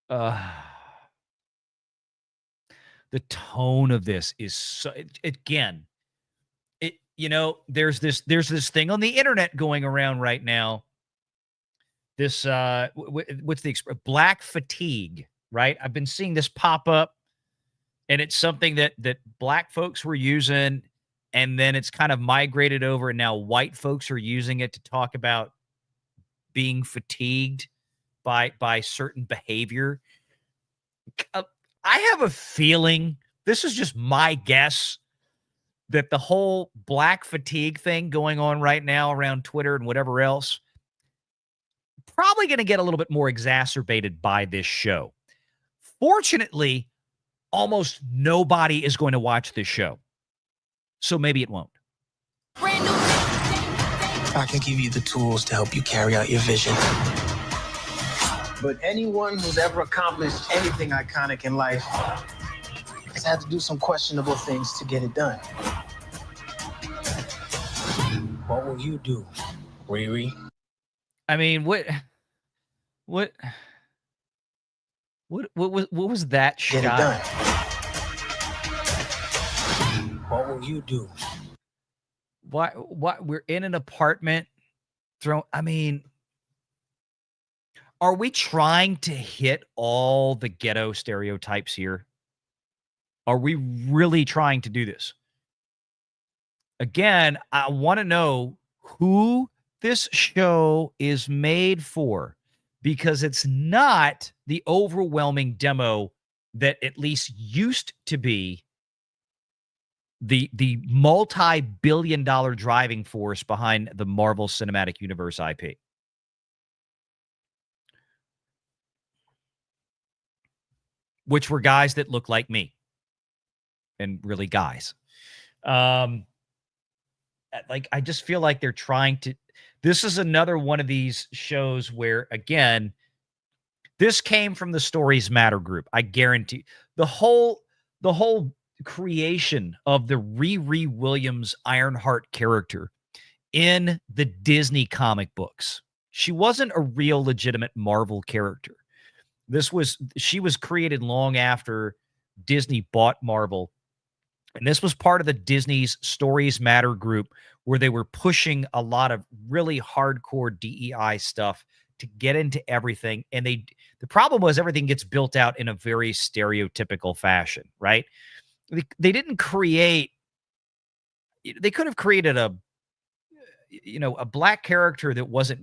The tone of this is so, again, there's this thing on the internet going around right now. This what's the black fatigue, right? I've been seeing this pop up, and it's something that black folks were using, and then it's kind of migrated over, and now white folks are using it to talk about being fatigued by certain behavior. I have a feeling, this is just my guess, that the whole black fatigue thing going on right now around Twitter and whatever else, probably going to get a little bit more exacerbated by this show. Fortunately, almost nobody is going to watch this show, so maybe it won't. I can give you the tools to help you carry out your vision. But anyone who's ever accomplished anything iconic in life has had to do some questionable things to get it done. What will you do, Riri? I mean, what was that shot? Get it done. What will you do? What we're in an apartment are we trying to hit all the ghetto stereotypes here? Are we really trying to do this? Again, I want to know who this show is made for, because it's not the overwhelming demo that at least used to be the multi-billion-dollar driving force behind the Marvel Cinematic Universe IP. Which were guys that look like me. And really guys. I just feel like they're trying to... This is another one of these shows where, again, this came from the Stories Matter group. I guarantee. The whole creation of the Riri Williams Ironheart character in the Disney comic books. She wasn't a real legitimate Marvel character. She was created long after Disney bought Marvel. And this was part of the Disney's Stories Matter group, where they were pushing a lot of really hardcore DEI stuff to get into everything. And the problem was everything gets built out in a very stereotypical fashion, right? They didn't create, they could have created a black character that wasn't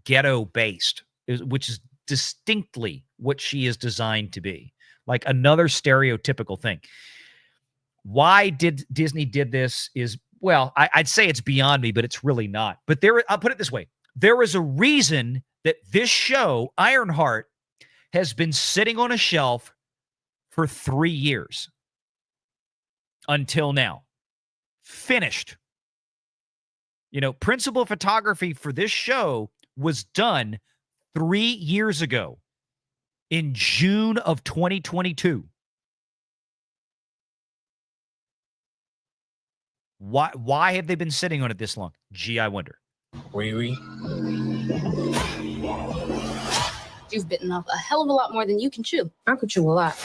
ghetto based, which is distinctly what she is designed to be, like another stereotypical thing. Why Disney did this is, well, I'd say it's beyond me, but it's really not. But I'll put it this way. There is a reason that this show, Ironheart, has been sitting on a shelf for 3 years until now. Finished. Principal photography for this show was done 3 years ago in June of 2022. Why have they been sitting on it this long? Gee, I wonder. You've bitten off a hell of a lot more than you can chew. I could chew a lot.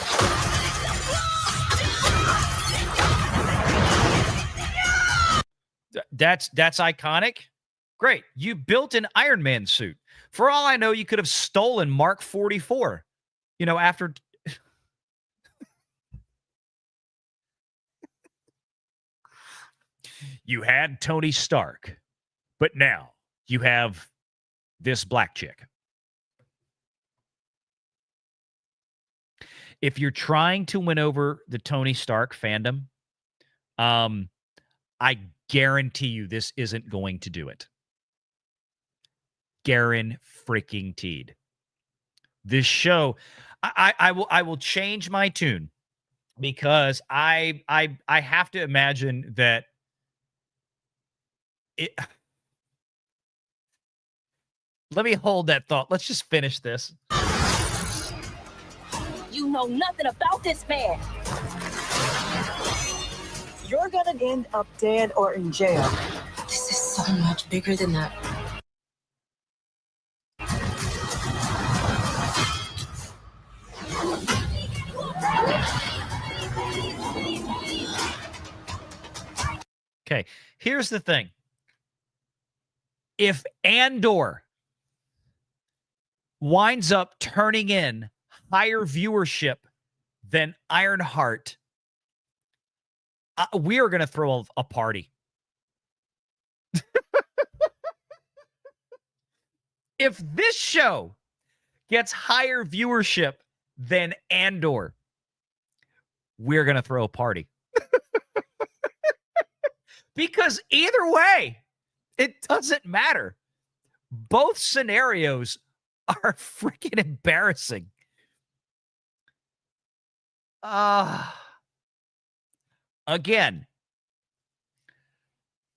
That's iconic. Great. You built an Iron Man suit. For all I know, you could have stolen Mark 44. After you had Tony Stark, but now you have this black chick. If you're trying to win over the Tony Stark fandom, I guarantee you this isn't going to do it. Guaranteed. This show, I will change my tune because I have to imagine that it. Let me hold that thought. Let's just finish this. You know nothing about this man. You're gonna end up dead or in jail. This is so much bigger than that. Okay, here's the thing. If Andor winds up turning in higher viewership than Ironheart, we are going to throw a party. If this show gets higher viewership than Andor, we're going to throw a party. Because either way, it doesn't matter. Both scenarios are freaking embarrassing. Again,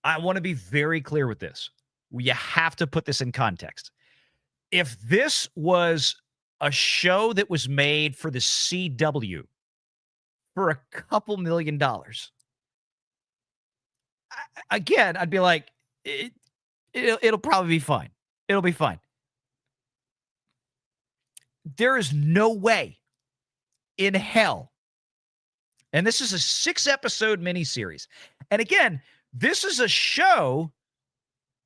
I want to be very clear with this. You have to put this in context. If this was a show that was made for the CW for a couple $1 million, again, I'd be like, it'll probably be fine. It'll be fine. There is no way in hell. And this is a 6-episode miniseries. And again, this is a show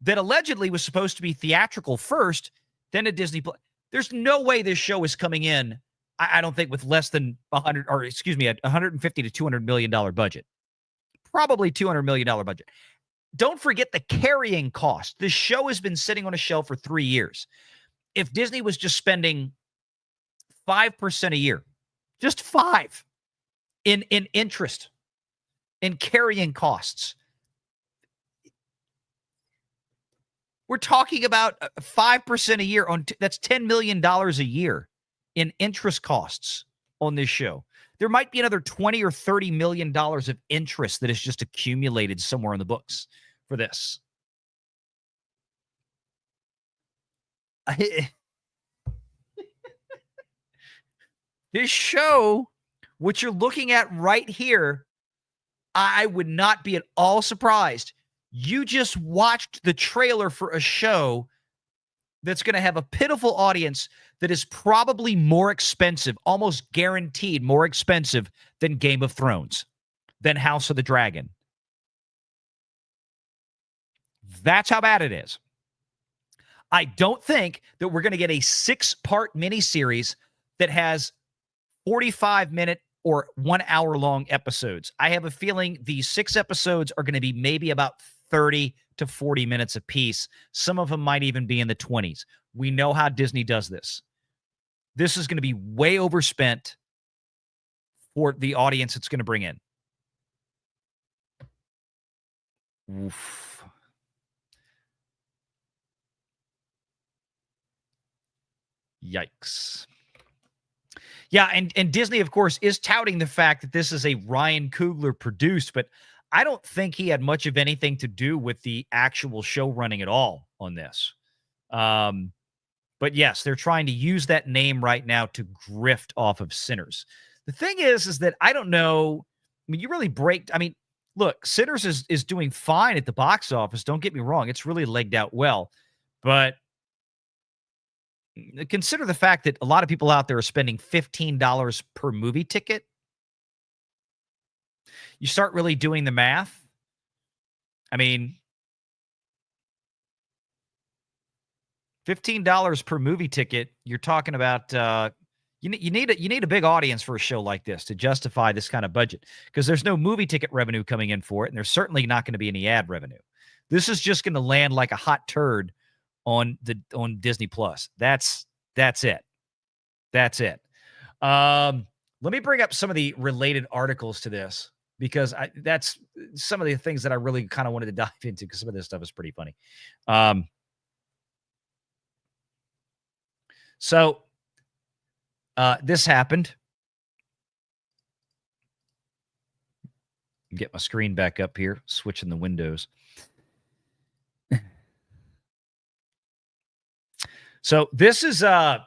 that allegedly was supposed to be theatrical first, then a Disney Plus. There's no way this show is coming in, I don't think, with less than a $150 to $200 million budget. Probably $200 million budget. Don't forget the carrying cost. This show has been sitting on a shelf for 3 years. If Disney was just spending 5% a year, just 5 in interest, in carrying costs, we're talking about 5% a year on that's $10 million a year in interest costs on this show. There might be another $20 or $30 million of interest that is just accumulated somewhere in the books for this. This show, what you're looking at right here, I would not be at all surprised. You just watched the trailer for a show that's going to have a pitiful audience that is probably more expensive, almost guaranteed more expensive than Game of Thrones, than House of the Dragon. That's how bad it is. I don't think that we're going to get a 6-part miniseries that has 45-minute or 1 hour long episodes. I have a feeling these 6 episodes are going to be maybe about 30 to 40 minutes apiece. Some of them might even be in the 20s. We know how Disney does this. This is going to be way overspent for the audience it's going to bring in. Oof. Yikes. Yeah, and Disney, of course, is touting the fact that this is a Ryan Coogler produced, but I don't think he had much of anything to do with the actual show running at all on this. But yes, they're trying to use that name right now to grift off of Sinners. The thing is that I don't know. I mean, you really break. I mean, look, Sinners is doing fine at the box office. Don't get me wrong. It's really legged out well. But consider the fact that a lot of people out there are spending $15 per movie ticket. You start really doing the math. I mean, $15 per movie ticket. You're talking about you need a big audience for a show like this to justify this kind of budget, because there's no movie ticket revenue coming in for it, and there's certainly not going to be any ad revenue. This is just going to land like a hot turd on Disney Plus. That's it. That's it. Let me bring up some of the related articles to this, because that's some of the things that I really kind of wanted to dive into, because some of this stuff is pretty funny. So this happened. Get my screen back up here, switching the windows. So this is from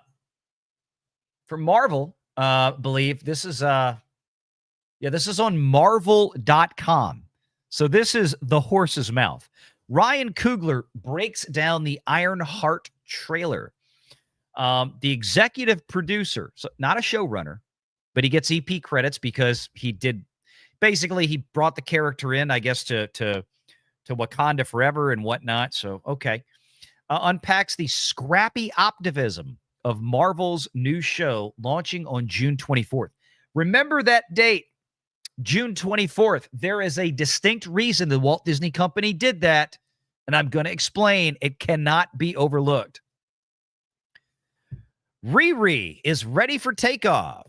Marvel, believe. This is this is on marvel.com. So this is the horse's mouth. Ryan Coogler breaks down the Ironheart trailer. The executive producer, so not a showrunner, but he gets EP credits because he brought the character in, I guess, to Wakanda Forever and whatnot. So, okay. Unpacks the scrappy optimism of Marvel's new show launching on June 24th. Remember that date, June 24th. There is a distinct reason the Walt Disney Company did that, and I'm going to explain. It cannot be overlooked. Riri is ready for takeoff.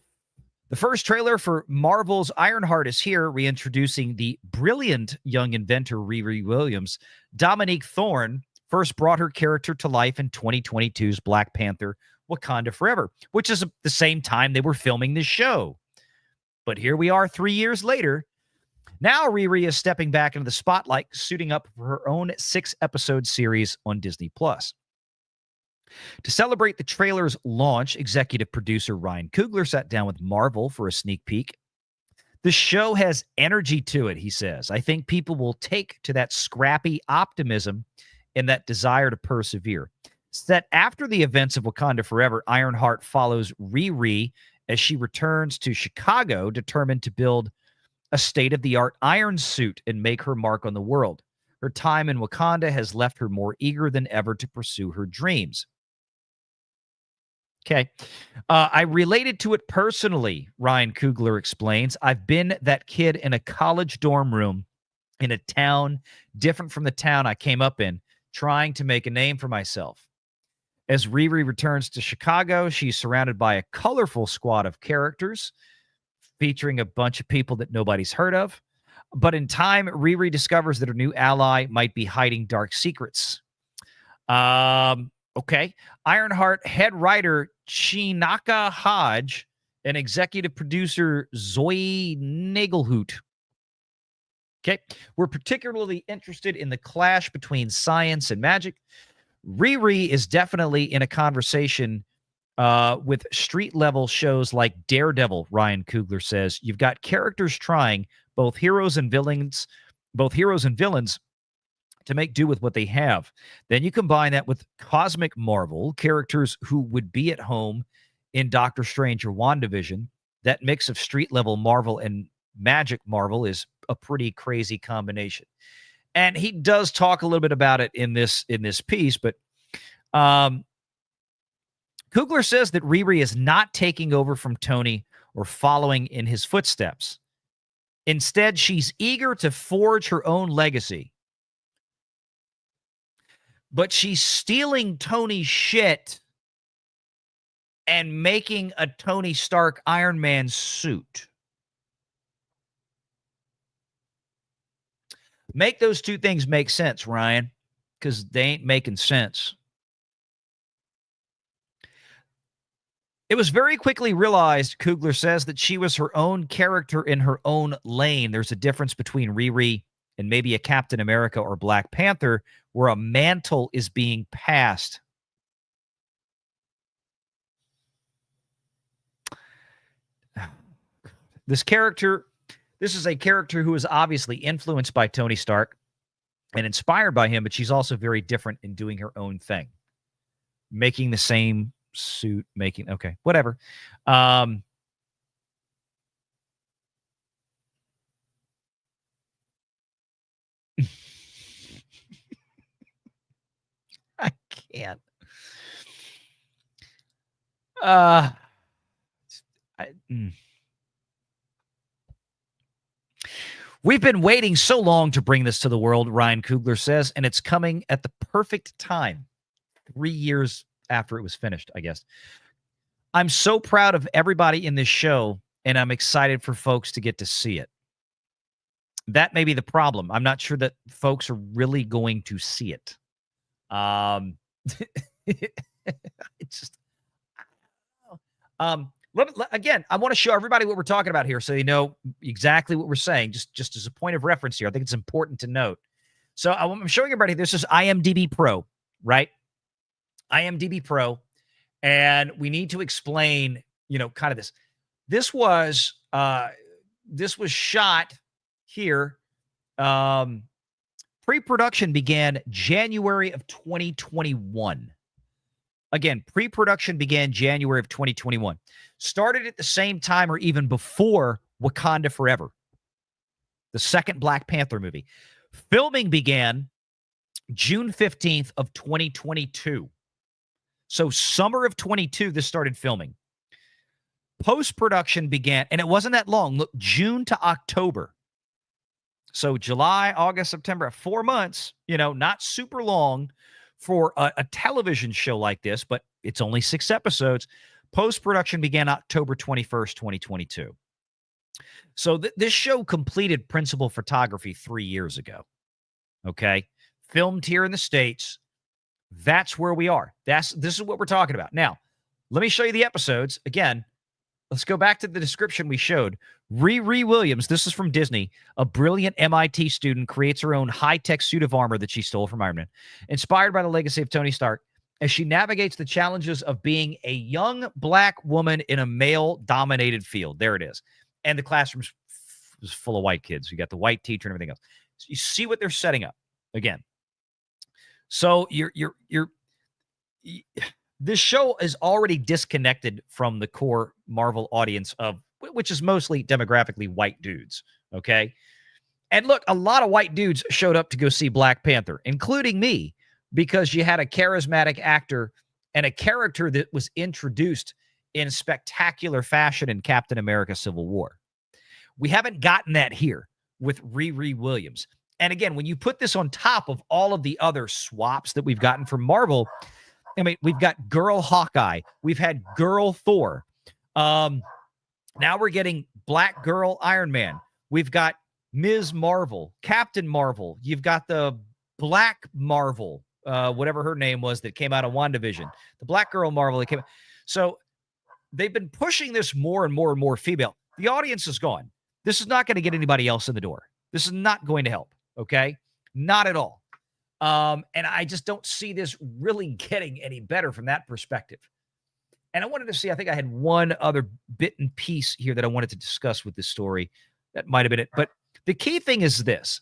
The first trailer for Marvel's Ironheart is here, reintroducing the brilliant young inventor Riri Williams. Dominique Thorne first brought her character to life in 2022's Black Panther Wakanda Forever, which is the same time they were filming this show. But here we are 3 years later. Now Riri is stepping back into the spotlight, suiting up for her own 6-episode series on Disney+. To celebrate the trailer's launch, executive producer Ryan Coogler sat down with Marvel for a sneak peek. The show has energy to it, he says. I think people will take to that scrappy optimism and that desire to persevere. Set after the events of Wakanda Forever, Ironheart follows Riri as she returns to Chicago, determined to build a state-of-the-art iron suit and make her mark on the world. Her time in Wakanda has left her more eager than ever to pursue her dreams. Okay. I related to it personally, Ryan Coogler explains. I've been that kid in a college dorm room in a town different from the town I came up in, trying to make a name for myself. As Riri returns to Chicago, she's surrounded by a colorful squad of characters, featuring a bunch of people that nobody's heard of. But in time, Riri discovers that her new ally might be hiding dark secrets. Okay. Ironheart head writer Chinaka Hodge and executive producer Zoe Nagelhoot. Okay. We're particularly interested in the clash between science and magic. Riri is definitely in a conversation with street-level shows like Daredevil, Ryan Coogler says. You've got characters trying, both heroes and villains, to make do with what they have. Then you combine that with Cosmic Marvel, characters who would be at home in Doctor Strange or WandaVision. That mix of street-level Marvel and magic Marvel is a pretty crazy combination. And he does talk a little bit about it in this piece, but Coogler says that Riri is not taking over from Tony or following in his footsteps. Instead, she's eager to forge her own legacy. But she's stealing Tony's shit and making a Tony Stark Iron Man suit. Make those two things make sense, Ryan, because they ain't making sense. It was very quickly realized, Coogler says, that she was her own character in her own lane. There's a difference between Riri and maybe a Captain America or Black Panther, where a mantle is being passed. This is a character who is obviously influenced by Tony Stark and inspired by him, but she's also very different in doing her own thing. Making the same suit, okay, whatever. I can't. We've been waiting so long to bring this to the world, Ryan Coogler says, and it's coming at the perfect time. 3 years after it was finished, I guess. I'm so proud of everybody in this show, and I'm excited for folks to get to see it. That may be the problem. I'm not sure that folks are really going to see it. It's just, again, I want to show everybody what we're talking about here so you know exactly what we're saying, just as a point of reference here. I think it's important to note. So I'm showing everybody, this is IMDb Pro, right? IMDb Pro. And we need to explain, kind of this. This was shot here. Pre-production began January of 2021. Again, pre-production began January of 2021. Started at the same time or even before Wakanda Forever, the second Black Panther movie. Filming began June 15th of 2022. So summer of 22, this started filming. Post-production began, and it wasn't that long. Look, June to October. So July, August, September, 4 months, not super long for a television show like this, but it's only 6 episodes. Post-production began October 21st, 2022. So this show completed principal photography 3 years ago. Okay? Filmed here in the States. That's where we are. This is what we're talking about. Now, let me show you the episodes. Again, let's go back to the description we showed. Riri Williams, this is from Disney, a brilliant MIT student, creates her own high-tech suit of armor that she stole from Iron Man, inspired by the legacy of Tony Stark, as she navigates the challenges of being a young Black woman in a male-dominated field. There it is. And the classroom is full of white kids. You got the white teacher and everything else. So you see what they're setting up. Again, so this show is already disconnected from the core Marvel audience which is mostly demographically white dudes. Okay. And look, a lot of white dudes showed up to go see Black Panther, including me, because you had a charismatic actor and a character that was introduced in spectacular fashion in Captain America Civil War. We haven't gotten that here with Riri Williams. And again, when you put this on top of all of the other swaps that we've gotten from Marvel, I mean, we've got Girl Hawkeye. We've had Girl Thor. Now we're getting Black Girl Iron Man. We've got Ms. Marvel, Captain Marvel. You've got the Black Marvel, whatever her name was, that came out of WandaVision. The Black Girl Marvel that came out. So they've been pushing this more and more and more female. The audience is gone. This is not going to get anybody else in the door. This is not going to help. Okay? Not at all. And I just don't see this really getting any better from that perspective. And I wanted to see, I think I had one other bit and piece here that I wanted to discuss with this story. That might have been it. But the key thing is this.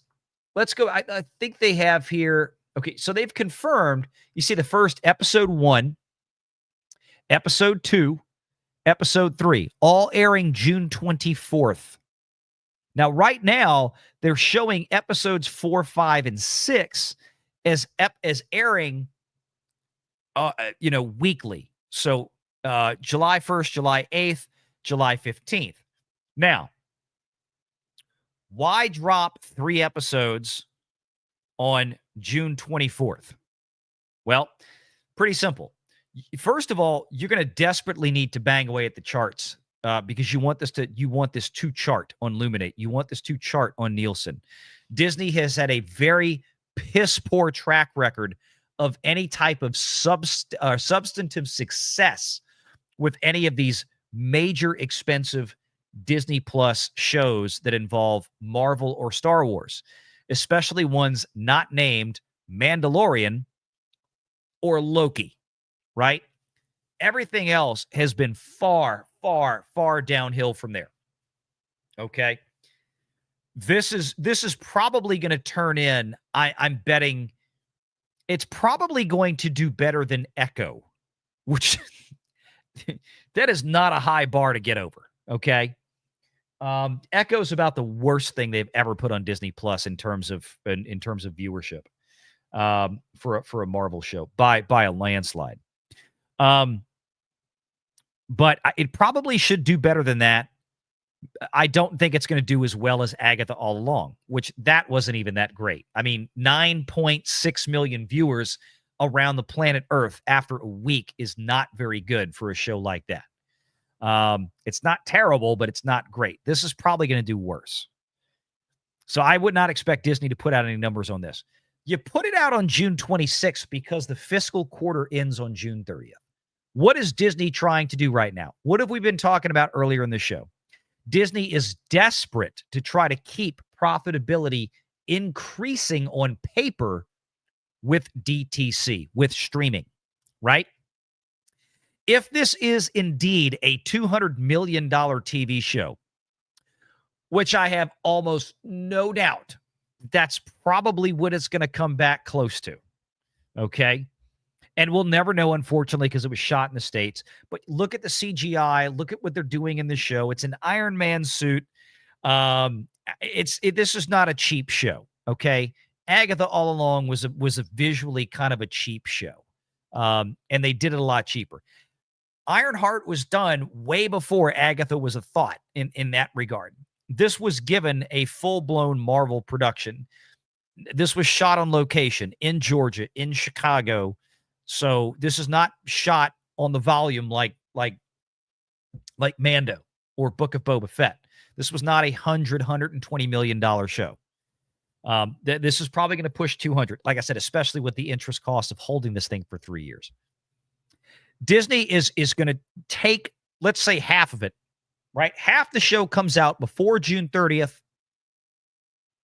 Let's go. I think they have here. Okay, so they've confirmed, you see the first episode 1, episode 2, episode 3, all airing June 24th. Now, right now, they're showing episodes 4, 5, and 6 as airing, weekly. So July 1st, July 8th, July 15th. Now, why drop 3 episodes on June 24th? Well, pretty simple. First of all, you're going to desperately need to bang away at the charts because you want this to chart on Luminate. You want this to chart on Nielsen. Disney has had a very piss poor track record of any type of substantive success with any of these major expensive Disney Plus shows that involve Marvel or Star Wars, especially ones not named Mandalorian or Loki, right? Everything else has been far, far, far downhill from there. Okay. This is probably going to turn in. I'm betting it's probably going to do better than Echo, which that is not a high bar to get over. Okay. Echo's about the worst thing they've ever put on Disney Plus in terms of viewership for a Marvel show by a landslide. But it probably should do better than that. I don't think it's going to do as well as Agatha All Along, which that wasn't even that great. I mean, 9.6 million viewers around the planet Earth after a week is not very good for a show like that. It's not terrible, but it's not great. This is probably going to do worse. So I would not expect Disney to put out any numbers on this. You put it out on June 26th because the fiscal quarter ends on June 30th. What is Disney trying to do right now? What have we been talking about earlier in the show? Disney is desperate to try to keep profitability increasing on paper with DTC, with streaming, right? If this is indeed a $200 million TV show, which I have almost no doubt that's probably what it's going to come back close to, okay? And we'll never know, unfortunately, because it was shot in the States. But look at the CGI. Look at what they're doing in the show. It's an Iron Man suit. This is not a cheap show, okay? Agatha All Along was a visually kind of a cheap show, and they did it a lot cheaper. Ironheart was done way before Agatha was a thought in that regard. This was given a full-blown Marvel production. This was shot on location in Georgia, in Chicago. So this is not shot on the volume like Mando or Book of Boba Fett. This was not $120 million show. This is probably going to push 200. Like I said, especially with the interest cost of holding this thing for 3 years. Disney is going to take, let's say, half of it, right? Half the show comes out before June 30th,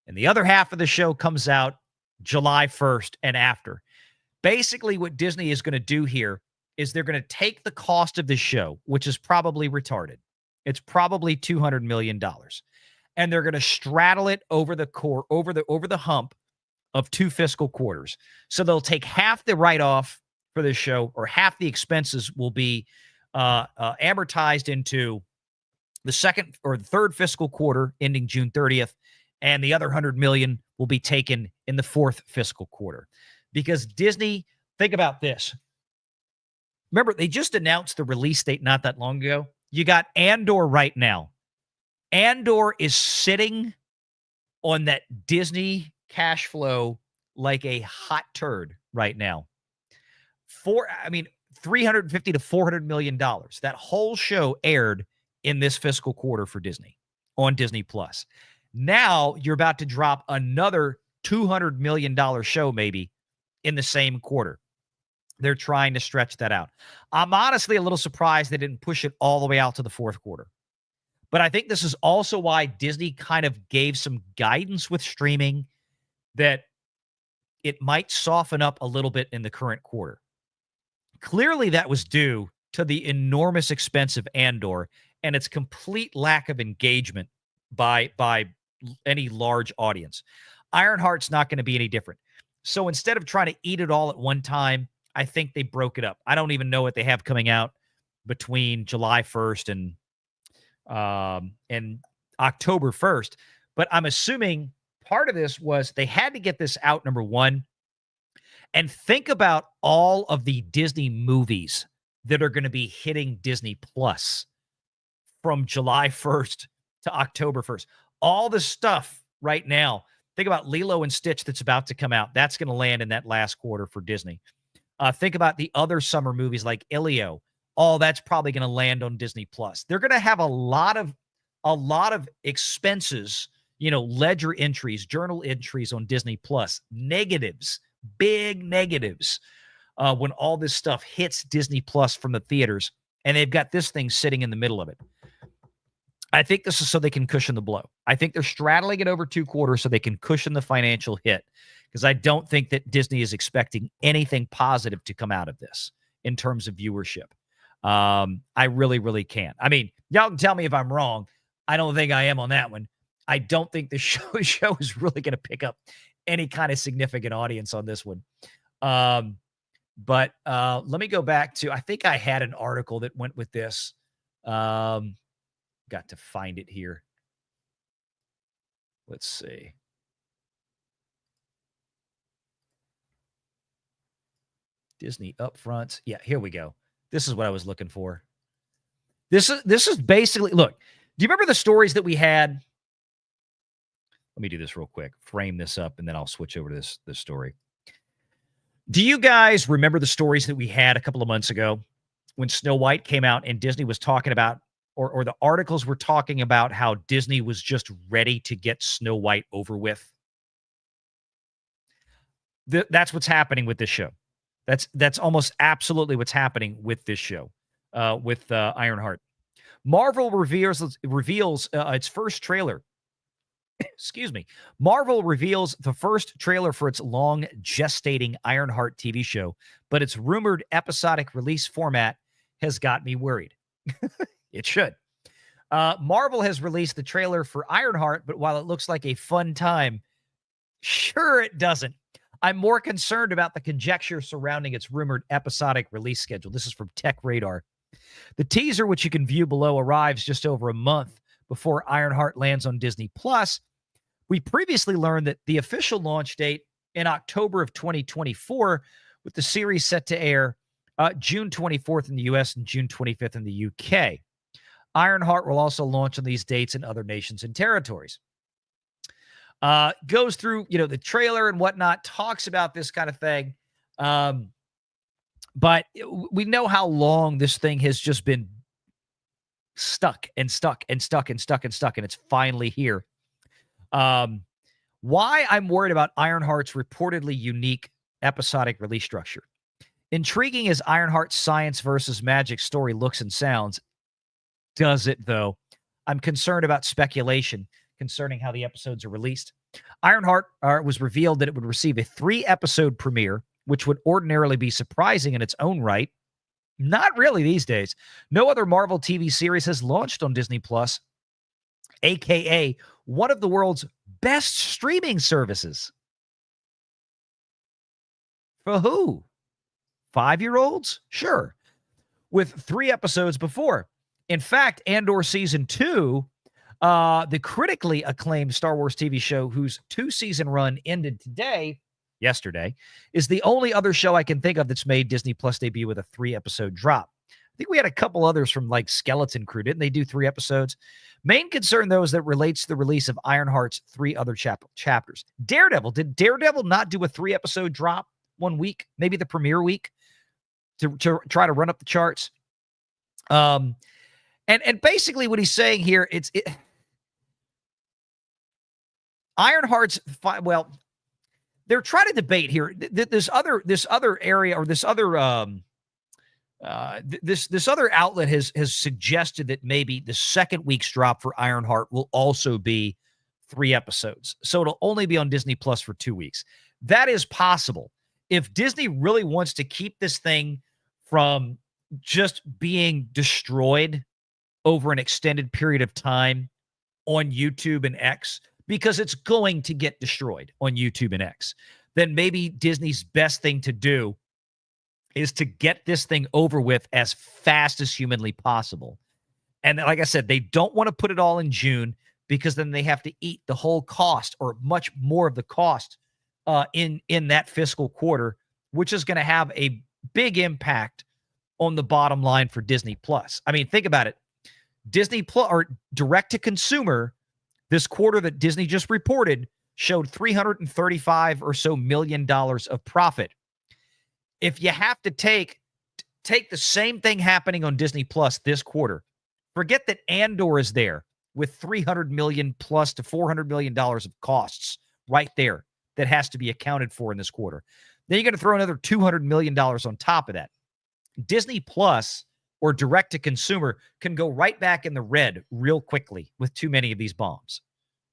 and the other half of the show comes out July 1st and after. Basically, what Disney is going to do here is they're going to take the cost of the show, which is probably retarded. It's probably $200 million. And they're going to straddle it over the hump of 2 fiscal quarters. So they'll take half the write-off for this show, or half the expenses will be amortized into the second or the third fiscal quarter ending June 30th, and the other $100 million will be taken in the 4th fiscal quarter. Because Disney, think about this. Remember, they just announced the release date not that long ago. You got Andor right now. Andor is sitting on that Disney cash flow like a hot turd right now. $350 to $400 million. That whole show aired in this fiscal quarter for Disney on Disney Plus. Now you're about to drop another $200 million show maybe in the same quarter. They're trying to stretch that out. I'm honestly a little surprised they didn't push it all the way out to the 4th quarter. But I think this is also why Disney kind of gave some guidance with streaming that it might soften up a little bit in the current quarter. Clearly, that was due to the enormous expense of Andor and its complete lack of engagement by any large audience. Ironheart's not going to be any different. So instead of trying to eat it all at one time, I think they broke it up. I don't even know what they have coming out between July 1st and October 1st. But I'm assuming part of this was they had to get this out, number one. And think about all of the Disney movies that are going to be hitting Disney Plus from July 1st to October 1st. All the stuff right now. Think about Lilo and Stitch that's about to come out. That's going to land in that last quarter for Disney. Think about the other summer movies like Elio. All that's probably going to land on Disney Plus. They're going to have a lot of expenses, ledger entries, journal entries on Disney Plus, negatives, big negatives, when all this stuff hits Disney Plus from the theaters, and they've got this thing sitting in the middle of it. I think this is so they can cushion the blow. I think they're straddling it over 2 quarters so they can cushion the financial hit, because I don't think that Disney is expecting anything positive to come out of this in terms of viewership. I really, really can't. I mean, y'all can tell me if I'm wrong. I don't think I am on that one. I don't think the show is really going to pick up any kind of significant audience on this one. But let me go back to, I think I had an article that went with this. Got to find it here. Let's see. Disney Upfronts. Yeah, here we go. This is what I was looking for. This is basically, look, do you remember the stories that we had? Let me do this real quick. Frame this up, and then I'll switch over to this story. Do you guys remember the stories that we had a couple of months ago when Snow White came out and Disney was talking about, or the articles were talking about how Disney was just ready to get Snow White over with? That's what's happening with this show. That's almost absolutely what's happening with this show, with Ironheart. Marvel reveals its first trailer. Excuse me. Marvel reveals the first trailer for its long gestating Ironheart TV show, but its rumored episodic release format has got me worried. It should. Marvel has released the trailer for Ironheart, but while it looks like a fun time, sure it doesn't. I'm more concerned about the conjecture surrounding its rumored episodic release schedule. This is from Tech Radar. The teaser, which you can view below, arrives just over a month before Ironheart lands on Disney Plus. We previously learned that the official launch date in October of 2024, with the series set to air June 24th in the US and June 25th in the UK. Ironheart will also launch on these dates in other nations and territories. Goes through, the trailer and whatnot, talks about this kind of thing. But we know how long this thing has just been stuck, and it's finally here. Why I'm worried about Ironheart's reportedly unique episodic release structure. Intriguing as Ironheart's science versus magic story looks and sounds, does it though? I'm concerned about speculation concerning how the episodes are released. Ironheart was revealed that it would receive a 3-episode premiere, which would ordinarily be surprising in its own right. Not really these days. No other Marvel TV series has launched on Disney Plus, aka one of the world's best streaming services. For who? 5-year-olds? Sure. With 3 episodes before. In fact, Andor Season 2, the critically acclaimed Star Wars TV show whose 2-season run ended yesterday, is the only other show I can think of that's made Disney Plus debut with a 3-episode drop. I think we had a couple others from like Skeleton Crew. Didn't they do 3 episodes? Main concern, though, is that relates to the release of Ironheart's 3 other chapters. Daredevil. Did Daredevil not do a 3-episode drop one week? Maybe the premiere week to try to run up the charts? And basically what he's saying here, Ironheart's, well, they're trying to debate here. This other area, or this other outlet has suggested that maybe the second week's drop for Ironheart will also be 3 episodes. So it'll only be on Disney Plus for 2 weeks. That is possible. If Disney really wants to keep this thing from just being destroyed over an extended period of time on YouTube and X, because it's going to get destroyed on YouTube and X, then maybe Disney's best thing to do is to get this thing over with as fast as humanly possible. And like I said, they don't want to put it all in June. because then they have to eat the whole cost or much more of the cost in that fiscal quarter, which is going to have a big impact on the bottom line for Disney Plus. I mean, think about it. Disney Plus or direct to consumer, this quarter that Disney just reported showed $335 or so million of profit. If you have to take the same thing happening on Disney Plus this quarter, forget that Andor is there with $300 million plus to $400 million of costs right there that has to be accounted for in this quarter. Then you're going to throw another $200 million on top of that. Disney Plus or direct to consumer can go right back in the red real quickly with too many of these bombs.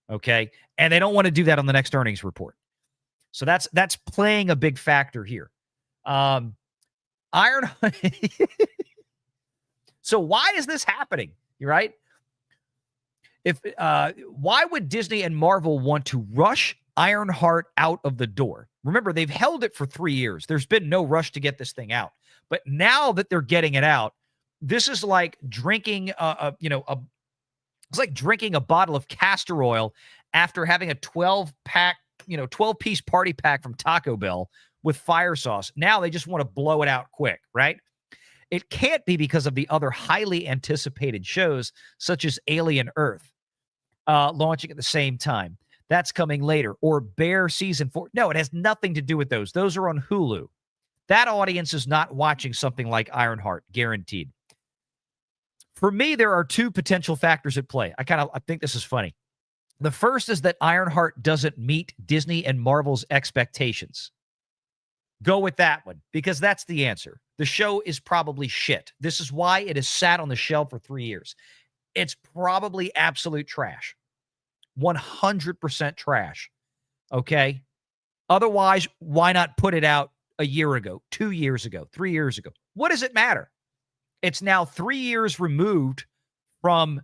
Okay. And they don't want to do that on the next earnings report. So that's playing a big factor here. Ironheart. So why is this happening? You're right. Why would Disney and Marvel want to rush Ironheart out of the door? Remember, they've held it for 3 years. There's been no rush to get this thing out. But now that they're getting it out, this is like drinking it's like drinking a bottle of castor oil after having a 12-piece party pack from Taco Bell with fire sauce. Now they just want to blow it out quick, right? It can't be because of the other highly anticipated shows, such as Alien Earth, launching at the same time. That's coming later. Or Bear Season 4. No, it has nothing to do with those. Those are on Hulu. That audience is not watching something like Ironheart, guaranteed. For me, there are two potential factors at play. I think this is funny. The first is that Ironheart doesn't meet Disney and Marvel's expectations. Go with that one, because that's the answer. The show is probably shit. This is why it has sat on the shelf for 3 years. It's probably absolute trash. 100% trash. Okay? Otherwise, why not put it out a year ago, 2 years ago, 3 years ago? What does it matter? It's now 3 years removed from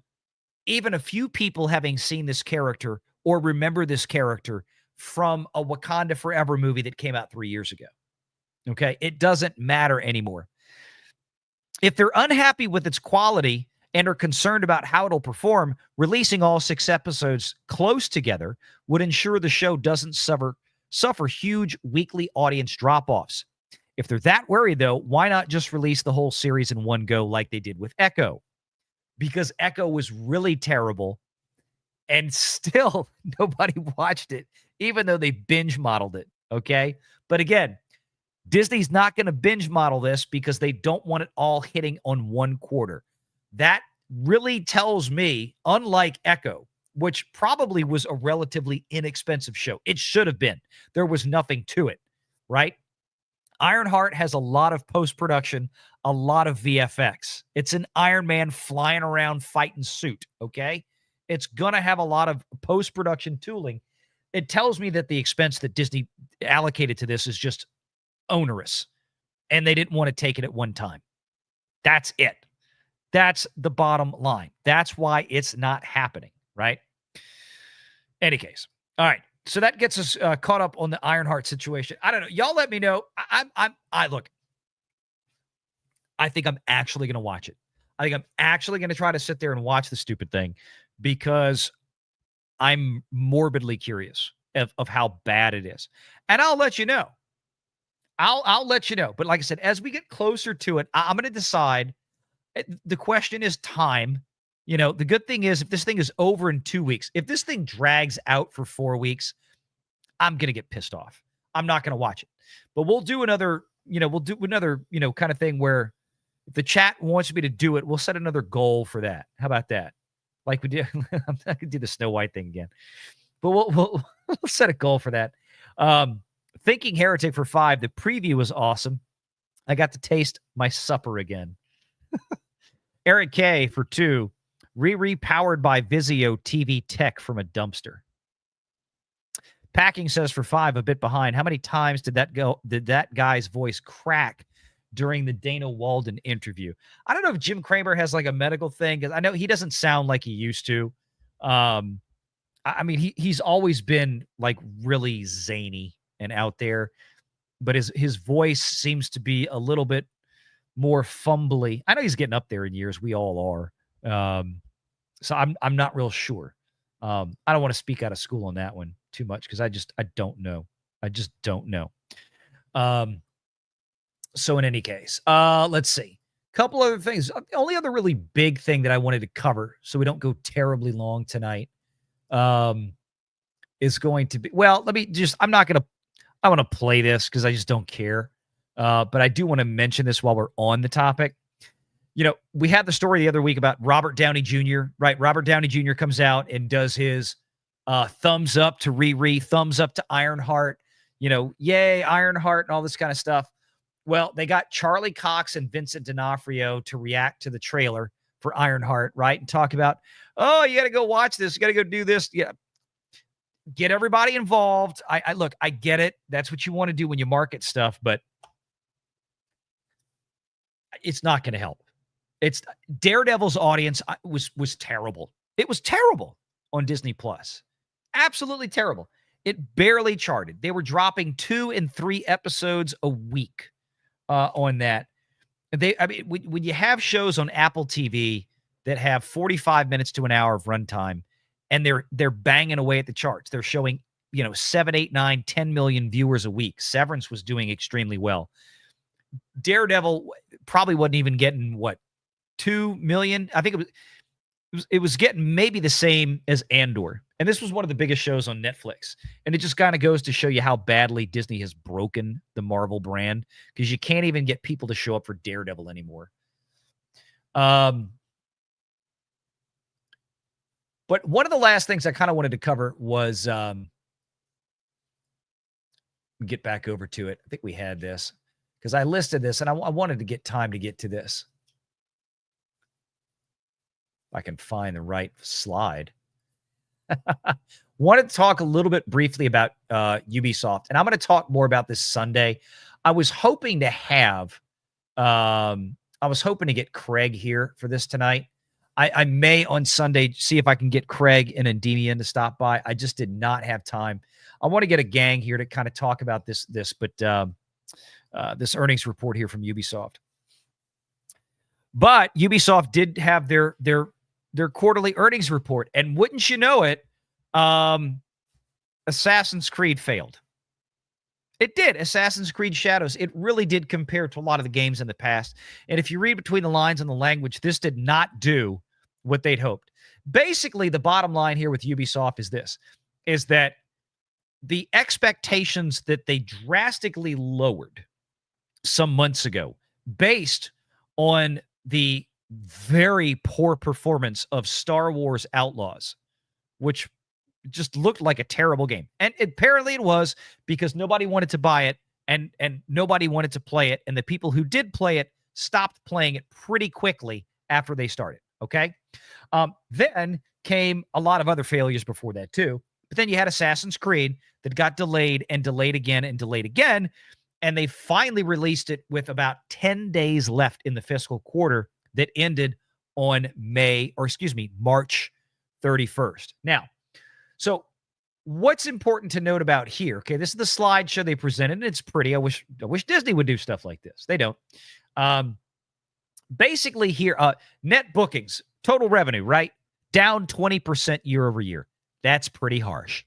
even a few people having seen this character or remember this character from a Wakanda Forever movie that came out 3 years ago. Okay? It doesn't matter anymore. If they're unhappy with its quality and are concerned about how it'll perform, releasing all 6 episodes close together would ensure the show doesn't suffer huge weekly audience drop-offs. If they're that worried, though, why not just release the whole series in one go like they did with Echo? Because Echo was really terrible, and still nobody watched it, even though they binge modeled it, okay? But again, Disney's not going to binge model this because they don't want it all hitting on one quarter. That really tells me, unlike Echo, which probably was a relatively inexpensive show, it should have been. There was nothing to it, right? Ironheart has a lot of post-production, a lot of VFX. It's an Iron Man flying around fighting suit, okay? It's going to have a lot of post-production tooling. It tells me that the expense that Disney allocated to this is just onerous, and they didn't want to take it at one time. That's it. That's the bottom line. That's why it's not happening, right? Any case. All right. So that gets us caught up on the Ironheart situation. I don't know. Y'all let me know. Look, I think I'm actually going to watch it. I think I'm actually going to try to sit there and watch the stupid thing because I'm morbidly curious of how bad it is. And I'll let you know. I'll let you know. But like I said, as we get closer to it, I'm going to decide. The question is time. You know, the good thing is if this thing is over in 2 weeks, if this thing drags out for 4 weeks, I'm going to get pissed off. I'm not going to watch it. But we'll do another kind of thing where if the chat wants me to do it, we'll set another goal for that. How about that? Like we did. I'm not going to do the Snow White thing again. But we'll set a goal for that. Thinking Heretic for 5, the preview was awesome. I got to taste my supper again. Eric K for 2. Riri powered by Vizio TV tech from a dumpster. Packing says for 5, a bit behind. How many times did that guy's voice crack during the Dana Walden interview? I don't know if Jim Cramer has like a medical thing, because I know he doesn't sound like he used to. I mean, he's always been like really zany and out there, but his voice seems to be a little bit more fumbly. I know he's getting up there in years. We all are. So I'm not real sure. I don't want to speak out of school on that one too much because I don't know. I just don't know. So in any case, let's see. Couple other things. The only other really big thing that I wanted to cover, so we don't go terribly long tonight, is going to be, well, I want to play this because I just don't care. But I do want to mention this while we're on the topic. You know, we had the story the other week about Robert Downey Jr., right? Robert Downey Jr. comes out and does his thumbs up to Riri, thumbs up to Ironheart, you know, yay, Ironheart and all this kind of stuff. Well, they got Charlie Cox and Vincent D'Onofrio to react to the trailer for Ironheart, right? And talk about, oh, you got to go watch this. You got to go do this. Yeah. Get everybody involved. I look, I get it. That's what you want to do when you market stuff, but it's not going to help. It's Daredevil's audience was terrible. It was terrible on Disney Plus. Absolutely terrible. It barely charted. They were dropping 2 and 3 episodes a week on that. When you have shows on Apple TV that have 45 minutes to an hour of runtime, and they're banging away at the charts. They're showing, 7, 8, 9, 10 million viewers a week. Severance was doing extremely well. Daredevil probably wasn't even getting 2 million. I think it was getting maybe the same as Andor. And this was one of the biggest shows on Netflix. And it just kind of goes to show you how badly Disney has broken the Marvel brand, because you can't even get people to show up for Daredevil anymore. But one of the last things I kind of wanted to cover was get back over to it. I think we had this because I listed this and I wanted to get time to get to this. If I can find the right slide. Wanted to talk a little bit briefly about Ubisoft, and I'm going to talk more about this Sunday. I was hoping to get Craig here for this tonight. I may on Sunday see if I can get Craig and Endymion to stop by. I just did not have time. I want to get a gang here to kind of talk about this earnings report here from Ubisoft. But Ubisoft did have their quarterly earnings report, and wouldn't you know it, Assassin's Creed failed. It did. Assassin's Creed Shadows. It really did compare to a lot of the games in the past. And if you read between the lines on the language, this did not do what they'd hoped. Basically, the bottom line here with Ubisoft is that the expectations that they drastically lowered some months ago, based on the very poor performance of Star Wars Outlaws, which just looked like a terrible game. And apparently it was, because nobody wanted to buy it and nobody wanted to play it. And the people who did play it stopped playing it pretty quickly after they started. Okay. Then came a lot of other failures before that too. But then you had Assassin's Creed that got delayed and delayed again and delayed again. And they finally released it with about 10 days left in the fiscal quarter that ended on March 31st. Now, so what's important to note about here? Okay, this is the slideshow they presented, and it's pretty. I wish Disney would do stuff like this. They don't. Basically here, net bookings, total revenue, right? Down 20% year over year. That's pretty harsh.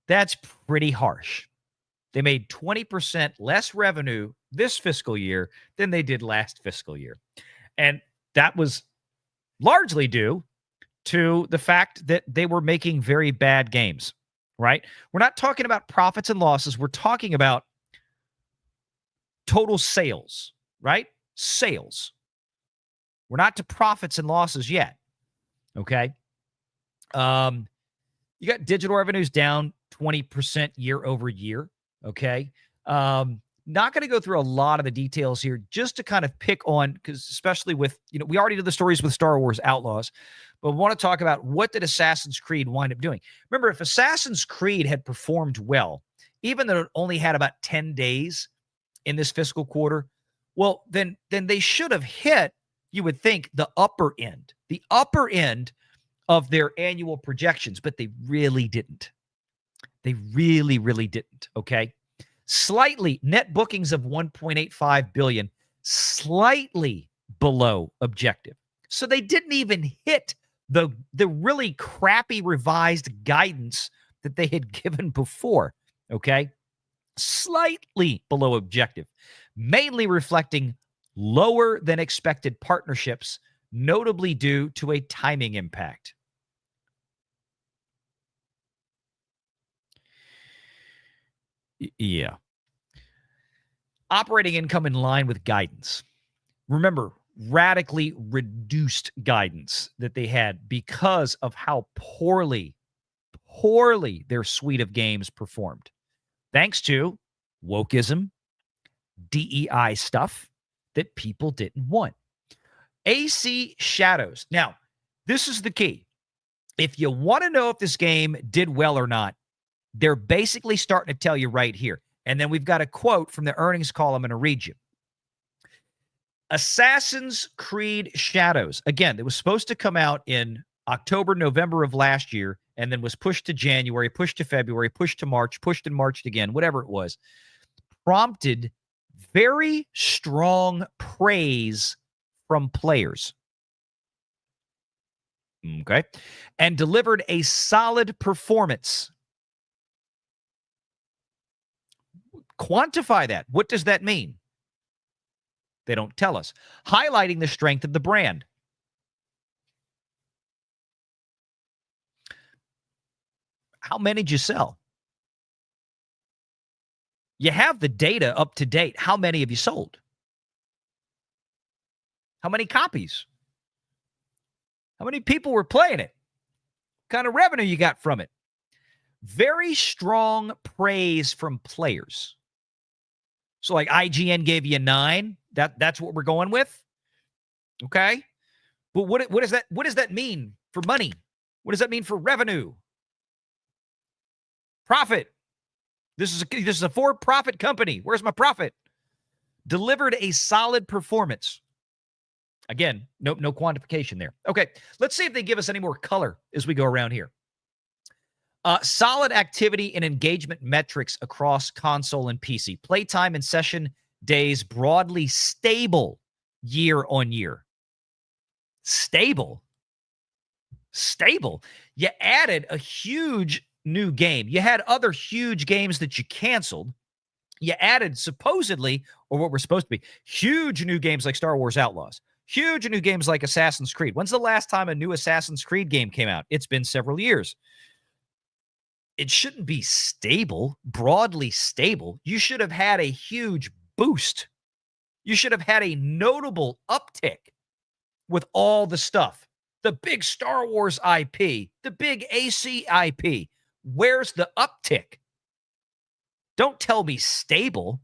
That's pretty harsh. They made 20% less revenue this fiscal year than they did last fiscal year. And that was largely due to the fact that they were making very bad games, right? We're not talking about profits and losses. We're talking about total sales, right? Sales. We're not to profits and losses yet, okay? You got digital revenues down 20% year over year, okay? Not going to go through a lot of the details here, just to kind of pick on, because especially with, we already did the stories with Star Wars Outlaws, but we want to talk about what did Assassin's Creed wind up doing. Remember, if Assassin's Creed had performed well, even though it only had about 10 days in this fiscal quarter, well, then they should have hit, you would think, the upper end of their annual projections, but they really didn't. They really, really didn't, okay? Slightly, net bookings of 1.85 billion, slightly below objective. So they didn't even hit the really crappy revised guidance that they had given before, okay? Slightly below objective, mainly reflecting lower than expected partnerships, notably due to a timing impact. Yeah. Operating income in line with guidance. Remember, radically reduced guidance that they had because of how poorly their suite of games performed. Thanks to wokeism, DEI stuff that people didn't want. AC Shadows. Now, this is the key. If you want to know if this game did well or not, they're basically starting to tell you right here. And then we've got a quote from the earnings call I'm going to read you. Assassin's Creed Shadows. Again, it was supposed to come out in October, November of last year, and then was pushed to January, pushed to February, pushed to March, pushed and marched again, whatever it was. Prompted very strong praise from players. Okay. And delivered a solid performance. Quantify that. What does that mean? They don't tell us. Highlighting the strength of the brand. How many did you sell? You have the data up to date. How many have you sold? How many copies? How many people were playing it? What kind of revenue you got from it? Very strong praise from players. So like IGN gave you a 9. That's what we're going with. Okay. But what does that mean for money? What does that mean for revenue? Profit. This is a for-profit company. Where's my profit? Delivered a solid performance. Again, no quantification there. Okay, let's see if they give us any more color as we go around here. Solid activity and engagement metrics across console and PC. Playtime and session days broadly stable year on year. Stable. You added a huge new game. You had other huge games that you canceled. You added supposedly, or what were supposed to be, huge new games like Star Wars Outlaws. Huge new games like Assassin's Creed. When's the last time a new Assassin's Creed game came out? It's been several years. It shouldn't be stable, broadly stable. You should have had a huge boost. You should have had a notable uptick with all the stuff. The big Star Wars IP, the big AC IP. Where's the uptick? Don't tell me stable.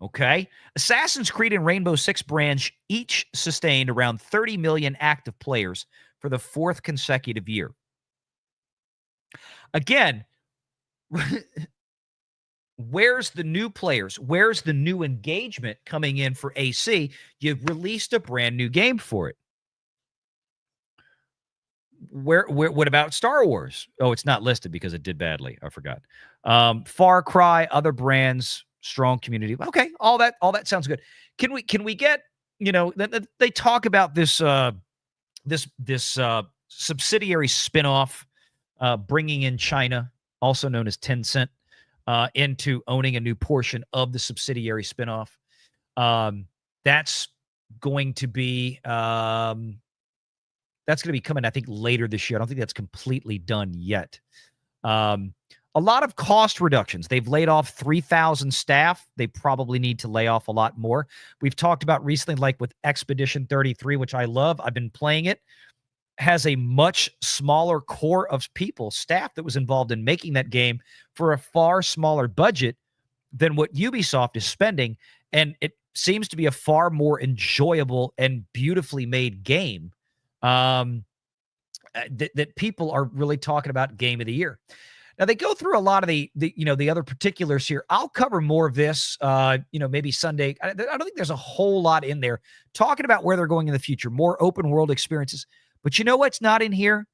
Okay. Assassin's Creed and Rainbow Six branch each sustained around 30 million active players for the 4th consecutive year. Again, where's the new players? Where's the new engagement coming in for AC? You've released a brand new game for it. What about Star Wars? Oh, it's not listed because it did badly. I forgot. Far Cry, other brands, strong community. Okay, all that sounds good. Can we get, they talk about this this subsidiary spinoff bringing in China, also known as Tencent, into owning a new portion of the subsidiary spinoff. That's going to be coming, I think, later this year. I don't think that's completely done yet. A lot of cost reductions. They've laid off 3,000 staff. They probably need to lay off a lot more. We've talked about recently, like with Expedition 33, which I love. I've been playing it. Has a much smaller core of people, staff that was involved in making that game for a far smaller budget than what Ubisoft is spending. And it seems to be a far more enjoyable and beautifully made game that people are really talking about game of the year. Now, they go through a lot of the other particulars here. I'll cover more of this, maybe Sunday. I don't think there's a whole lot in there talking about where they're going in the future, more open world experiences. But you know what's not in here?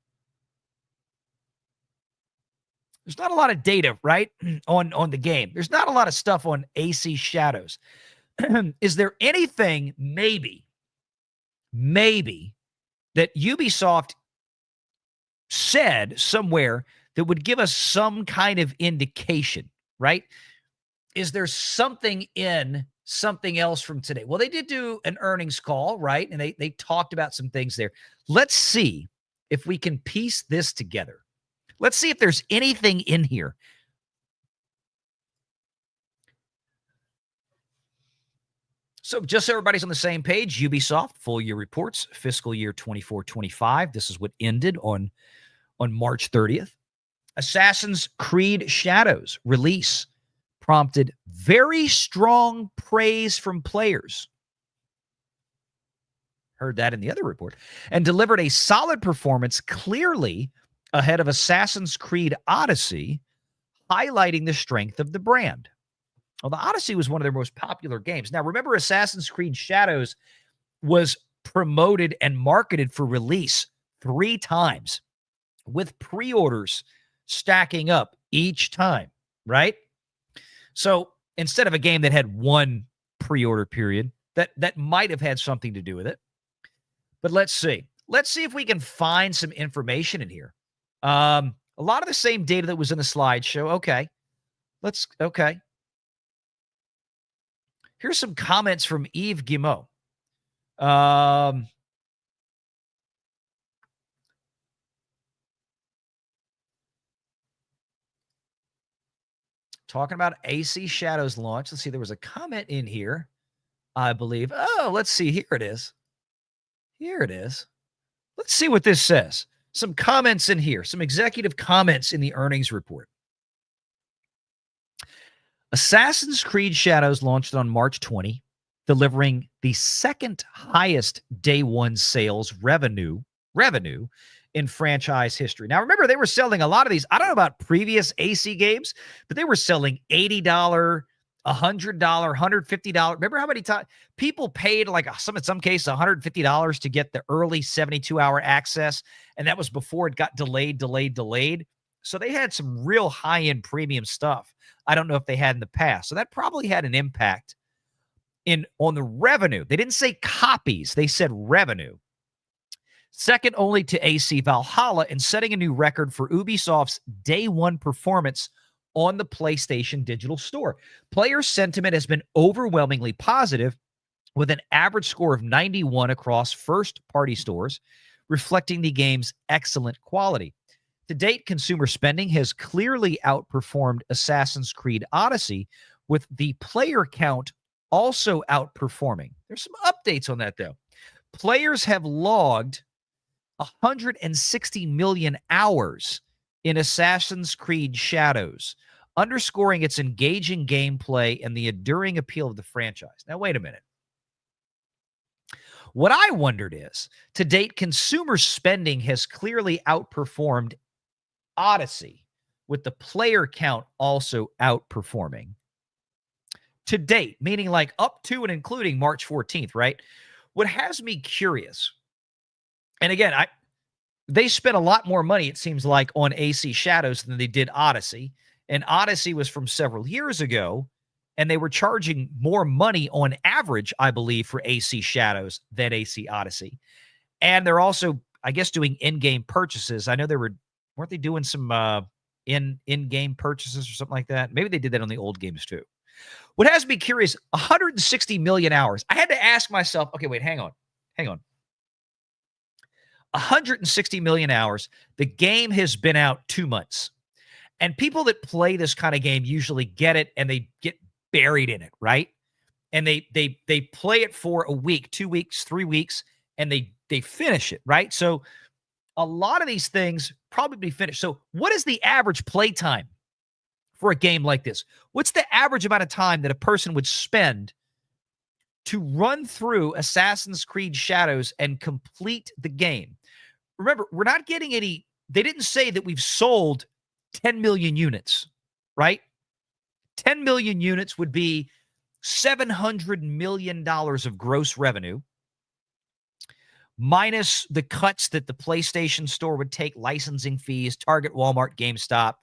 There's not a lot of data, right, on the game. There's not a lot of stuff on AC Shadows. Is there anything maybe that Ubisoft said somewhere that would give us some kind of indication, right? Is there something in something else from today? Well, they did do an earnings call, right? And they talked about some things there. Let's see if we can piece this together. Let's see if there's anything in here. So just so everybody's on the same page, Ubisoft full year reports, fiscal year 24-25. This is what ended on March 30th. Assassin's Creed Shadows release prompted very strong praise from players. Heard that in the other report. And delivered a solid performance clearly ahead of Assassin's Creed Odyssey, highlighting the strength of the brand. Well, the Odyssey was one of their most popular games. Now, remember, Assassin's Creed Shadows was promoted and marketed for release 3 times, with pre-orders stacking up each time, right? So instead of a game that had 1 pre-order period, that might have had something to do with it. But let's see. Let's see if we can find some information in here. A lot of the same data that was in the slideshow. Okay. Okay. Here's some comments from Yves Guillemot. Talking about AC Shadows launch. Let's see. There was a comment in here, I believe. Oh, let's see. Here it is. Here it is. Let's see what this says. Some comments in here. Some executive comments in the earnings report. Assassin's Creed Shadows launched on March 20, delivering the second highest day one sales revenue in franchise history. Now, remember, they were selling a lot of these. I don't know about previous AC games, but they were selling $80, $100, $150. Remember how many times people paid, like in some cases, $150 to get the early 72-hour access, and that was before it got delayed. So they had some real high-end premium stuff. I don't know if they had in the past. So that probably had an impact on the revenue. They didn't say copies. They said revenue. Second only to AC Valhalla and setting a new record for Ubisoft's day one performance on the PlayStation Digital Store. Player sentiment has been overwhelmingly positive, with an average score of 91 across first-party stores, reflecting the game's excellent quality. To date, consumer spending has clearly outperformed Assassin's Creed Odyssey, with the player count also outperforming. There's some updates on that, though. Players have logged 160 million hours in Assassin's Creed Shadows, underscoring its engaging gameplay and the enduring appeal of the franchise. Now, wait a minute. What I wondered is, to date, consumer spending has clearly outperformed Odyssey, with the player count also outperforming. To date, meaning like up to and including March 14th, right? What has me curious, and again, they spent a lot more money, it seems like, on AC Shadows than they did Odyssey. And Odyssey was from several years ago, and they were charging more money on average, I believe, for AC Shadows than AC Odyssey. And they're also, I guess, doing in-game purchases. I know weren't they doing some in-game purchases or something like that? Maybe they did that on the old games too. What has me curious, 160 million hours. I had to ask myself, okay, wait, hang on. 160 million hours. The game has been out 2 months. And people that play this kind of game usually get it and they get buried in it, right? And they play it for a week, 2 weeks, 3 weeks, and they finish it, right? So a lot of these things probably finished. So what is the average play time for a game like this? What's the average amount of time that a person would spend to run through Assassin's Creed Shadows and complete the game? Remember, we're not getting any, they didn't say that we've sold 10 million units, right? 10 million units would be $700 million of gross revenue, minus the cuts that the PlayStation Store would take, licensing fees, Target, Walmart, GameStop,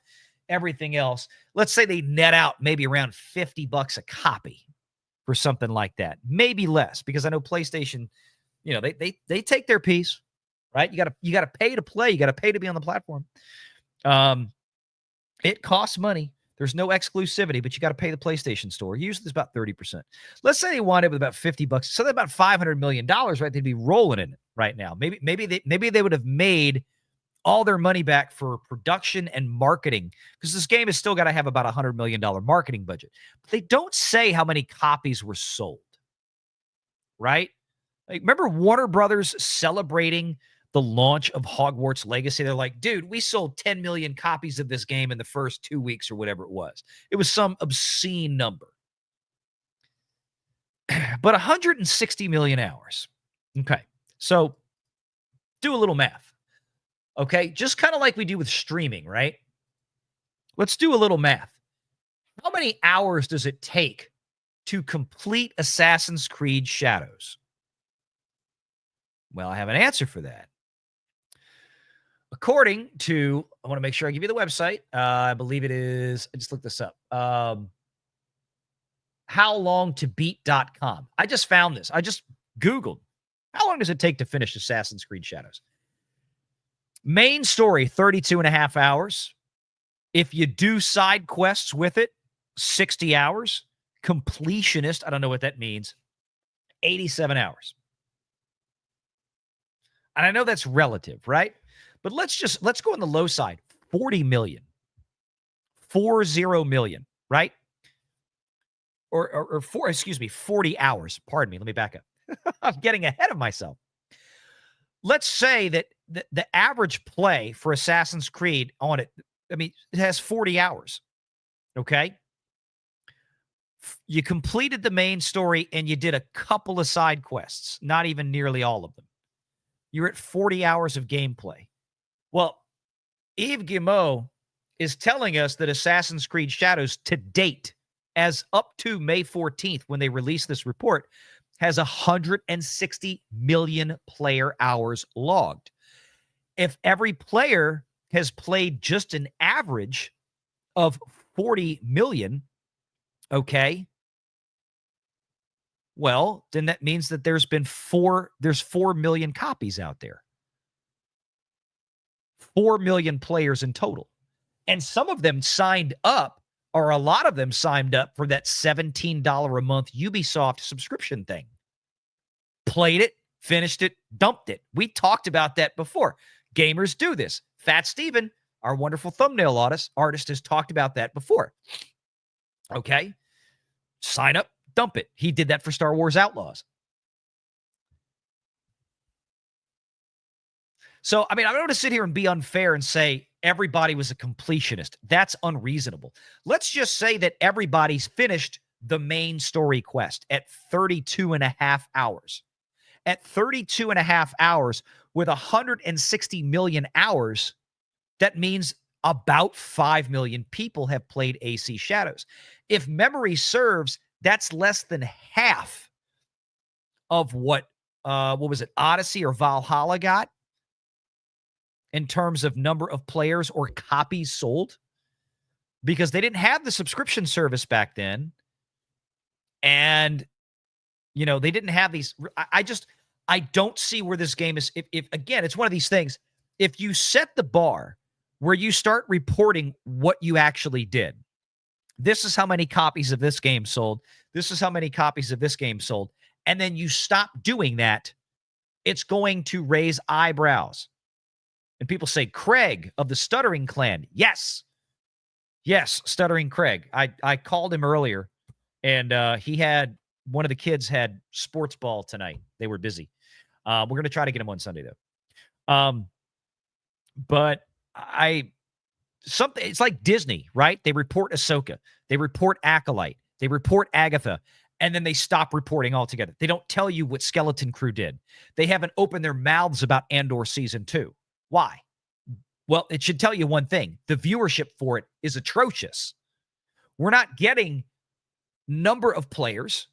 everything else. Let's say they net out maybe around $50 a copy for something like that. Maybe less, because I know PlayStation, they take their piece. right? You got to pay to play. You got to pay to be on the platform. It costs money. There's no exclusivity, but you got to pay the PlayStation Store. Usually it's about 30%. Let's say they wind up with about $50, so that's about $500 million, right? They'd be rolling in it right now. Maybe they would have made all their money back for production and marketing, because this game has still got to have about $100 million marketing budget. But they don't say how many copies were sold, right? Like, remember Warner Brothers celebrating the launch of Hogwarts Legacy? They're like, dude, we sold 10 million copies of this game in the first 2 weeks or whatever it was. It was some obscene number. But 160 million hours. Okay, so do a little math. Okay, just kind of like we do with streaming, right? Let's do a little math. How many hours does it take to complete Assassin's Creed Shadows? Well, I have an answer for that. According to, I want to make sure I give you the website. I believe it is, I just looked this up. Howlongtobeat.com. I just found this. I just Googled, how long does it take to finish Assassin's Creed Shadows? Main story, 32 and a half hours. If you do side quests with it, 60 hours. Completionist, I don't know what that means, 87 hours. And I know that's relative, right? But let's go on the low side. 40 million. 40 million, right? Or 40 hours. Pardon me. Let me back up. I'm getting ahead of myself. Let's say that the average play for Assassin's Creed on it, I mean, it has 40 hours. Okay? You completed the main story and you did a couple of side quests, not even nearly all of them. You're at 40 hours of gameplay. Well, Yves Guillemot is telling us that Assassin's Creed Shadows to date, as up to May 14th, when they release this report, has 160 million player hours logged. If every player has played just an average of 40 million, okay, well, then that means that there's 4 million copies out there. 4 million players in total. And some of them signed up, or a lot of them signed up for that $17 a month Ubisoft subscription thing. Played it, finished it, dumped it. We talked about that before. Gamers do this. Fat Steven, our wonderful thumbnail artist, has talked about that before. Okay? Sign up, dump it. He did that for Star Wars Outlaws. So, I mean, I'm not going to sit here and be unfair and say everybody was a completionist. That's unreasonable. Let's just say that everybody's finished the main story quest at 32 and a half hours. At 32 and a half hours with 160 million hours, that means about 5 million people have played AC Shadows. If memory serves, that's less than half of what was it, Odyssey or Valhalla got in terms of number of players or copies sold, because they didn't have the subscription service back then. And, you know, they didn't have these. I don't see where this game is. If again, it's one of these things. If you set the bar where you start reporting what you actually did, this is how many copies of this game sold. This is how many copies of this game sold. And then you stop doing that, it's going to raise eyebrows. And people say, Craig of the Stuttering Clan. Yes. Yes, Stuttering Craig. I called him earlier, and one of the kids had sports ball tonight. They were busy. We're going to try to get him on Sunday, though. But it's like Disney, right? They report Ahsoka. They report Acolyte. They report Agatha. And then they stop reporting altogether. They don't tell you what Skeleton Crew did. They haven't opened their mouths about Andor Season 2. Why? Well, it should tell you one thing. The viewership for it is atrocious. We're not getting number of players.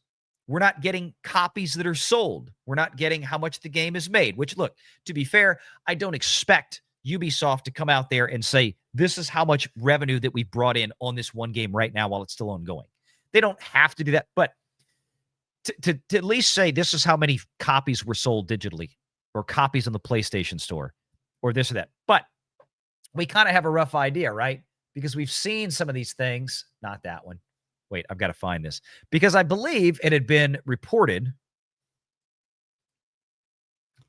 We're not getting copies that are sold. We're not getting how much the game is made, which, look, to be fair, I don't expect Ubisoft to come out there and say, this is how much revenue that we brought in on this one game right now while it's still ongoing. They don't have to do that. But to at least say this is how many copies were sold digitally or copies on the PlayStation Store or this or that. But we kind of have a rough idea, right? Because we've seen some of these things. Not that one. Wait, I've got to find this. Because I believe it had been reported.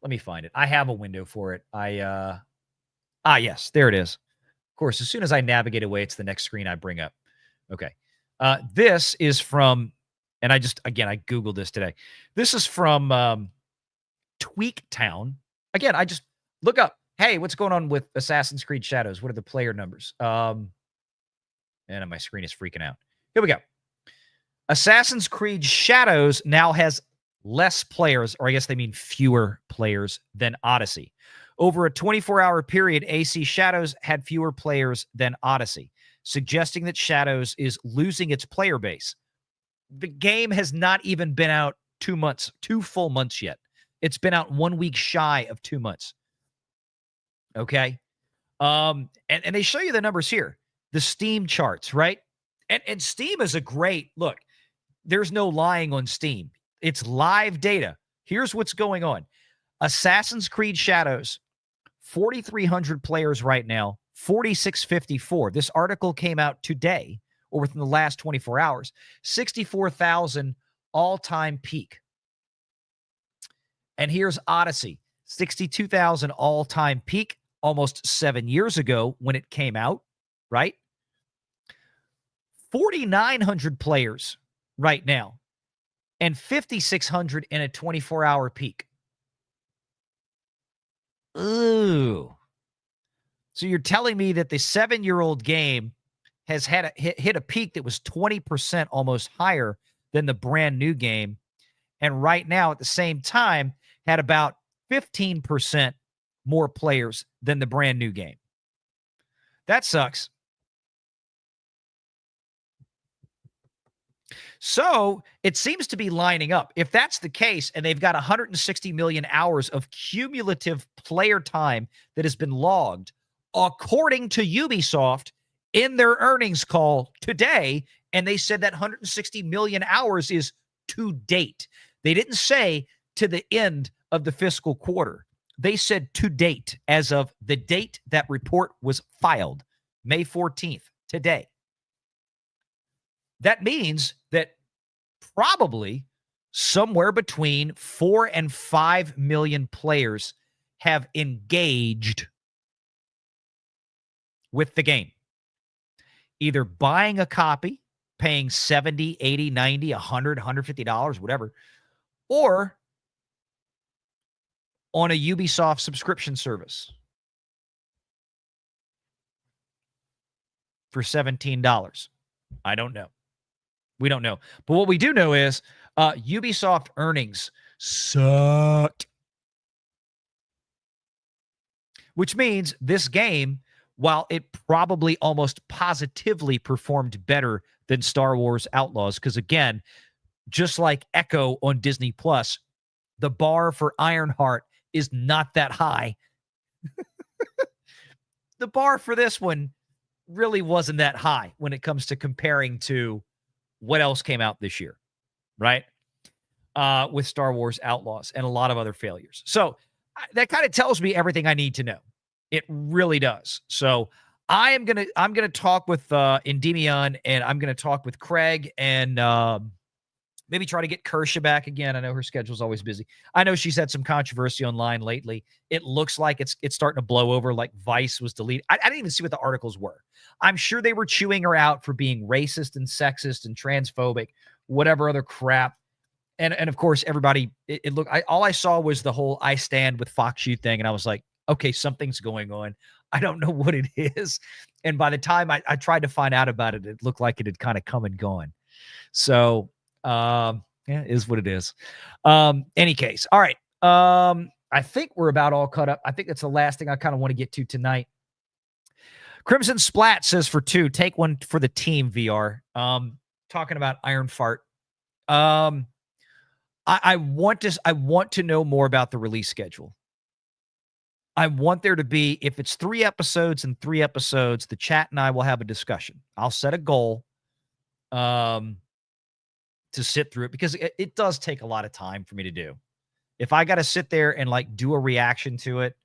Let me find it. I have a window for it. Yes, there it is. Of course, as soon as I navigate away, it's the next screen I bring up. Okay. This is from, and I Googled this today. This is from Tweaktown. Again, I just look up, hey, what's going on with Assassin's Creed Shadows? What are the player numbers? And my screen is freaking out. Here we go. Assassin's Creed Shadows now has less players, or I guess they mean fewer players, than Odyssey. Over a 24-hour period, AC Shadows had fewer players than Odyssey, suggesting that Shadows is losing its player base. The game has not even been out 2 full months yet. It's been out 1 week shy of 2 months. Okay? And they show you the numbers here. The Steam charts, right? And Steam is a great, look, there's no lying on Steam. It's live data. Here's what's going on. Assassin's Creed Shadows, 4,300 players right now, 4,654. This article came out today or within the last 24 hours. 64,000 all-time peak. And here's Odyssey, 62,000 all-time peak almost 7 years ago when it came out, right? 4,900 players right now and 5,600 in a 24-hour peak. Ooh. So you're telling me that the 7-year-old game has had hit a peak that was 20% almost higher than the brand new game, and right now at the same time had about 15% more players than the brand new game. That sucks. So it seems to be lining up. If that's the case, and they've got 160 million hours of cumulative player time that has been logged, according to Ubisoft in their earnings call today, and they said that 160 million hours is to date. They didn't say to the end of the fiscal quarter. They said to date, as of the date that report was filed, May 14th, today. That means that probably somewhere between 4 and 5 million players have engaged with the game. Either buying a copy, paying $70, $80, $90, $100, $150, whatever, or on a Ubisoft subscription service for $17. I don't know. We don't know. But what we do know is Ubisoft earnings sucked. Which means this game, while it probably almost positively performed better than Star Wars Outlaws, because again, just like Echo on Disney Plus, the bar for Ironheart is not that high. The bar for this one really wasn't that high when it comes to comparing to what else came out this year, right? With Star Wars Outlaws and a lot of other failures. So that kind of tells me everything I need to know. It really does. So I'm gonna talk with Endymion, and I'm gonna talk with Craig, and maybe try to get Kersha back again. I know her schedule's always busy. I know she's had some controversy online lately. It looks like it's starting to blow over, like Vice was deleted. I didn't even see what the articles were. I'm sure they were chewing her out for being racist and sexist and transphobic, whatever other crap. And of course, everybody, it looked, all I saw was the whole I stand with Fox U thing. And I was like, okay, something's going on. I don't know what it is. And by the time I tried to find out about it, it looked like it had kind of come and gone. So, yeah, it is what it is. Any case. All right. I think we're about all caught up. I think that's the last thing I kind of want to get to tonight. Crimson Splat says for 2, take one for the team VR. Talking about Ironheart. I want to know more about the release schedule. I want there to be, if it's 3 episodes and 3 episodes, the chat and I will have a discussion. I'll set a goal to sit through it, because it does take a lot of time for me to do. If I got to sit there and like do a reaction to it,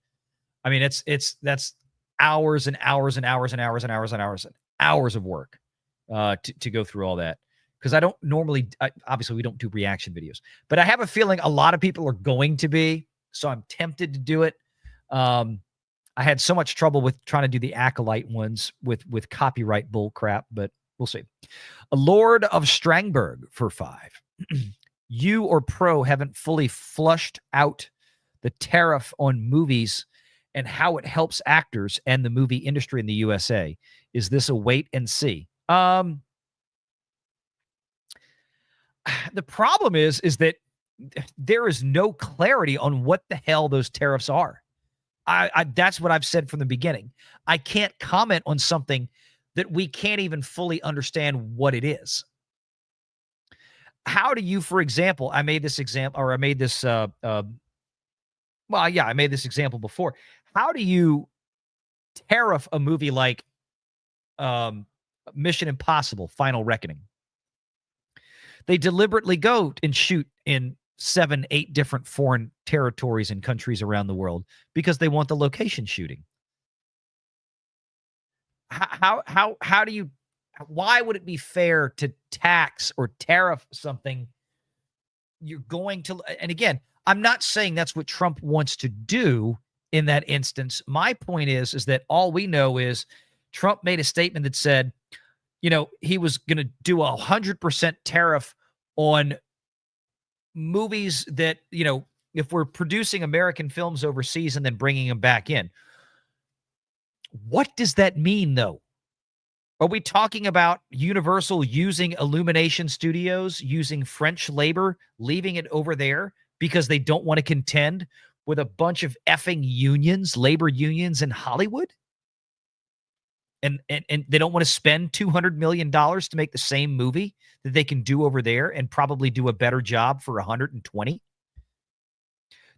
I mean, that's hours and hours and hours and hours and hours and hours and hours of work to go through all that. Because I don't normally, obviously, we don't do reaction videos, but I have a feeling a lot of people are going to be, so I'm tempted to do it. I had so much trouble with trying to do the Acolyte ones with copyright bull crap, but we'll see. A Lord of Strangberg for 5. You or Pro haven't fully flushed out the tariff on movies and how it helps actors and the movie industry in the USA. Is this a wait and see? The problem is that there is no clarity on what the hell those tariffs are. That's what I've said from the beginning. I can't comment on something that we can't even fully understand what it is. How do you, for example, I made this example before. How do you tariff a movie like Mission Impossible: Final Reckoning? They deliberately go and shoot in 7, 8 different foreign territories and countries around the world because they want the location shooting. How do you, why would it be fair to tax or tariff something you're going to, and again, I'm not saying that's what Trump wants to do in that instance. My point is that all we know is Trump made a statement that said, you know, he was going to do 100% tariff on movies that, you know, if we're producing American films overseas and then bringing them back in. What does that mean, though? Are we talking about Universal using Illumination Studios, using French labor, leaving it over there because they don't want to contend with a bunch of effing unions, labor unions in Hollywood? And they don't want to spend $200 million to make the same movie that they can do over there and probably do a better job for 120.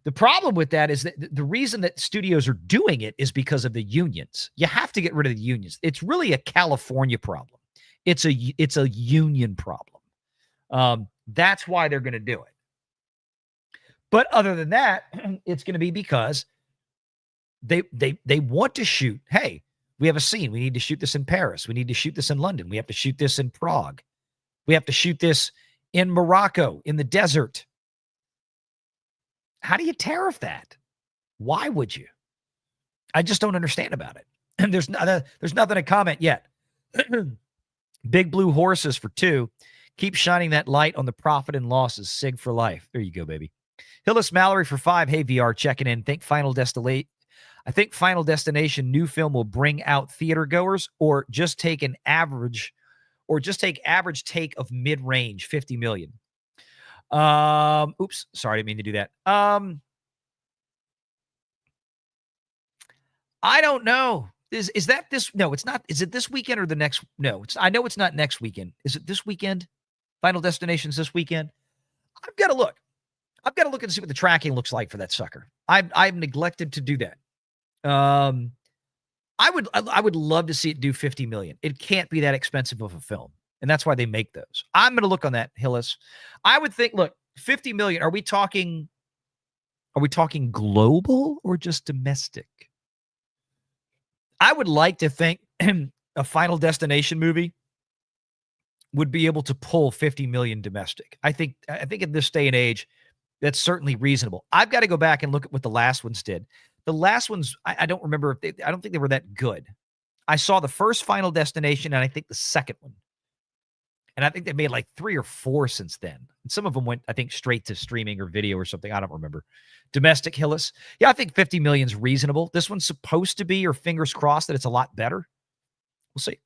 The problem with that is that the reason that studios are doing it is because of the unions. You have to get rid of the unions. It's really a California problem. It's a union problem. That's why they're going to do it. But other than that, it's going to be because they want to shoot. Hey, we have a scene. We need to shoot this in Paris. We need to shoot this in London. We have to shoot this in Prague. We have to shoot this in Morocco, in the desert. How do you tariff that? Why would you? I just don't understand about it. And there's nothing to comment yet. Big Blue Horses for 2. Keep shining that light on the profit and losses. SIG for life. There you go, baby. Hillis Mallory for 5. Hey, VR, checking in. I think Final Destination new film will bring out theater goers, or just take average take of mid-range, 50 million. Oops, sorry, I didn't mean to do that. I don't know. Is that this? No, it's not. Is it this weekend or the next? No, I know it's not next weekend. Is it this weekend? Final Destination's this weekend. I've got to look. I've got to look and see what the tracking looks like for that sucker. I've neglected to do that. I would love to see it do 50 million. It can't be that expensive of a film. And that's why they make those. I'm going to look on that, Hillis. I would think, look, 50 million. Are we talking global or just domestic? I would like to think a Final Destination movie would be able to pull 50 million domestic. I think in this day and age, that's certainly reasonable. I've got to go back and look at what the last ones did. The last ones, I don't remember. I don't think they were that good. I saw the first Final Destination and I think the second one. And I think they made like 3 or 4 since then. And some of them went, I think, straight to streaming or video or something. I don't remember. Domestic, Hillis. Yeah, I think 50 million is reasonable. This one's supposed to be, or fingers crossed, that it's a lot better. We'll see.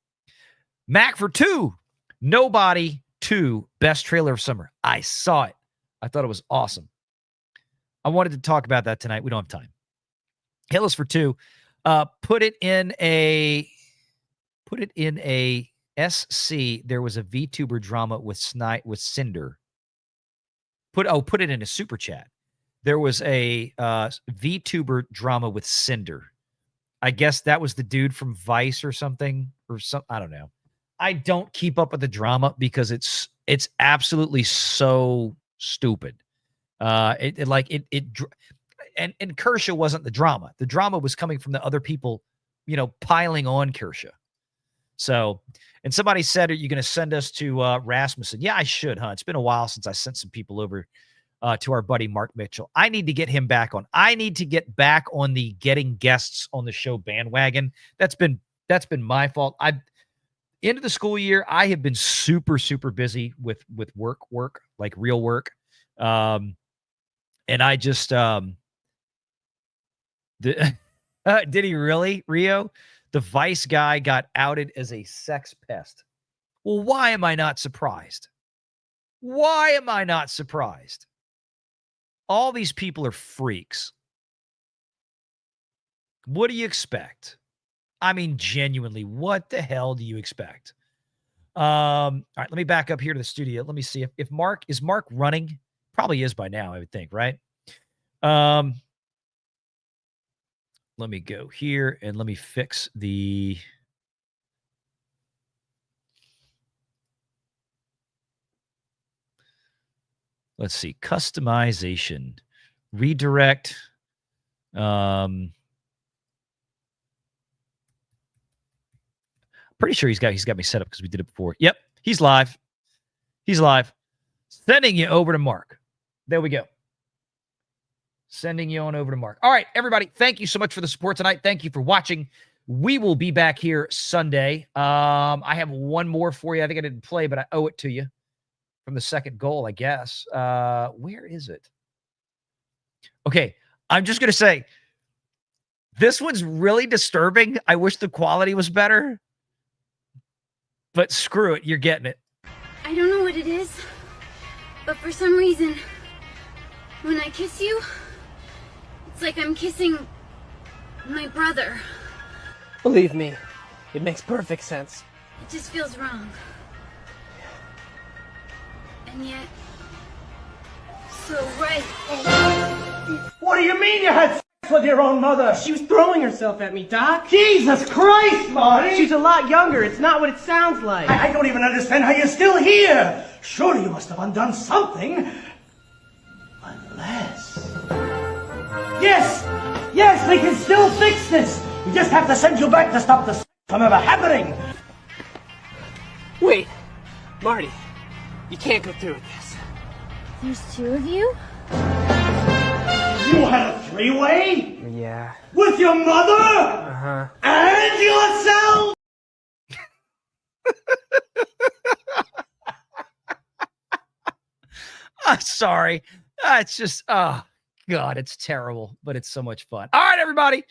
Mac for 2. Nobody 2. Best trailer of summer. I saw it. I thought it was awesome. I wanted to talk about that tonight. We don't have time. Hillis for 2. Put it in a SC. There was a VTuber drama with Cinder. Put it in a super chat. There was a VTuber drama with Cinder. I guess that was the dude from Vice or something, I don't know. I don't keep up with the drama because it's absolutely so stupid. And Kershaw wasn't the drama. The drama was coming from the other people, piling on Kershaw. So, and somebody said, are you going to send us to Rasmussen? Yeah, I should, huh? It's been a while since I sent some people over to our buddy Mark Mitchell. I need to get him back on. I need to get back on the getting guests on the show bandwagon. That's been my fault. End of the school year, I have been super, super busy with work, like real work. And I just did he really, Rio? The Vice guy got outed as a sex pest. Well, why am I not surprised? Why am I not surprised? All these people are freaks. What do you expect? I mean, genuinely, what the hell do you expect? All right, let me back up here to the studio. Let me see if Mark is running. Probably is by now, I would think, right? Let me go here and let me fix the. Let's see, customization, redirect. Pretty sure he's got me set up because we did it before. Yep, he's live. He's live. Sending you over to Mark. There we go. Sending you on over to Mark. All right, everybody, thank you so much for the support tonight. Thank you for watching. We will be back here Sunday. I have one more for you. I think I didn't play, but I owe it to you from the second goal, I guess. Where is it? Okay, I'm just going to say, this one's really disturbing. I wish the quality was better. But screw it, you're getting it. I don't know what it is, but for some reason, when I kiss you, it's like I'm kissing my brother. Believe me, it makes perfect sense. It just feels wrong. And yet, so right. What do you mean you had sex with your own mother? She was throwing herself at me, Doc. Jesus Christ, Marty! She's a lot younger. It's not what it sounds like. I don't even understand how you're still here. Surely you must have undone something. Unless... Yes, we can still fix this. We just have to send you back to stop the sex from ever happening. Wait, Marty, you can't go through with this. There's two of you? You had a three-way? Yeah. With your mother? Uh-huh. And yourself? I'm sorry. It's just, oh, God, it's terrible, but it's so much fun. All right, everybody,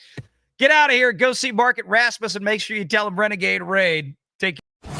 get out of here. Go see Mark at Rasmus and make sure you tell him Renegade Raid. Take care.